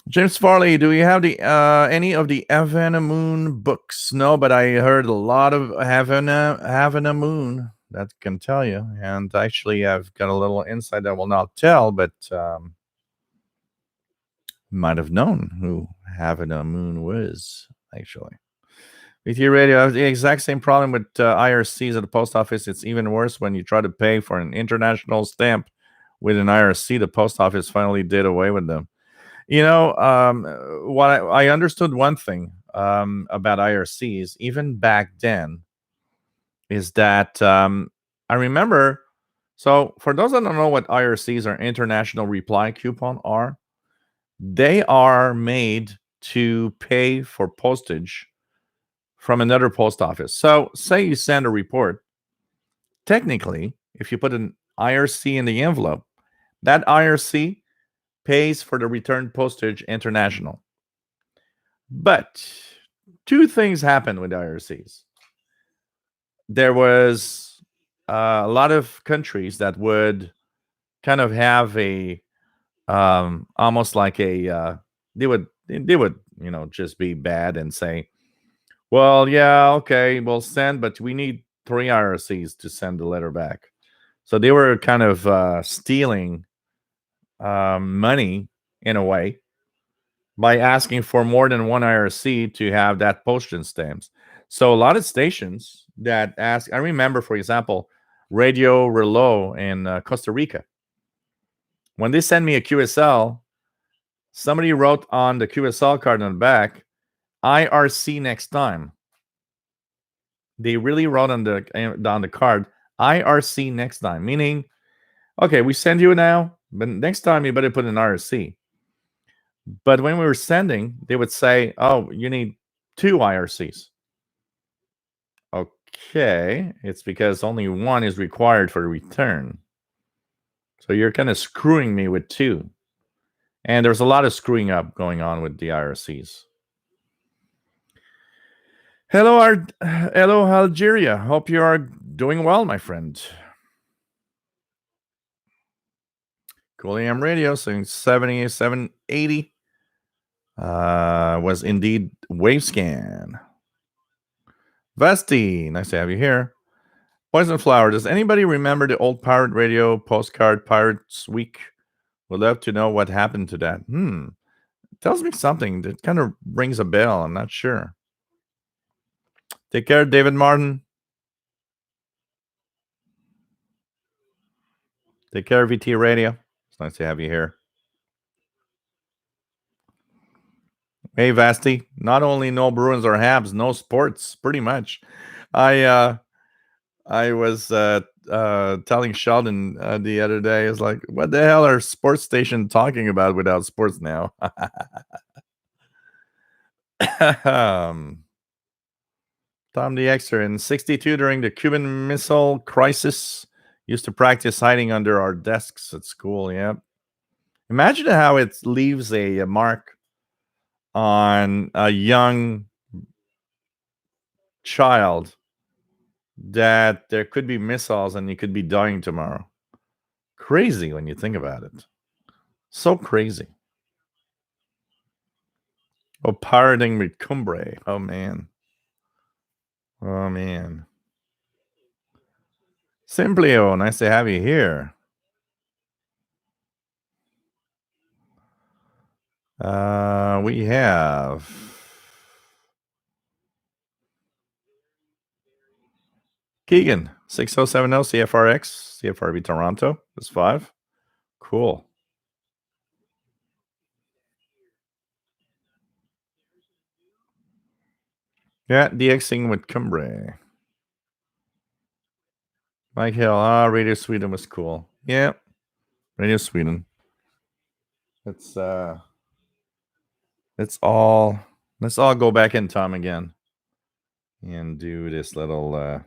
James Farley, do you have the any of the Havana Moon books? No, but I heard a lot of Havana Moon. That can tell you. And actually, I've got a little insight I will not tell, but might have known who Havana Moon was, actually. VT Radio, I have the exact same problem with IRCs at the post office. It's even worse when you try to pay for an international stamp with an IRC. The post office finally did away with them. What I understood one thing about IRCs, even back then, is that I remember. So for those that don't know what IRCs or international reply coupon are, they are made to pay for postage from another post office. So say you send a report. Technically, if you put an IRC in the envelope, that IRC pays for the return postage international. But two things happened with IRCs. There was a lot of countries that would kind of have a almost like a they would just be bad and say, well, yeah, okay, we'll send, but we need 3 IRCs to send the letter back. So they were kind of stealing money in a way by asking for more than one IRC to have that postage stamps. So a lot of stations that ask, I remember, for example, Radio Reloj in Costa Rica. When they send me a QSL, somebody wrote on the QSL card on the back, IRC next time. They really wrote on the card, IRC next time, meaning, okay, we send you now, but next time you better put an IRC. But when we were sending, they would say, oh, you need 2 IRCs. Okay, it's because only one is required for return. So you're kind of screwing me with 2. And there's a lot of screwing up going on with the IRCs. Hello, hello, Algeria. Hope you are doing well, my friend. Cool AM Radio, saying 7780 was indeed Wavescan. Vesti, nice to have you here. Poison Flower, does anybody remember the old pirate radio postcard Pirates Week? Would love to know what happened to that. Tells me something that kind of rings a bell. I'm not sure. Take care, David Martin. Take care, VT Radio. It's nice to have you here. Hey, Vasti. Not only no Bruins or Habs, no sports, pretty much. I was telling Sheldon the other day, is like, what the hell are sports stations talking about without sports now? Tom DXer, in 62 during the Cuban Missile Crisis, used to practice hiding under our desks at school. Yeah. Imagine how it leaves a mark on a young child that there could be missiles and you could be dying tomorrow. Crazy when you think about it. So crazy. Oh, pirating with Cumbre. Oh, man. Oh, man. Simplio, nice to have you here. We have Keegan, 6070 CFRX, CFRV Toronto. That's 5. Cool. Yeah, DXing with Cumbre. Mike Hill, Radio Sweden was cool. Yeah, Radio Sweden. Let's all go back in time again and do this little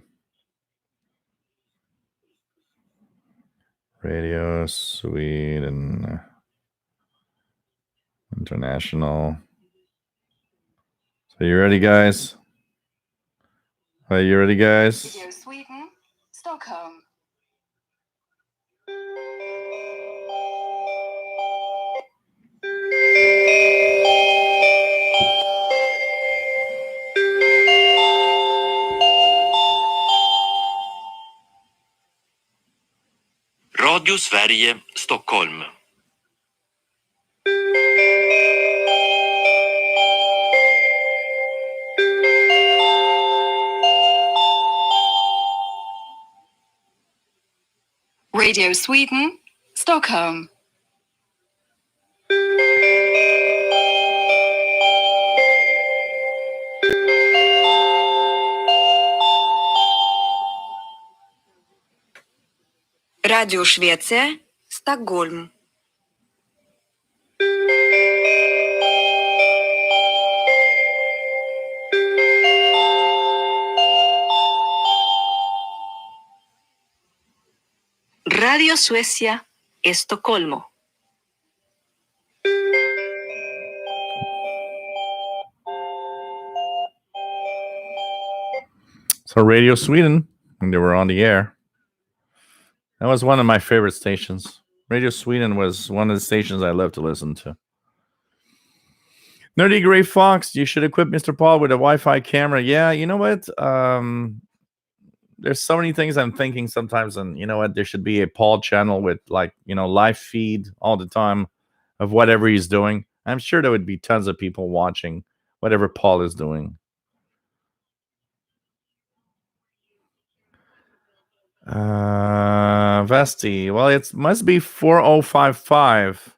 Radio Sweden International. So you ready, guys? Are you ready, guys? Radio Sweden, Stockholm. Radio Sverige, Stockholm. Radio Sweden, Stockholm. Radio Szwecja, Stockholm. Radio Suecia, Estocolmo. So Radio Sweden, and they were on the air. That was one of my favorite stations. Radio Sweden was one of the stations I love to listen to. Nerdy Gray Fox, you should equip Mr. Paul with a Wi-Fi camera. Yeah, you know what? there's so many things I'm thinking sometimes, and you know what? There should be a Paul channel with like live feed all the time of whatever he's doing. I'm sure there would be tons of people watching whatever Paul is doing. Vesti. Well, it must be 4055.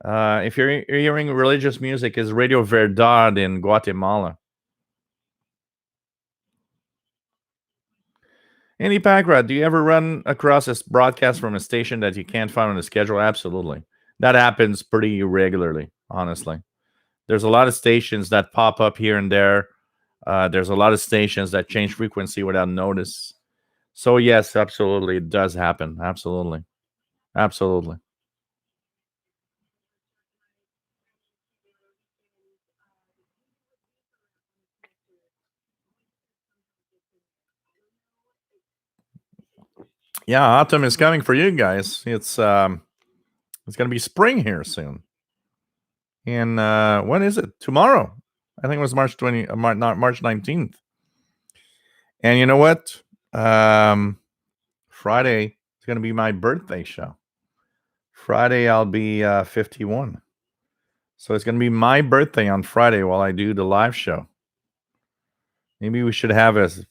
If you're hearing religious music, is Radio Verdad in Guatemala. Andy Packrat, do you ever run across a broadcast from a station that you can't find on the schedule? Absolutely. That happens pretty regularly, honestly. There's a lot of stations that pop up here and there. There's a lot of stations that change frequency without notice. So, yes, absolutely. It does happen. Absolutely. Absolutely. Yeah, autumn is coming for you guys. It's going to be spring here soon. And when is it? Tomorrow. I think it was March 19th. And you know what? Friday is going to be my birthday show. Friday I'll be 51. So it's going to be my birthday on Friday while I do the live show. Maybe we should have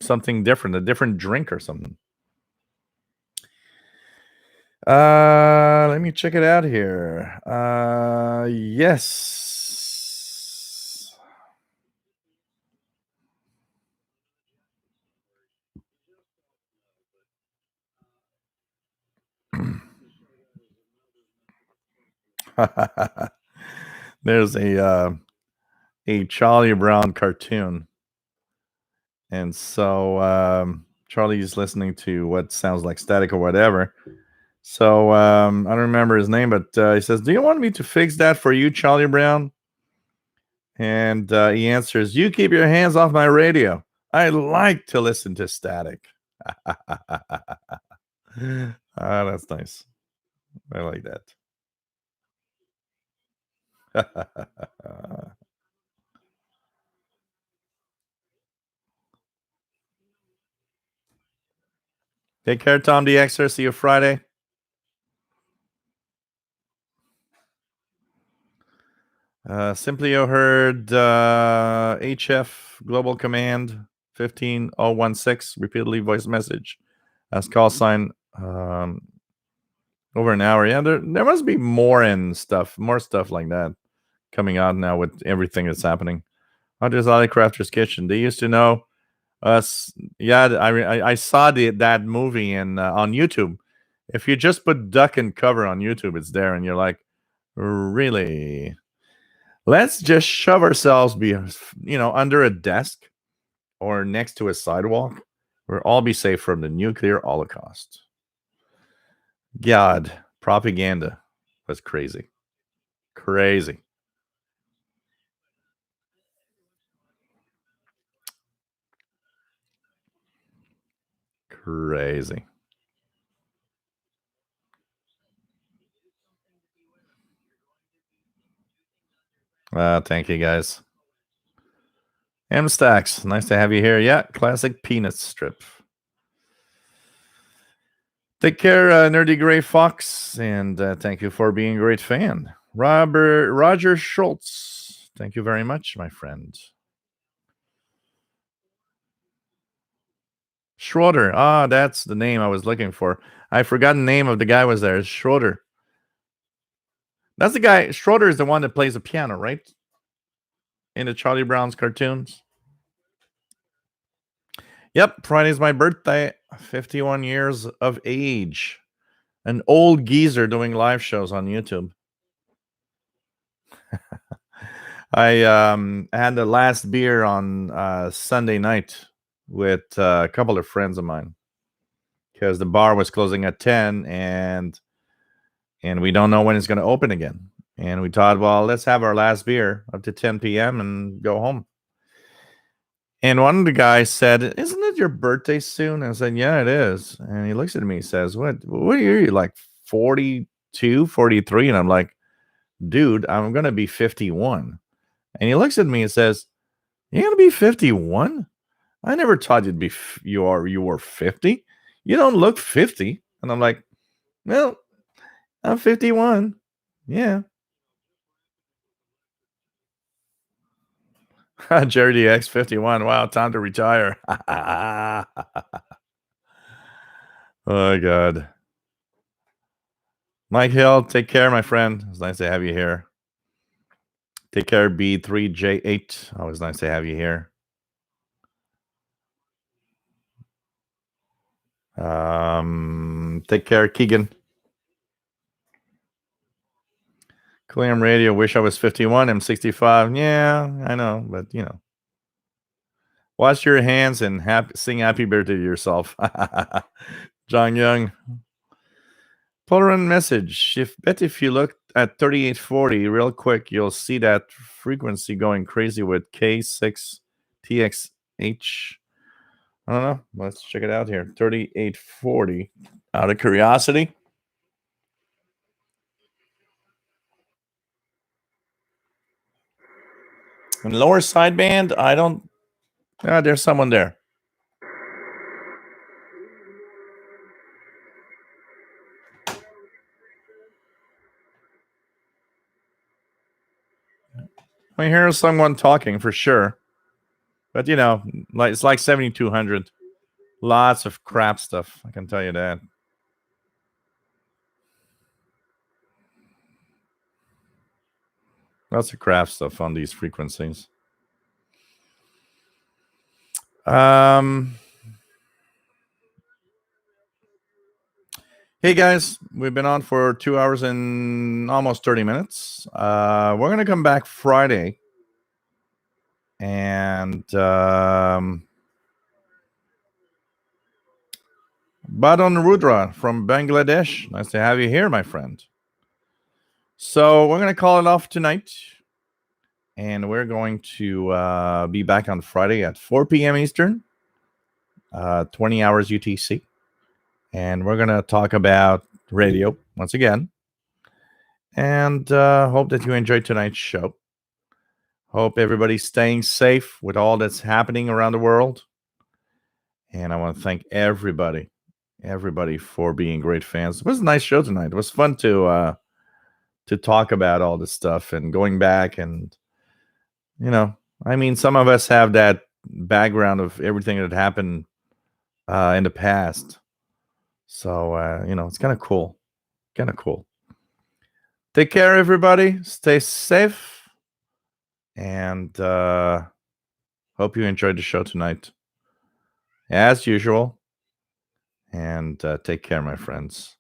something different, a different drink or something. Let me check it out here. Yes. There's a Charlie Brown cartoon, and so Charlie's listening to what sounds like static or whatever. So I don't remember his name, but he says, "Do you want me to fix that for you, Charlie Brown?" And he answers, "You keep your hands off my radio. I like to listen to static." That's nice. I like that. Take care, Tom DXer. See you Friday. Simplio heard HF Global Command 15016 repeatedly voice message as call sign over an hour. Yeah, there must be more stuff like that coming out now with everything that's happening. Hunter's Alley Crafter's Kitchen. They used to know us. Yeah, I saw that movie on YouTube. If you just put Duck and Cover on YouTube, it's there, and you're like, really? Let's just shove ourselves under a desk or next to a sidewalk. We'll all be safe from the nuclear holocaust. God, propaganda was crazy. Crazy. Crazy. Thank you, guys. M Stacks, nice to have you here. Yeah, classic peanut strip. Take care, Nerdy Gray Fox, and thank you for being a great fan. Roger Schultz, thank you very much, my friend. Schroeder, that's the name I was looking for. I forgot the name of the guy was there. Schroeder. That's the guy. Schroeder is the one that plays the piano, right? In the Charlie Brown's cartoons. Yep, Friday's my birthday. 51 years of age. An old geezer doing live shows on YouTube. I had the last beer on Sunday night with a couple of friends of mine because the bar was closing at 10 and we don't know when it's going to open again. And we thought, well, let's have our last beer up to 10 p.m. and go home. And one of the guys said, "Isn't it your birthday soon?" And I said, "Yeah, it is." And he looks at me and says, What are you, like 42, 43? And I'm like, "Dude, I'm going to be 51. And he looks at me and says, "You're going to be 51? I never thought you were 50. You don't look 50. And I'm like, well, I'm 51. Yeah. Jerry DX 51. Wow, time to retire. Oh God. Mike Hill, take care, my friend. It's nice to have you here. Take care, B3J8. Always nice to have you here. Take care, Keegan. Clam Radio, wish I was 51. I'm 65. Yeah, I know, but you know. Wash your hands and sing happy birthday to yourself. John Young. Polaron message. If you look at 3840 real quick, you'll see that frequency going crazy with K6 TXH. I don't know. Let's check it out here. 3840. Out of curiosity. And lower sideband, I don't. There's someone there. I hear someone talking for sure. But you know, it's like 7200. Lots of crap stuff. I can tell you that. Lots of crap stuff on these frequencies. Hey guys, we've been on for 2 hours and almost 30 minutes. We're gonna come back Friday, and Badon Rudra from Bangladesh. Nice to have you here, my friend. So we're gonna call it off tonight, and we're going to be back on Friday at 4 p.m. Eastern, 20 hours UTC. And we're going to talk about radio once again. And hope that you enjoyed tonight's show. Hope everybody's staying safe with all that's happening around the world. And I want to thank everybody for being great fans. It was a nice show tonight. It was fun to talk about all this stuff and going back. And, you know, I mean, some of us have that background of everything that happened in the past. So, you know, it's kind of cool. Take care, everybody. Stay safe. And hope you enjoyed the show tonight. As usual. And take care, my friends.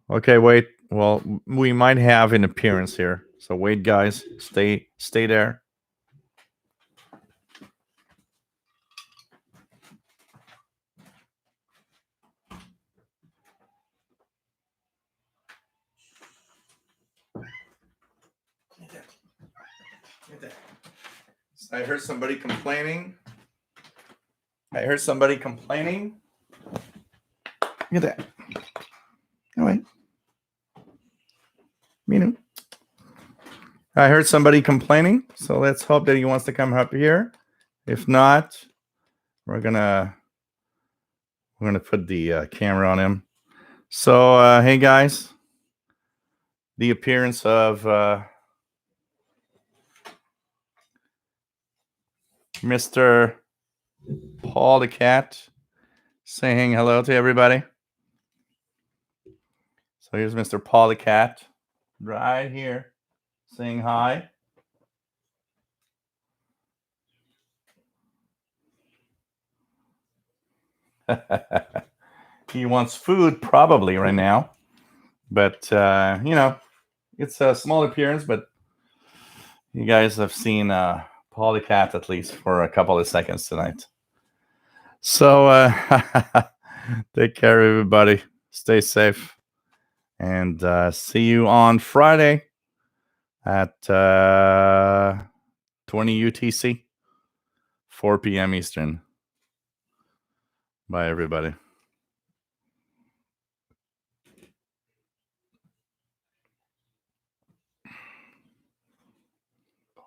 Okay, wait. Well, we might have an appearance here. So wait, guys. Stay there. I heard somebody complaining. Look at that. All right. Minu. I heard somebody complaining, so let's hope that he wants to come up here. If not, we're gonna put the camera on him. So, hey guys, the appearance of Mr. Paul the Cat saying hello to everybody. So here's Mr. Paul the Cat right here saying hi. He wants food probably right now. But, you know, it's a small appearance, but you guys have seen Paul the Cat at least for a couple of seconds tonight. So take care, everybody. Stay safe. And see you on Friday at 20 UTC, 4 p.m. Eastern. Bye, everybody.